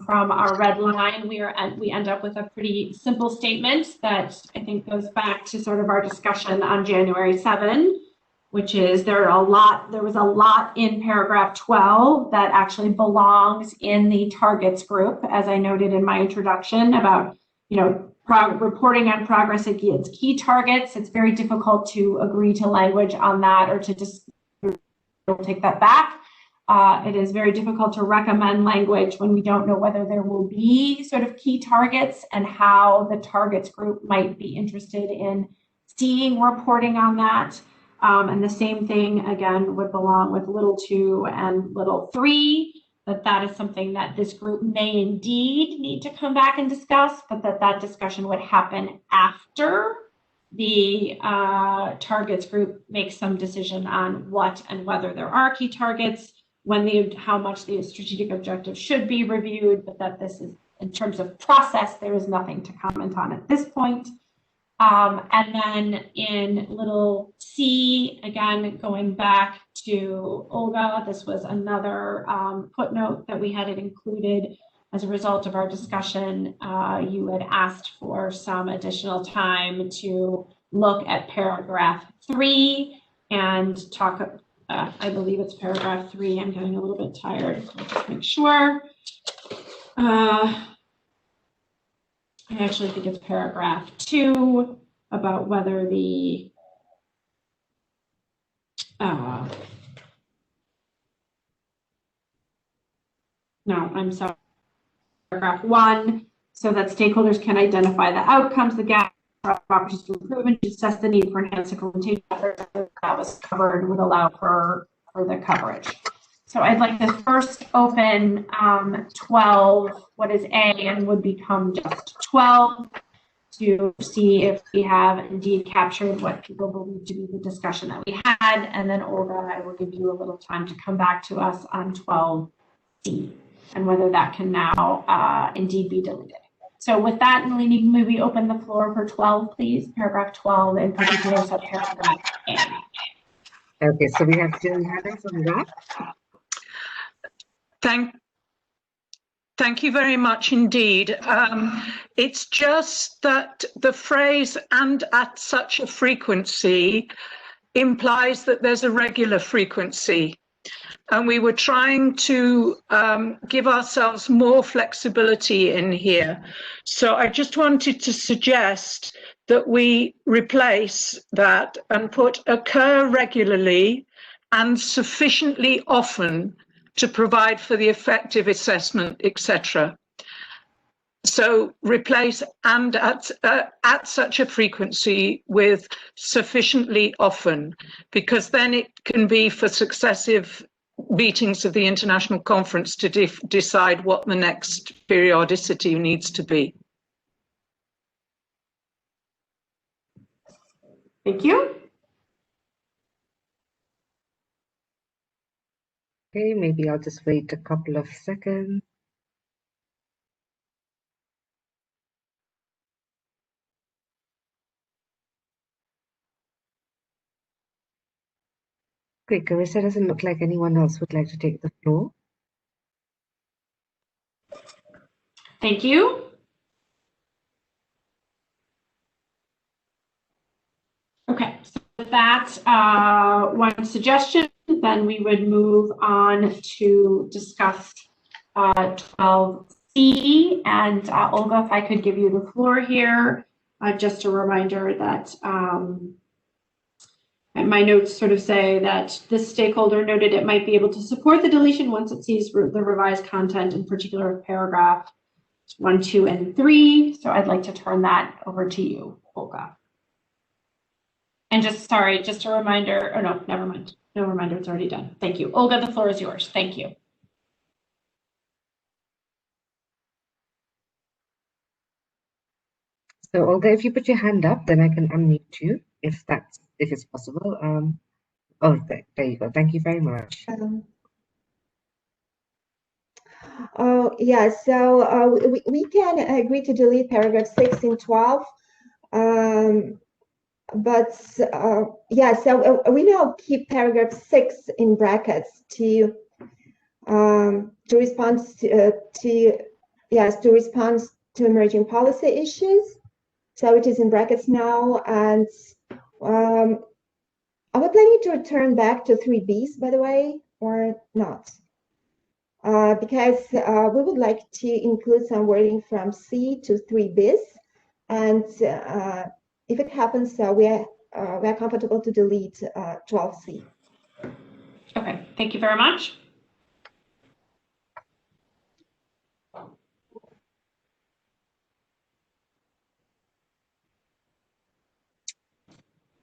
Speaker 3: from our red line, we end up with a pretty simple statement that I think goes back to sort of our discussion on January 7, which is there was a lot in paragraph 12 that actually belongs in the targets group, as I noted in my introduction about, reporting on progress against key targets. It's very difficult to agree to language on that or to just take that back. It is very difficult to recommend language when we don't know whether there will be sort of key targets and how the targets group might be interested in seeing reporting on that. And the same thing, again, would belong with little 2 and little 3, that is something that this group may indeed need to come back and discuss, but that discussion would happen after the targets group makes some decision on what and whether there are key targets, how much the strategic objectives should be reviewed, but that this is, in terms of process, there is nothing to comment on at this point. And then in little c, again, going back to Olga, this was another footnote that we had included as a result of our discussion, you had asked for some additional time to look at paragraph 3 and talk, I believe it's paragraph 3. I'm getting a little bit tired. I'll just make sure. I actually think it's paragraph 2 about whether the no, I'm sorry, paragraph 1, so that stakeholders can identify the outcomes, the gaps, opportunities to improve, and assess the need for enhanced implementation efforts. That was covered, would allow for the coverage. So I'd like to first open 12, what is A and would become just 12, to see if we have indeed captured what people believe to be the discussion that we had. And then Olga, I will give you a little time to come back to us on 12C and whether that can now indeed be deleted. So with that, Nalini, may we open the floor for 12, please? Paragraph 12, in particular, subparagraph A.
Speaker 2: Okay, so we have Jill Hannah from that.
Speaker 8: Thank you very much indeed. It's just that the phrase "and at such a frequency" implies that there's a regular frequency. And we were trying to give ourselves more flexibility in here. So I just wanted to suggest that we replace that and put "occur regularly and sufficiently often to provide for the effective assessment," etc. So replace "and at such a frequency" with "sufficiently often," because then it can be for successive meetings of the International Conference to decide what the next periodicity needs to be.
Speaker 3: Thank you.
Speaker 2: Okay, maybe I'll just wait a couple of seconds. Great, Carissa, doesn't look like anyone else would like to take the floor.
Speaker 3: Thank you. Okay, so with that one suggestion, then we would move on to discuss 12C. And Olga, if I could give you the floor here, just a reminder that my notes sort of say that this stakeholder noted it might be able to support the deletion once it sees the revised content, in particular of paragraph 1, 2, and 3. So I'd like to turn that over to you, Olga. And just, sorry, just a reminder, oh no, never mind. No reminder, it's already done. Thank you. Olga, the floor is yours. Thank you.
Speaker 2: So Olga, if you put your hand up, then I can unmute you if it's possible. Oh, there you go. Thank you very much.
Speaker 5: Oh, yeah, so we can agree to delete paragraph 6 and 12. But yeah, so we now keep paragraph 6 in brackets to respond to respond to emerging policy issues. So it is in brackets now, and are we planning to return back to 3Bs, by the way, or not? Because we would like to include some wording from C to 3Bs, and if it happens, we are comfortable to delete 12C.
Speaker 3: Okay, thank you very much.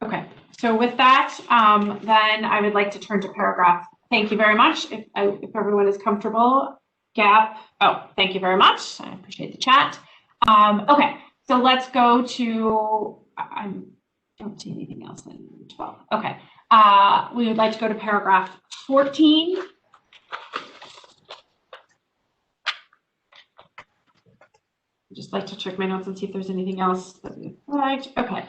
Speaker 3: Okay, so with that, then I would like to turn to paragraph. Thank you very much. If everyone is comfortable, gap. Oh, thank you very much. I appreciate the chat. Okay, so let's go to, I don't see anything else in 12. Okay, we would like to go to paragraph 14. I'd just like to check my notes and see if there's anything else that we flagged. Okay.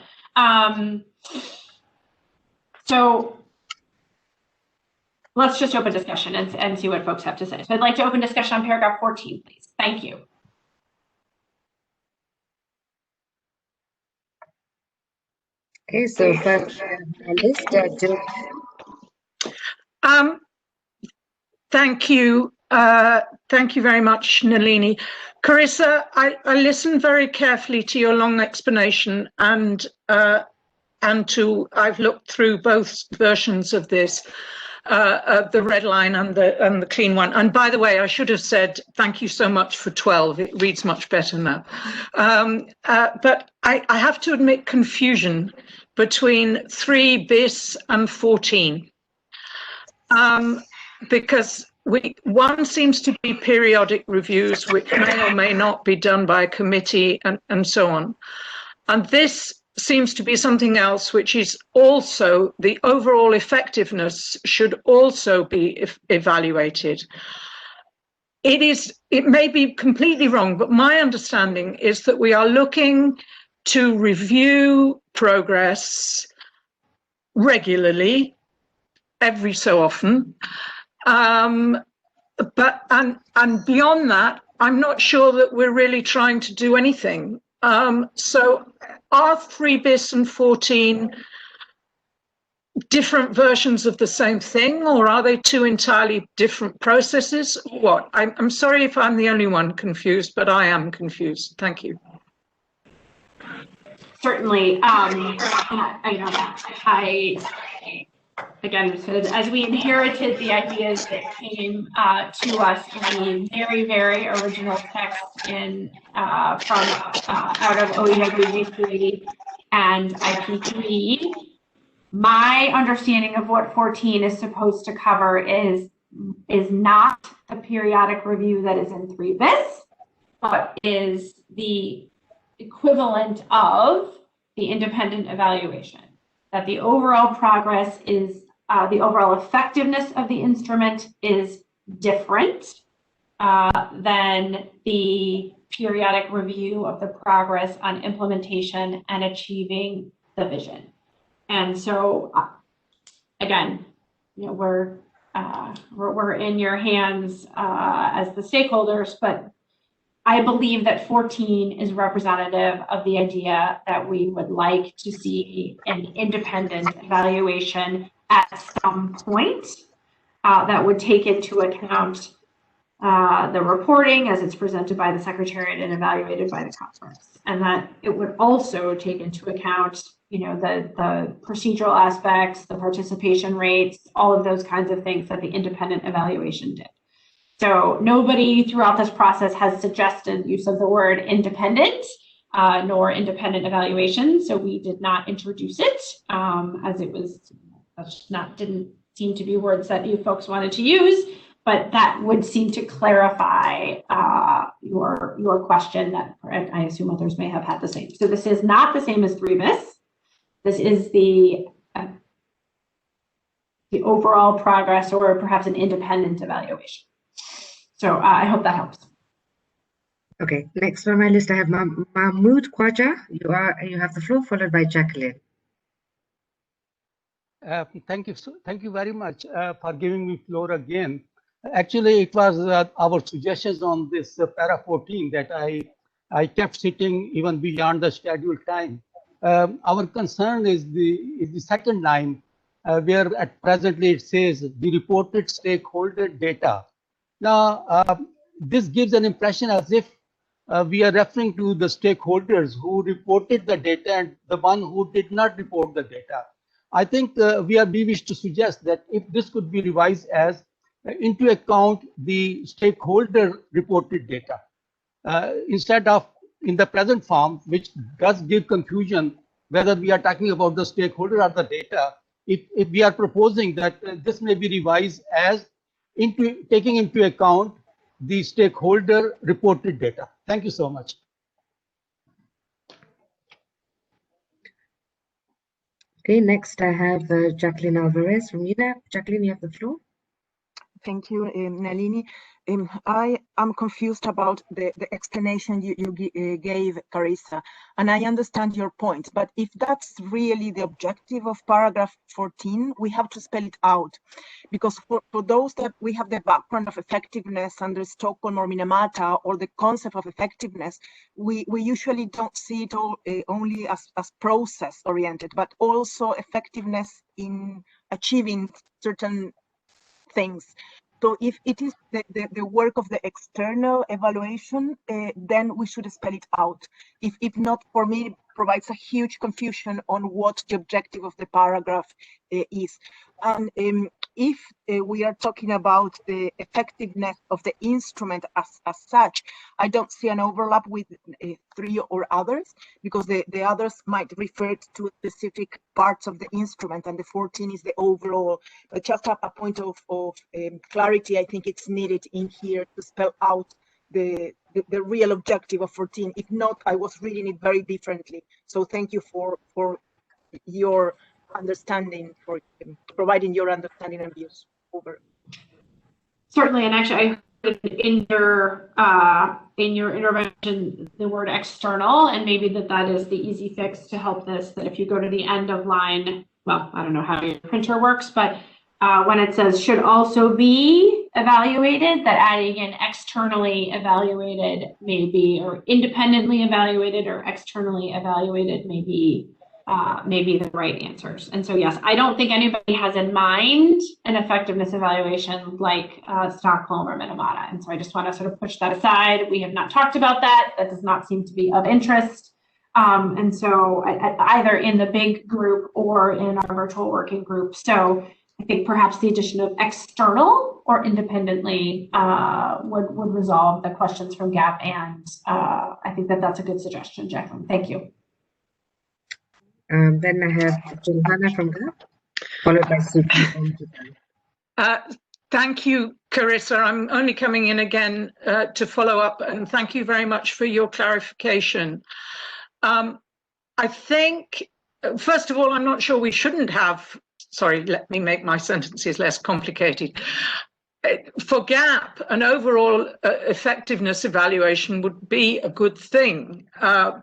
Speaker 3: So let's just open discussion and see what folks have to say. So I'd like to open discussion on paragraph 14, please. Thank you.
Speaker 2: Okay, so first on list, Jill.
Speaker 8: Thank you. Thank you very much, Nalini. Carissa, I listened very carefully to your long explanation and I've looked through both versions of this, the red line and the clean one. And by the way, I should have said thank you so much for 12. It reads much better now. But I have to admit confusion between 3 bis and 14. Because one seems to be periodic reviews, which may or may not be done by a committee and so on. And this seems to be something else, which is also the overall effectiveness should also be evaluated. It may be completely wrong, but my understanding is that we are looking to review progress regularly, every so often. But beyond that, I'm not sure that we're really trying to do anything. So are 3 bis and 14 different versions of the same thing, or are they 2 entirely different processes? What? I'm sorry if I'm the only one confused, but I am confused. Thank you.
Speaker 3: Certainly. Again, so as we inherited the ideas that came to us in the very, very original text out of OEWG 3 and IP3, my understanding of what 14 is supposed to cover is not the periodic review that is in 3 bis, but is the equivalent of the independent evaluation. That the overall progress is, the overall effectiveness of the instrument is different than the periodic review of the progress on implementation and achieving the vision. And so, again, you know, we're in your hands as the stakeholders, but I believe that 14 is representative of the idea that we would like to see an independent evaluation at some point that would take into account the reporting as it's presented by the Secretariat and evaluated by the conference. And that it would also take into account, you know, the procedural aspects, the participation rates, all of those kinds of things that the independent evaluation did. So nobody throughout this process has suggested use of the word independent, nor independent evaluation. So we did not introduce it as it was didn't seem to be words that you folks wanted to use, but that would seem to clarify your question that I assume others may have had the same. So this is not the same as 3 bis. This is the overall progress or perhaps an independent evaluation. So I hope that helps.
Speaker 2: Okay, next on my list I have Mahmood Khwaja. You have the floor, followed by Jacqueline.
Speaker 18: Thank you very much for giving me floor again. Actually, it was our suggestions on this para 14 that I kept sitting even beyond the scheduled time. Our concern is the second line, where at presently it says the reported stakeholder data. Now, this gives an impression as if we are referring to the stakeholders who reported the data and the one who did not report the data. I think we wish to suggest that if this could be revised as into account the stakeholder reported data, instead of in the present form, which does give confusion whether we are talking about the stakeholder or the data. If we are proposing that this may be revised as taking into account the stakeholder reported data. Thank you so much.
Speaker 2: Okay, next I have Jacqueline Alvarez from UNEP. Jacqueline, you have the floor.
Speaker 13: Thank you, Nalini. I am confused about the explanation you gave, Carissa, and I understand your point, but if that's really the objective of paragraph 14, we have to spell it out. Because for those that we have the background of effectiveness under Stockholm or Minamata, or the concept of effectiveness, we usually don't see it all only as process oriented, but also effectiveness in achieving certain things. So if it is the work of the external evaluation, then we should spell it out. If not, for me, it provides a huge confusion on what the objective of the paragraph is. And if we are talking about the effectiveness of the instrument as such, I don't see an overlap with 3 or others, because the others might refer to specific parts of the instrument, and the 14 is the overall. But just a point of clarity, I think it's needed in here to spell out the real objective of 14. If not, I was reading it very differently. So thank you for your understanding, for providing your understanding and views. Over.
Speaker 3: Certainly, and actually, I heard in your intervention the word external, and maybe that is the easy fix to help this. That if you go to the end of line, well, I don't know how your printer works, but when it says should also be evaluated, that adding in externally evaluated may be, or independently evaluated or externally evaluated may be the right answers. And so, yes, I don't think anybody has in mind an effectiveness evaluation like Stockholm or Minamata. And so I just want to sort of push that aside. We have not talked about that. That does not seem to be of interest. And so either in the big group or in our virtual working group. So I think perhaps the addition of external or independently would resolve the questions from GAP. And I think that's a good suggestion, Jacqueline. Thank you.
Speaker 2: Then I have Johanna from GAP, followed by Suki from Japan.
Speaker 8: Thank you, Carissa. I'm only coming in again to follow up, and thank you very much for your clarification. I think, first of all, I'm not sure we shouldn't have, sorry, let me make my sentences less complicated. For GAP, an overall effectiveness evaluation would be a good thing.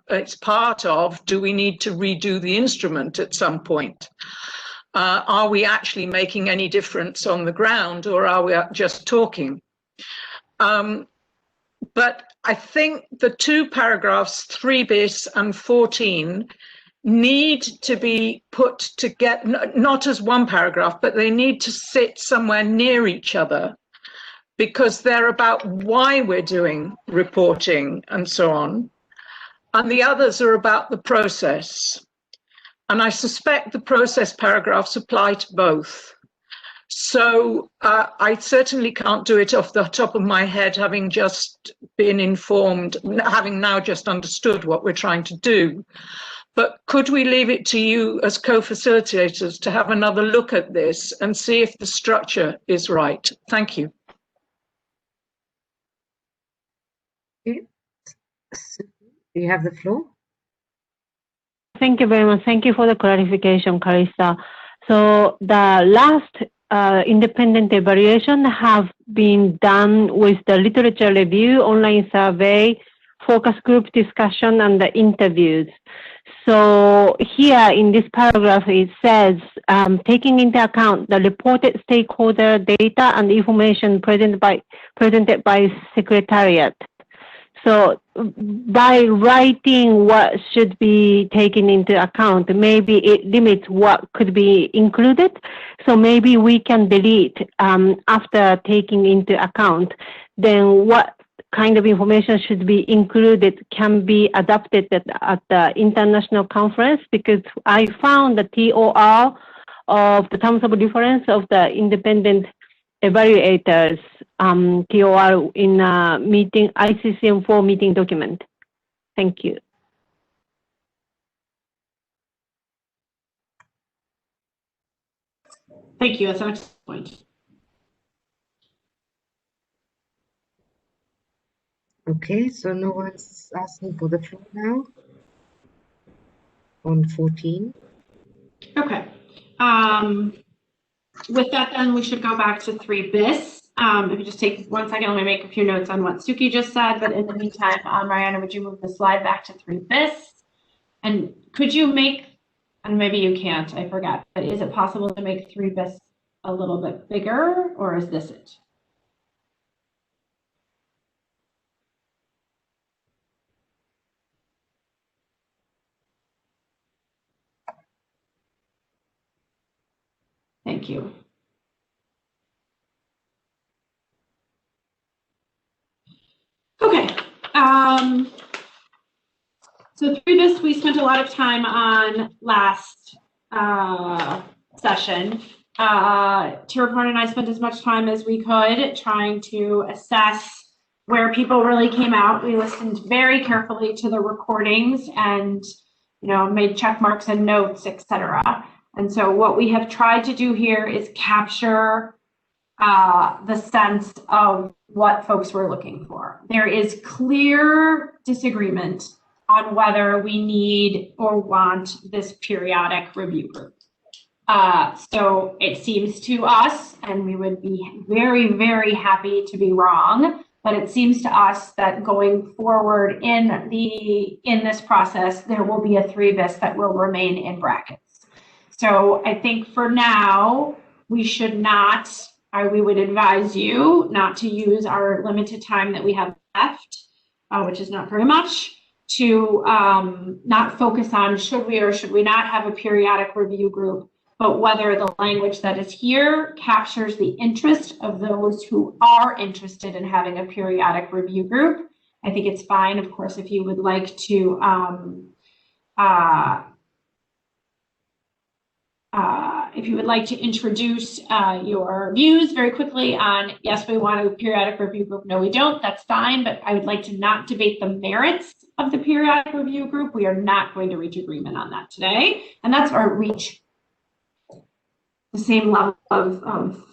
Speaker 8: It's part of, do we need to redo the instrument at some point? Are we actually making any difference on the ground, or are we just talking? But I think the 2 paragraphs, 3 bis and 14, need to be put together, not as one paragraph, but they need to sit somewhere near each other, because they're about why we're doing reporting and so on. And the others are about the process. And I suspect the process paragraphs apply to both. So I certainly can't do it off the top of my head, having just been informed, having now just understood what we're trying to do. But could we leave it to you as co-facilitators to have another look at this and see if the structure is right? Thank you.
Speaker 2: Okay. You have the floor.
Speaker 15: Thank you very much. Thank you for the clarification, Carissa. So the last independent evaluation have been done with the literature review, online survey, focus group discussion, and the interviews. So here in this paragraph, it says, taking into account the reported stakeholder data and information presented by Secretariat. So by writing what should be taken into account, maybe it limits what could be included. So maybe we can delete after taking into account, then what kind of information should be included can be adapted at the international conference, because I found the TOR of the terms of reference of the independent evaluators TOR in a meeting, ICCM4 meeting document. Thank you.
Speaker 3: Thank you. That's an excellent point.
Speaker 2: Okay, so no one's asking for the floor now on 14.
Speaker 3: Okay. With that, then we should go back to 3 bis. If you just take 1 second, let me make a few notes on what Suki just said. But in the meantime, Mariana, would you move the slide back to 3 bis? And could you make, and maybe you can't, I forgot, but is it possible to make 3 bis a little bit bigger, or is this it? Thank you. Okay. So 3 bis we spent a lot of time on last session. Tirapon and I spent as much time as we could trying to assess where people really came out. We listened very carefully to the recordings and, you know, made check marks and notes, etc. And so what we have tried to do here is capture the sense of what folks were looking for. There is clear disagreement on whether we need or want this periodic review group. So it seems to us, and we would be very, very happy to be wrong, but it seems to us that going forward in this process, there will be a 3 bis that will remain in brackets. So I think for now, we should not, we would advise you not to use our limited time that we have left, which is not very much, to not focus on should we or should we not have a periodic review group, but whether the language that is here captures the interest of those who are interested in having a periodic review group. I think it's fine, of course, if you would like to introduce your views very quickly on, yes, we want a periodic review group, no, we don't, that's fine, but I would like to not debate the merits of the periodic review group. We are not going to reach agreement on that today, and that's our reach the same level of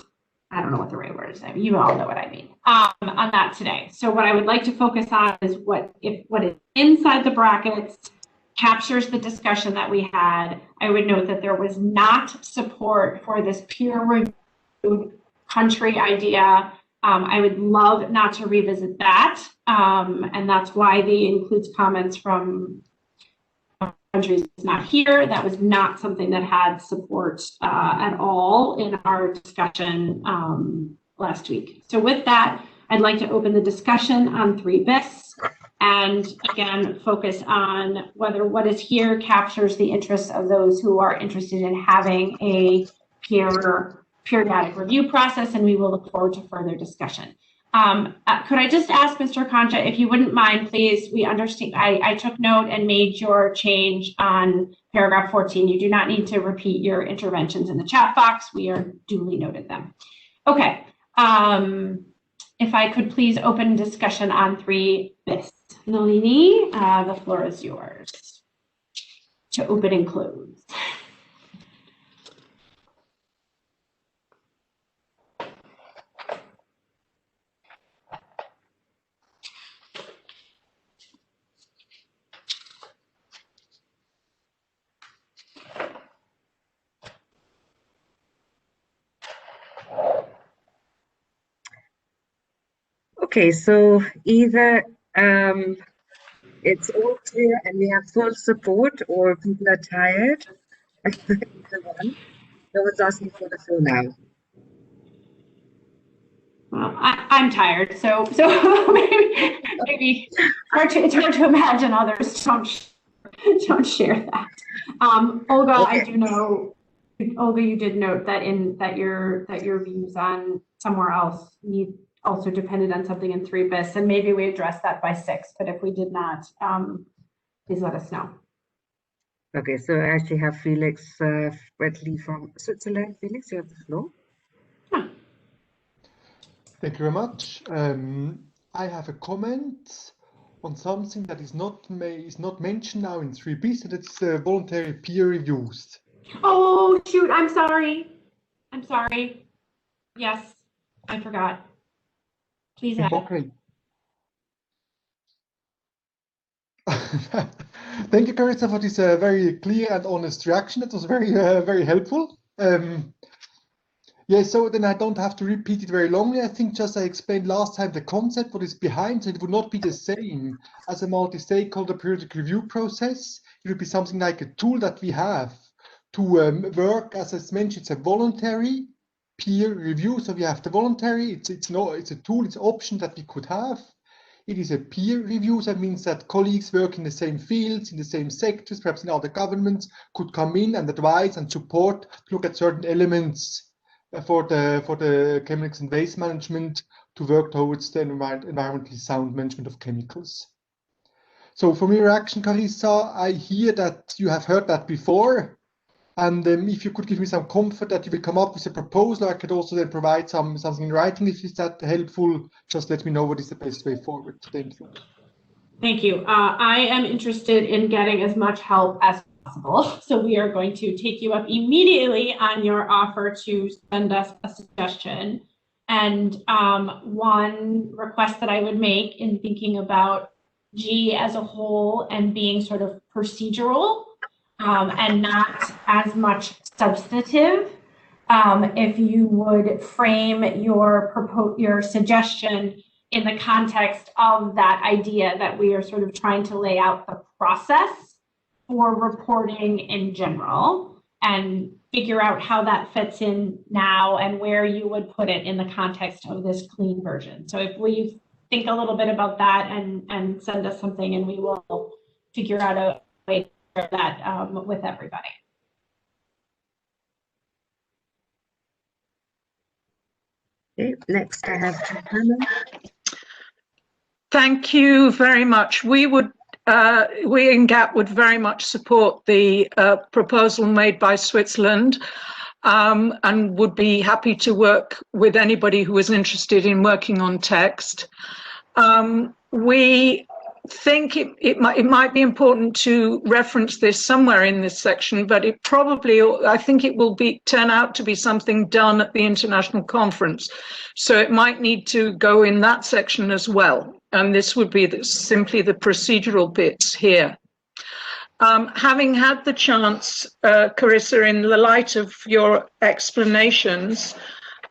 Speaker 3: I don't know what the right word is. I mean, you all know what I mean on that today. So what I would like to focus on is what is inside the brackets captures the discussion that we had. I would note that there was not support for this peer-reviewed country idea. I would love not to revisit that, and that's why the includes comments from countries not here. That was not something that had support at all in our discussion last week. So with that, I'd like to open the discussion on 3 bis and again, focus on whether what is here captures the interests of those who are interested in having a periodic review process, and we will look forward to further discussion. Could I just ask Mr. Concha, if you wouldn't mind, please, we understand, I took note and made your change on paragraph 14. You do not need to repeat your interventions in the chat box. We are duly noted them. Okay, if I could please open discussion on 3 bis. Nalini, the floor is yours to open and close.
Speaker 2: Okay, so either it's all clear and we have full support, or people are tired. Either one. No one's asking for the floor now.
Speaker 3: Well, I'm tired, so maybe it's hard to imagine others don't share that. Olga, okay. I do know. Olga, you did note that your views on somewhere else need also depended on something in 3 bis, and maybe we addressed that by 6. But if we did not, please let us know.
Speaker 2: Okay, so I actually have Felix Wetley from Switzerland. Felix, you have the floor.
Speaker 20: Thank you very much. I have a comment on something that is not mentioned now in 3 bis, and it's voluntary peer reviews.
Speaker 3: Oh shoot! I'm sorry. Yes, I forgot. Please add.
Speaker 20: Okay. Thank you, Carissa, for this very clear and honest reaction. That was very, very helpful. Yeah, so then I don't have to repeat it very longly. I think just I explained last time the concept, what is behind, so it would not be the same as a multi-stakeholder periodic review process. It would be something like a tool that we have to work, as I mentioned, it's a voluntary peer review. So we have the voluntary, it's a tool, it's an option that we could have. It is a peer review, so that means that colleagues work in the same fields, in the same sectors, perhaps in other governments, could come in and advise and support, look at certain elements for the chemicals and waste management to work towards the environmentally sound management of chemicals. So from your reaction, Carissa, I hear that you have heard that before. And if you could give me some comfort that you will come up with a proposal, I could also then provide something in writing. If is that helpful, just let me know what is the best way forward. Thank you.
Speaker 3: Thank you. I am interested in getting as much help as possible. So we are going to take you up immediately on your offer to send us a suggestion. And one request that I would make in thinking about G as a whole and being sort of procedural and not as much substantive, if you would frame your suggestion in the context of that idea that we are sort of trying to lay out the process for reporting in general and figure out how that fits in now and where you would put it in the context of this clean version. So if we think a little bit about that and send us something, and we will figure out a way to share that with everybody.
Speaker 2: Okay, next I have Hannah.
Speaker 8: Thank you very much. We in GAP would very much support the proposal made by Switzerland and would be happy to work with anybody who is interested in working on text. We think it might be important to reference this somewhere in this section, but I think it will turn out to be something done at the international conference. So it might need to go in that section as well. And this would be simply the procedural bits here. Having had the chance, Carissa, in the light of your explanations,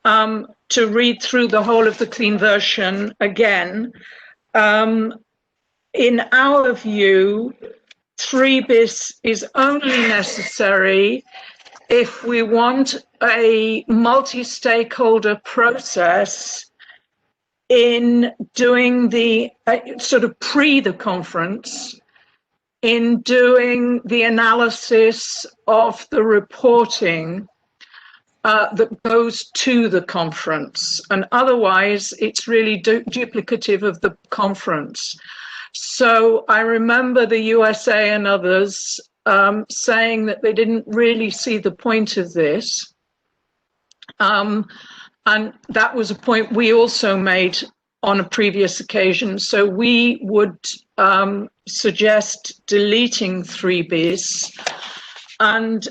Speaker 8: to read through the whole of the clean version again, in our view, 3 bis is only necessary if we want a multi-stakeholder process in doing the sort of the conference, in doing the analysis of the reporting that goes to the conference. And otherwise, it's really duplicative of the conference. So I remember the USA and others saying that they didn't really see the point of this. And that was a point we also made on a previous occasion. So we would suggest deleting 3 bis. And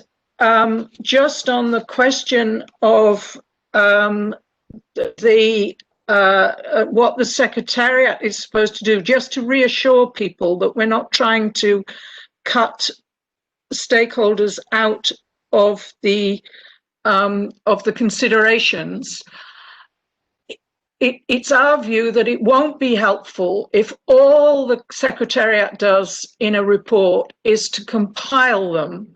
Speaker 8: just on the question of what the Secretariat is supposed to do, just to reassure people that we're not trying to cut stakeholders out of the considerations. It's our view that it won't be helpful if all the Secretariat does in a report is to compile them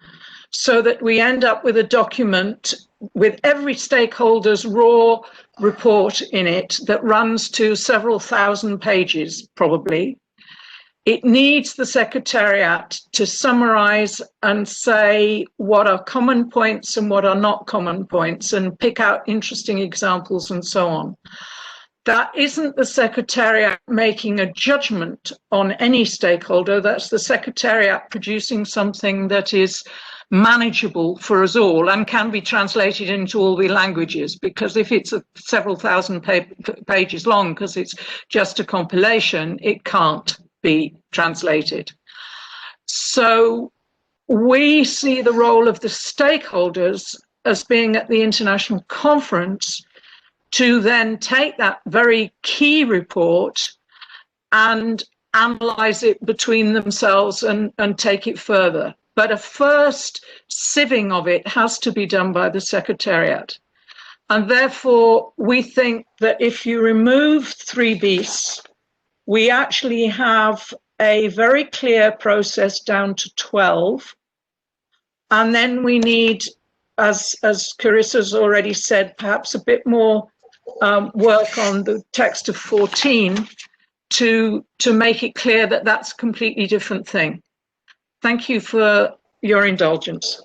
Speaker 8: so that we end up with a document with every stakeholder's raw report in it that runs to several thousand pages, probably. It needs the Secretariat to summarize and say what are common points and what are not common points and pick out interesting examples and so on. That isn't the Secretariat making a judgment on any stakeholder. That's the Secretariat producing something that is manageable for us all and can be translated into all the languages, because if it's several thousand pages long because it's just a compilation, it can't be translated. So we see the role of the stakeholders as being at the international conference to then take that very key report and analyze it between themselves and take it further. But a first sieving of it has to be done by the Secretariat. And therefore, we think that if you remove 3 bis, we actually have a very clear process down to 12. And then we need, as Carissa's already said, perhaps a bit more work on the text of 14 to make it clear that that's a completely different thing. Thank you for your indulgence.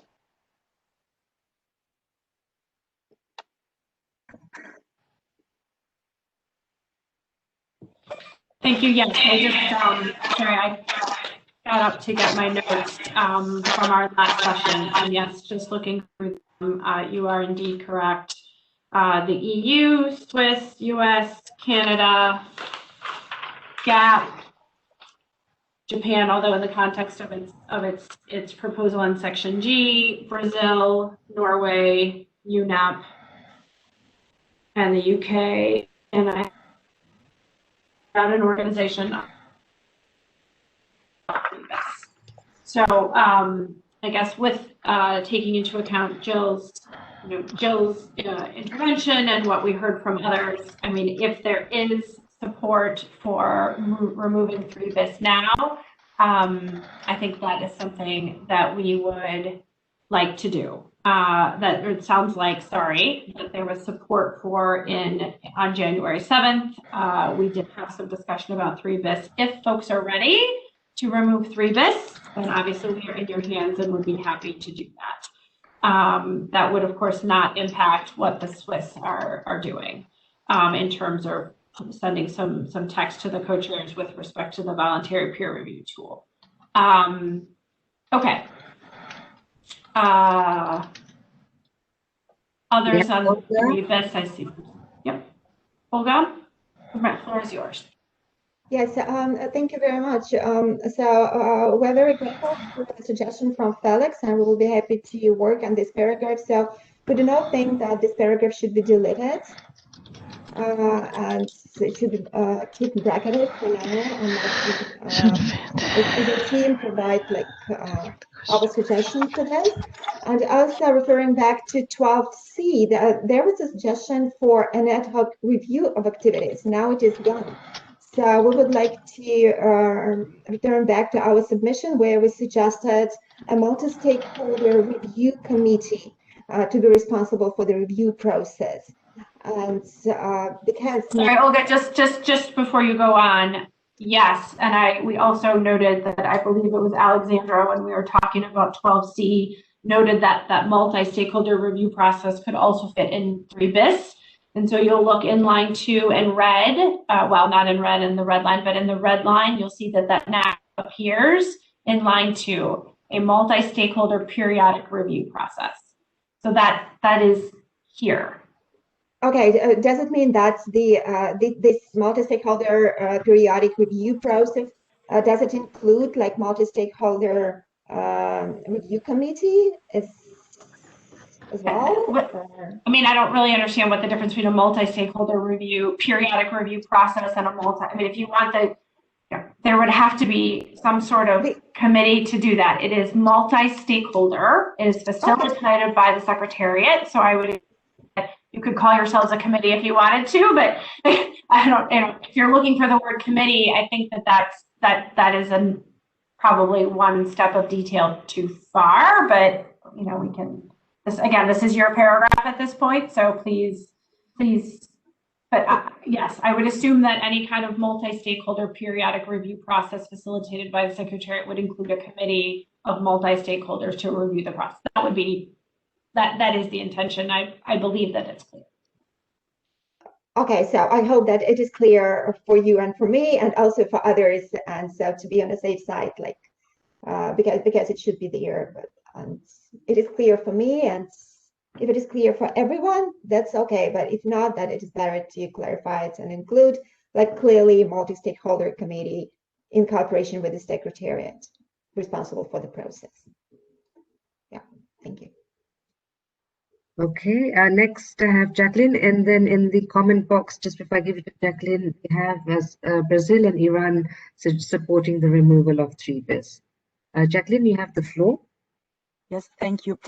Speaker 3: Thank you. Yes, I just, sorry, I got up to get my notes from our last session. And yes, just looking through them, you are indeed correct. The EU, Swiss, US, Canada, GAP, Japan, although in the context of its proposal in Section G, Brazil, Norway, UNEP, and the UK, and I got an organization. So I guess with taking into account Jill's intervention and what we heard from others, I mean, if there is support for removing 3 bis now, I think that is something that we would like to do. That it sounds like, sorry, that there was support for on January 7th. We did have some discussion about 3 bis. If folks are ready to remove 3 bis, then obviously we are in your hands and would be happy to do that. That would, of course, not impact what the Swiss are doing in terms of sending some text to the co-chairs with respect to the voluntary peer review tool. Okay. Others on 3 bis, I see. Yep. Olga, the floor is yours.
Speaker 5: Yes, thank you very much. We're very grateful for the suggestion from Felix, and we will be happy to work on this paragraph. So we do not think that this paragraph should be deleted, and it should be keep bracketed for now, and the team provide our suggestion for this. And also referring back to 12C, there was a suggestion for an ad hoc review of activities. Now it is gone. So we would like to return back to our submission where we suggested a multi-stakeholder review committee to be responsible for the review process. And because
Speaker 3: sorry, Olga, just before you go on, yes, and we also noted that I believe it was Alexandra when we were talking about 12C noted that multi-stakeholder review process could also fit in 3 bis. And so you'll look in line 2 in red, well, not in red in the red line, but in the red line, you'll see that now appears in line 2, a multi-stakeholder periodic review process. So that is here.
Speaker 5: Okay, does it mean that this multi-stakeholder periodic review process, does it include like multi-stakeholder review committee as well?
Speaker 3: I mean, I don't really understand what the difference between a multi-stakeholder review, periodic review process and I mean, if you want there would have to be some sort of committee to do that. It is multi-stakeholder. It is facilitated by the Secretariat. So you could call yourselves a committee if you wanted to, but if you're looking for the word committee, I think that is probably one step of detail too far, but we can, this is your paragraph at this point, so please, but yes, I would assume that any kind of multi-stakeholder periodic review process facilitated by the Secretariat would include a committee of multi-stakeholders to review the process. That would be, that is the intention. I believe that it's clear.
Speaker 5: Okay, so I hope that it is clear for you and for me and also for others, and so to be on the safe side, because it should be there, and it is clear for me, and if it is clear for everyone, that's okay, but if not, that it is better to clarify it and include clearly multi-stakeholder committee in cooperation with the Secretariat responsible for the process. Yeah, thank you.
Speaker 2: Okay, next I have Jacqueline, and then in the comment box, just before I give it to Jacqueline, we have Brazil and Iran supporting the removal of 3 bis. Jacqueline, you have the floor.
Speaker 13: Yes, thank you.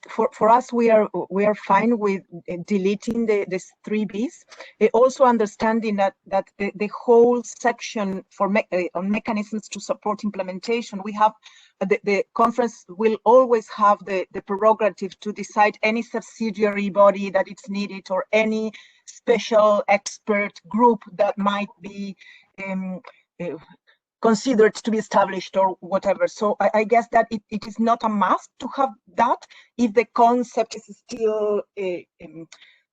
Speaker 13: For us, we are fine with deleting the 3Bs. Also understanding that the whole section for on mechanisms to support implementation, we have the conference will always have the prerogative to decide any subsidiary body that it's needed or any special expert group that might be considered to be established or whatever. So I guess that it is not a must to have that if the concept is still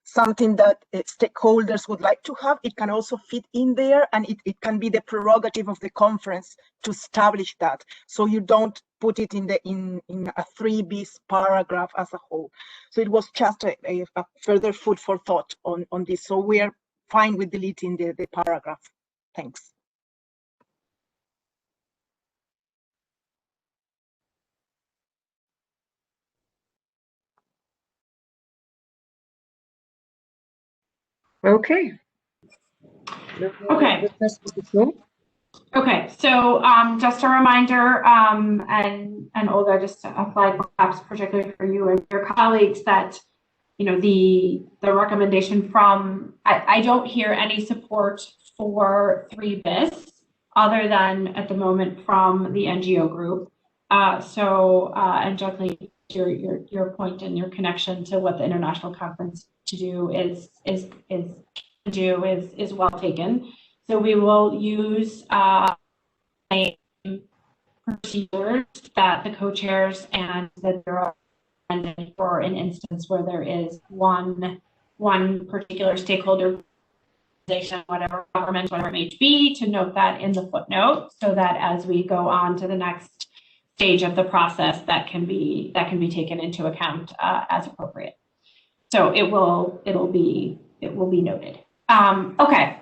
Speaker 13: something that stakeholders would like to have. It can also fit in there, and it can be the prerogative of the conference to establish that. So you don't put it in a 3B paragraph as a whole. So it was just a further food for thought on this. So we are fine with deleting the paragraph. Thanks.
Speaker 2: Okay.
Speaker 3: Okay. Okay, so just a reminder, and Olga, just to apply perhaps particularly for you and your colleagues, that the recommendation from I don't hear any support for 3bis other than at the moment from the NGO group. And Jacqueline, your point and your connection to what the international conference to do is well taken. So we will use procedures that the co-chairs and the Bureau recommended for an instance where there is one particular stakeholder organization, whatever government, whatever it may be, to note that in the footnote, so that as we go on to the next stage of the process, that can be taken into account as appropriate. So it will be noted. Okay,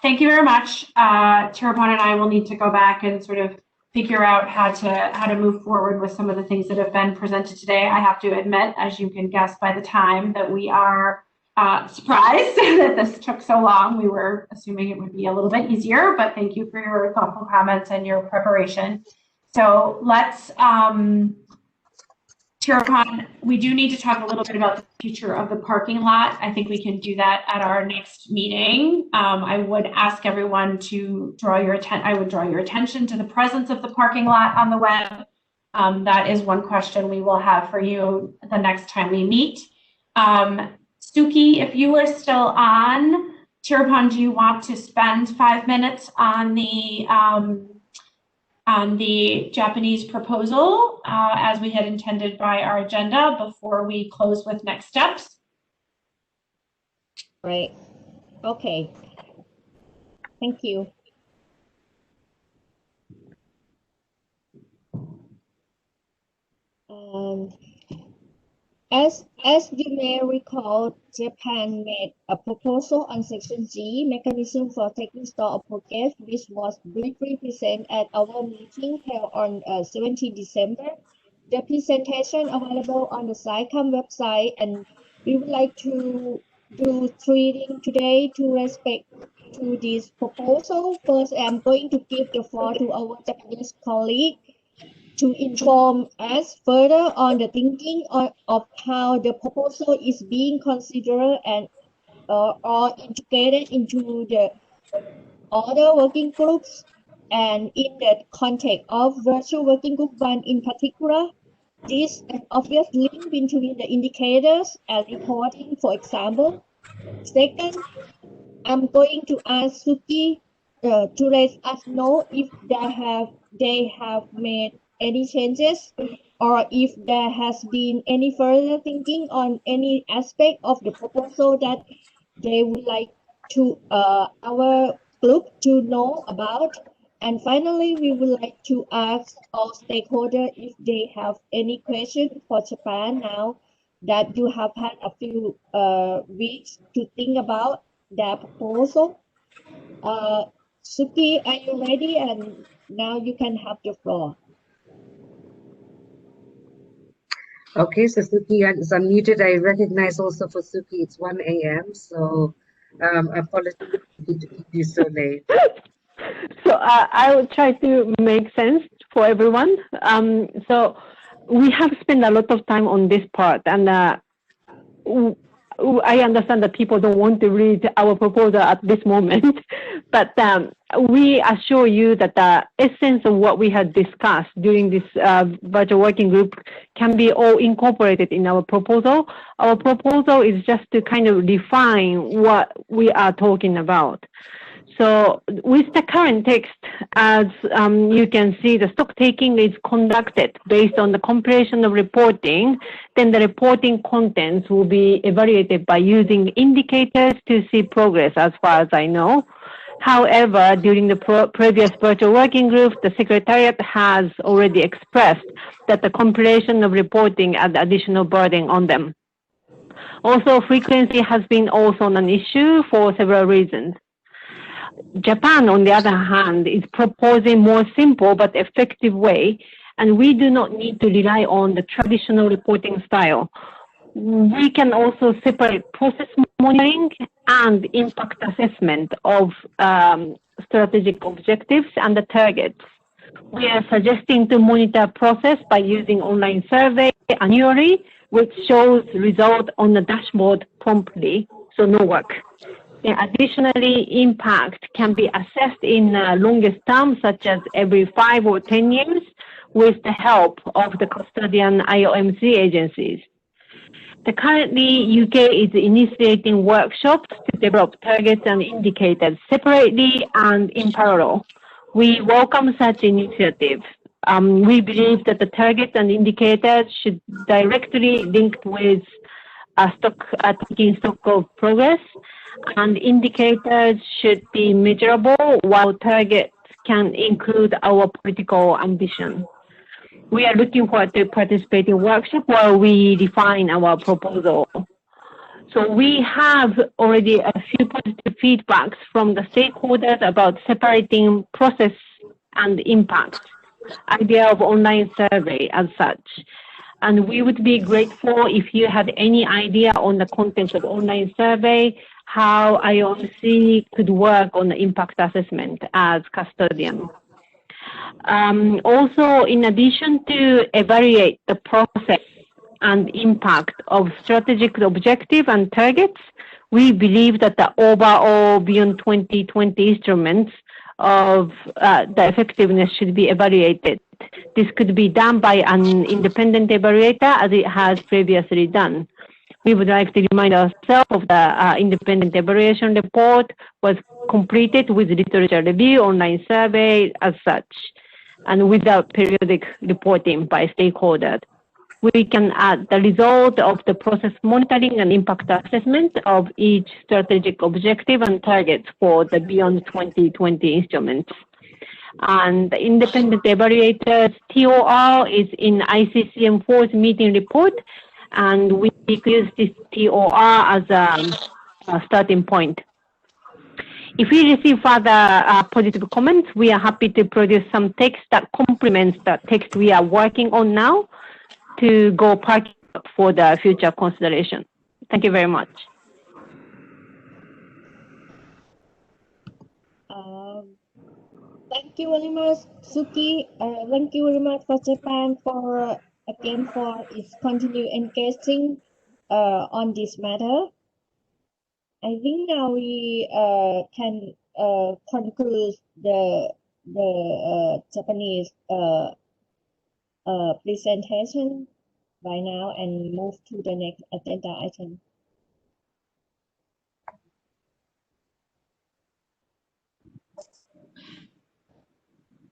Speaker 3: thank you very much. Tirupon and I will need to go back and sort of figure out how to move forward with some of the things that have been presented today. I have to admit, as you can guess by the time, that we are surprised that this took so long. We were assuming it would be a little bit easier, but thank you for your thoughtful comments and your preparation. So let's, Tirupon, we do need to talk a little bit about the future of the parking lot. I think we can do that at our next meeting. I would ask everyone to draw your attention to the presence of the parking lot on the web. That is one question we will have for you the next time we meet. Suki, if you are still on, Tirupon, do you want to spend 5 minutes on the Japanese proposal as we had intended by our agenda before we close with next steps?
Speaker 1: Right. Okay. Thank you. As you may recall, Japan made a proposal on Section G, Mechanism for Taking Stock of Progress, which was briefly presented at our meeting held on 17 December. The presentation available on the SciComm website, and we would like to do 3 things today to respect to this proposal. First, I'm going to give the floor to our Japanese colleague to inform us further on the thinking of how the proposal is being considered and or integrated into the other working groups, and in the context of virtual working group 1 in particular. This an obvious link between the indicators and reporting, for example. Second, I'm going to ask Suki to let us know if they have made any changes, or if there has been any further thinking on any aspect of the proposal that they would like to our group to know about. And finally, we would like to ask all stakeholders if they have any questions for Japan now that you have had a few weeks to think about their proposal. Suki, are you ready? And now you can have the floor.
Speaker 2: Okay, so Suki is unmuted. I recognize also for Suki it's 1 a.m. So apologies to keep you so late.
Speaker 15: So I will try to make sense for everyone. So we have spent a lot of time on this part, and I understand that people don't want to read our proposal at this moment, but we assure you that the essence of what we had discussed during this virtual working group can be all incorporated in our proposal. Our proposal is just to kind of define what we are talking about. So with the current text, as you can see, the stock taking is conducted based on the compilation of reporting. Then the reporting contents will be evaluated by using indicators to see progress, as far as I know. However, during the previous virtual working group, the Secretariat has already expressed that the compilation of reporting adds additional burden on them. Also, frequency has been also an issue for several reasons. Japan, on the other hand, is proposing more simple but effective way, and we do not need to rely on the traditional reporting style. We can also separate process monitoring and impact assessment of strategic objectives and the targets. We are suggesting to monitor process by using online survey annually, which shows result on the dashboard promptly, so no work. Additionally, impact can be assessed in longest term, such as every 5 or 10 years, with the help of the custodian IOMC agencies. Currently, UK is initiating workshops to develop targets and indicators separately and in parallel. We welcome such initiatives. We believe that the targets and indicators should directly link with taking stock of progress, and indicators should be measurable, while targets can include our political ambition. We are looking forward to participate in workshop while we define our proposal. So we have already a few positive feedbacks from the stakeholders about separating process and impact, idea of online survey as such. And we would be grateful if you had any idea on the content of online survey, how IOMC could work on the impact assessment as custodian. Also, in addition to evaluate the process and impact of strategic objective and targets, we believe that the overall Beyond 2020 instruments of the effectiveness should be evaluated. This could be done by an independent evaluator, as it has previously done. We would like to remind ourselves of the independent evaluation report was completed with literature review, online survey as such, and without periodic reporting by stakeholders. We can add the result of the process monitoring and impact assessment of each strategic objective and targets for the Beyond 2020 instruments. And the independent evaluators TOR is in ICCM4's meeting report, and we use this TOR as a starting point. If we receive further positive comments, we are happy to produce some text that complements the text we are working on now to go part for the future consideration. Thank you very much.
Speaker 1: Thank you very much, Suki. Thank you very much for Japan for its continued engaging on this matter. I think now we can conclude the Japanese presentation by now and move to the next agenda item.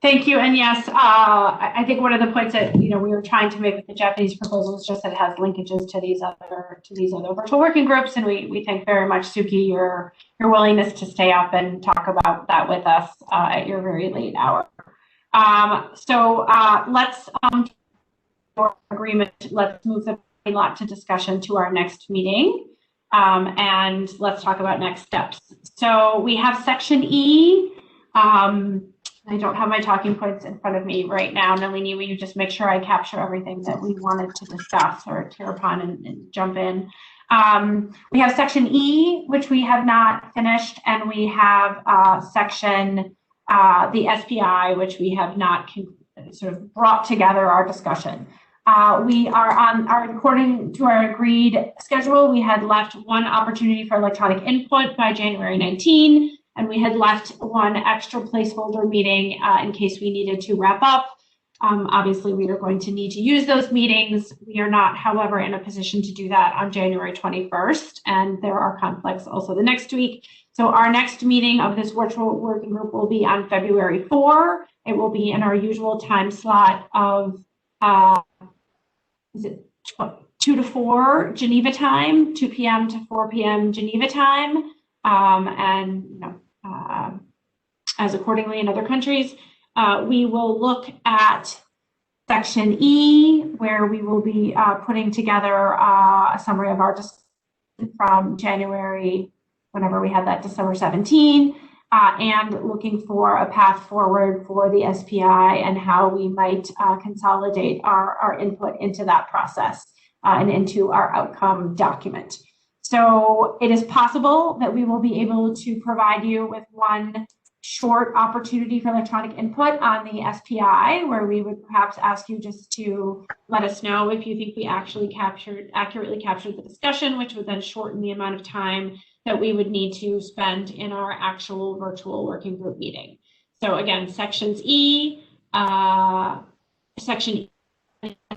Speaker 3: Thank you. And yes, I think one of the points that we were trying to make with the Japanese proposal is just that it has linkages to these other virtual working groups, and we thank very much, Suki, your willingness to stay up and talk about that with us at your very late hour. So let's agreement. Let's move the lot to discussion to our next meeting, and let's talk about next steps. So we have section E. I don't have my talking points in front of me right now. Nalini, will you just make sure I capture everything that we wanted to discuss, or tear upon and jump in? We have section E, which we have not finished, and we have section the SPI, which we have not sort of brought together our discussion. We are according to our agreed schedule, we had left one opportunity for electronic input by January 19, and we had left one extra placeholder meeting in case we needed to wrap up. Obviously, we are going to need to use those meetings. We are not, however, in a position to do that on January 21st, and there are conflicts also the next week. So our next meeting of this virtual working group will be on February 4. It will be in our usual time slot of is it 2 to 4 Geneva time, 2 p.m. to 4 p.m. Geneva time, and you know, as accordingly in other countries. We will look at section E, where we will be putting together a summary of our discussion from January, whenever we had that December 17, and looking for a path forward for the SPI and how we might consolidate our input into that process and into our outcome document. So it is possible that we will be able to provide you with one short opportunity for electronic input on the SPI, where we would perhaps ask you just to let us know if you think we actually accurately captured the discussion, which would then shorten the amount of time that we would need to spend in our actual virtual working group meeting. So again, sections E, section E,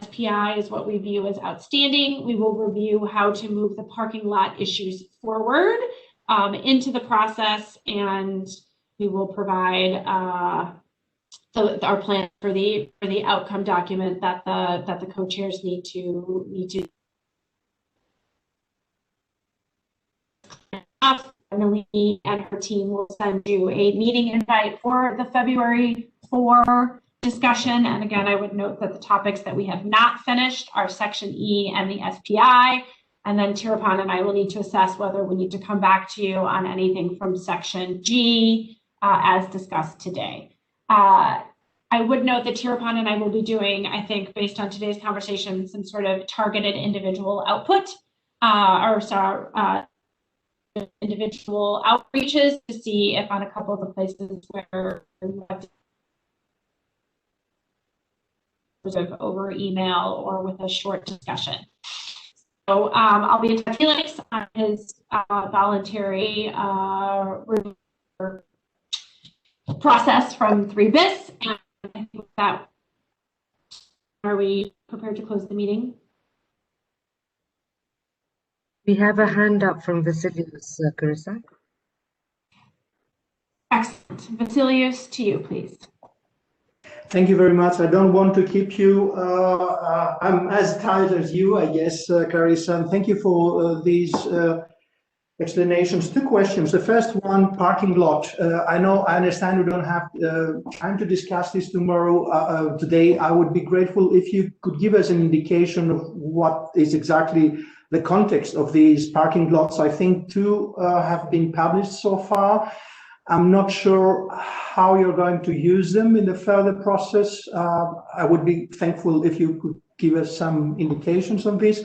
Speaker 3: SPI is what we view as outstanding. We will review how to move the parking lot issues forward into the process, and we will provide our plan for the outcome document that the co-chairs need to. Emily and her team will send you a meeting invite for the February 4 discussion. And again, I would note that the topics that we have not finished are section E and the SPI. And then Tirupon and I will need to assess whether we need to come back to you on anything from section G as discussed today. I would note that Tirupon and I will be doing, I think, based on today's conversation, some sort of targeted individual output individual outreaches to see if on a couple of the places where we have over email or with a short discussion. So I'll be in touch with Felix on his voluntary review process from 3bis. And I think with that, are we prepared to close the meeting?
Speaker 2: We have a hand up from Vasilius, Carissa.
Speaker 3: Excellent. Vasilius, to you, please.
Speaker 17: Thank you very much. I don't want to keep you. I'm as tired as you, I guess, Carissa. And thank you for these explanations. Two questions. The first one, parking lot. I understand we don't have time to discuss this tomorrow. Today, I would be grateful if you could give us an indication of what is exactly the context of these parking lots. I think 2 have been published so far. I'm not sure how you're going to use them in the further process. I would be thankful if you could give us some indications on this.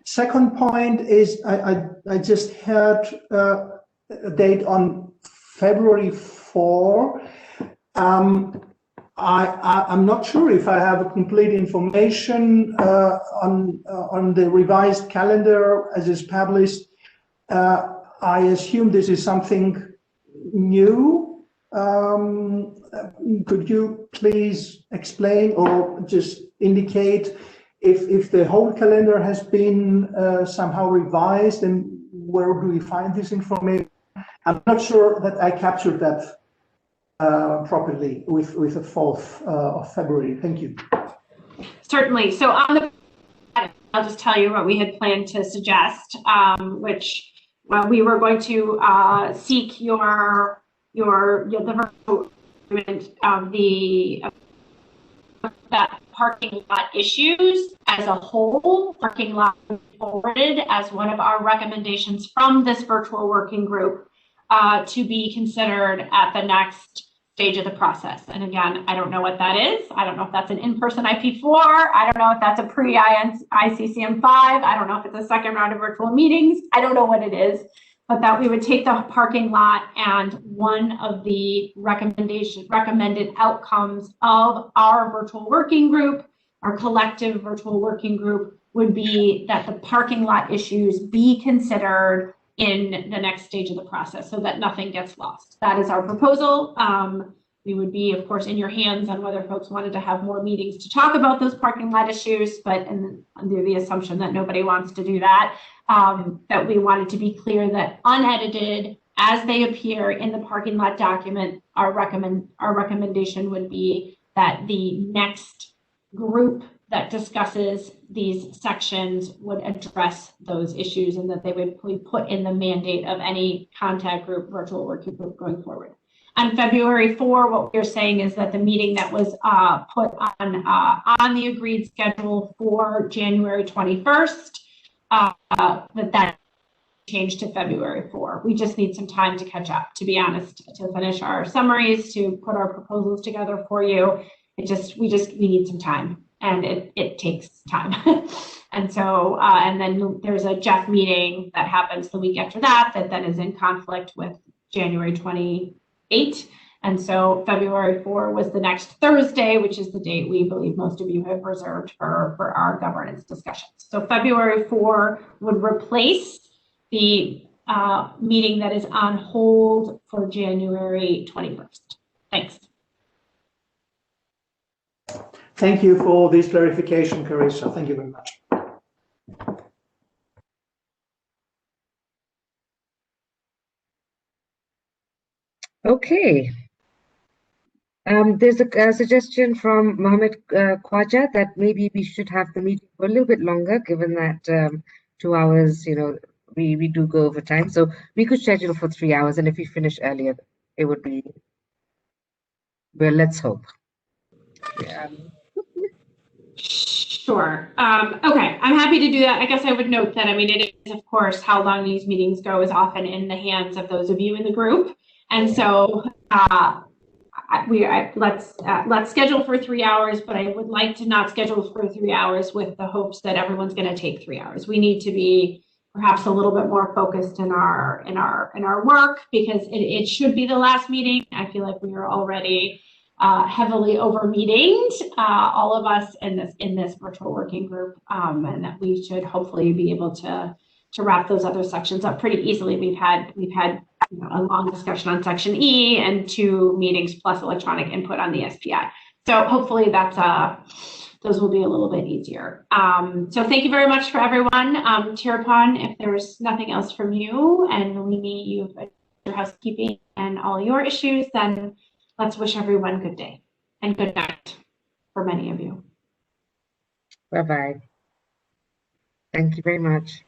Speaker 17: Second point is I just heard a date on February 4. I'm not sure if I have complete information on the revised calendar as is published. I assume this is something new. Could you please explain or just indicate if the whole calendar has been somehow revised, and where do we find this information? I'm not sure that I captured that properly with the 4th of February. Thank you.
Speaker 3: Certainly. So on the, I'll just tell you what we had planned to suggest, which we were going to seek the virtual agreement of that parking lot issues as a whole. Parking lot forwarded as one of our recommendations from this virtual working group to be considered at the next stage of the process. And again, I don't know what that is. I don't know if that's an in-person IP4. I don't know if that's a pre-ICCM 5. I don't know if it's a second round of virtual meetings. I don't know what it is, but that we would take the parking lot, and one of the recommended outcomes of our virtual working group our collective virtual working group would be that the parking lot issues be considered in the next stage of the process so that nothing gets lost. That is our proposal. We would be, of course, in your hands on whether folks wanted to have more meetings to talk about those parking lot issues, but under the assumption that nobody wants to do that, that we wanted to be clear that unedited, as they appear in the parking lot document, our recommendation would be that the next group that discusses these sections would address those issues and that they would be put in the mandate of any contact group, virtual working group going forward. On February 4, what we're saying is that the meeting that was put on the agreed schedule for January 21st, that changed to February 4. We just need some time to catch up, to be honest, to finish our summaries, to put our proposals together for you. We need some time, and it takes time. And so, and then there's a Jeff meeting that happens the week after that then is in conflict with January 28. And so February 4 was the next Thursday, which is the date we believe most of you have reserved for our governance discussions. So February 4 would replace the meeting that is on hold for January 21st. Thanks.
Speaker 17: Thank you for this clarification, Carissa. Thank you very much.
Speaker 2: Okay. There's a suggestion from Mohammed Khwaja that maybe we should have the meeting for a little bit longer, given that 2 hours, we do go over time. So we could schedule for 3 hours, and if we finish earlier, it would be, well, let's hope. Yeah.
Speaker 3: Sure. Okay, I'm happy to do that. I guess I would note that, it is, of course, how long these meetings go is often in the hands of those of you in the group. And so let's schedule for 3 hours, but I would like to not schedule for 3 hours with the hopes that everyone's going to take 3 hours. We need to be perhaps a little bit more focused in our work, because it should be the last meeting. I feel like we are already heavily over meetinged, all of us in this virtual working group, and that we should hopefully be able to wrap those other sections up pretty easily. We've had a long discussion on section E and 2 meetings plus electronic input on the SPI. So hopefully those will be a little bit easier. So thank you very much for everyone. Tirpan, if there's nothing else from you, and Lini, you've your housekeeping and all your issues, then let's wish everyone good day and good night for many of you.
Speaker 2: Bye-bye. Thank you very much.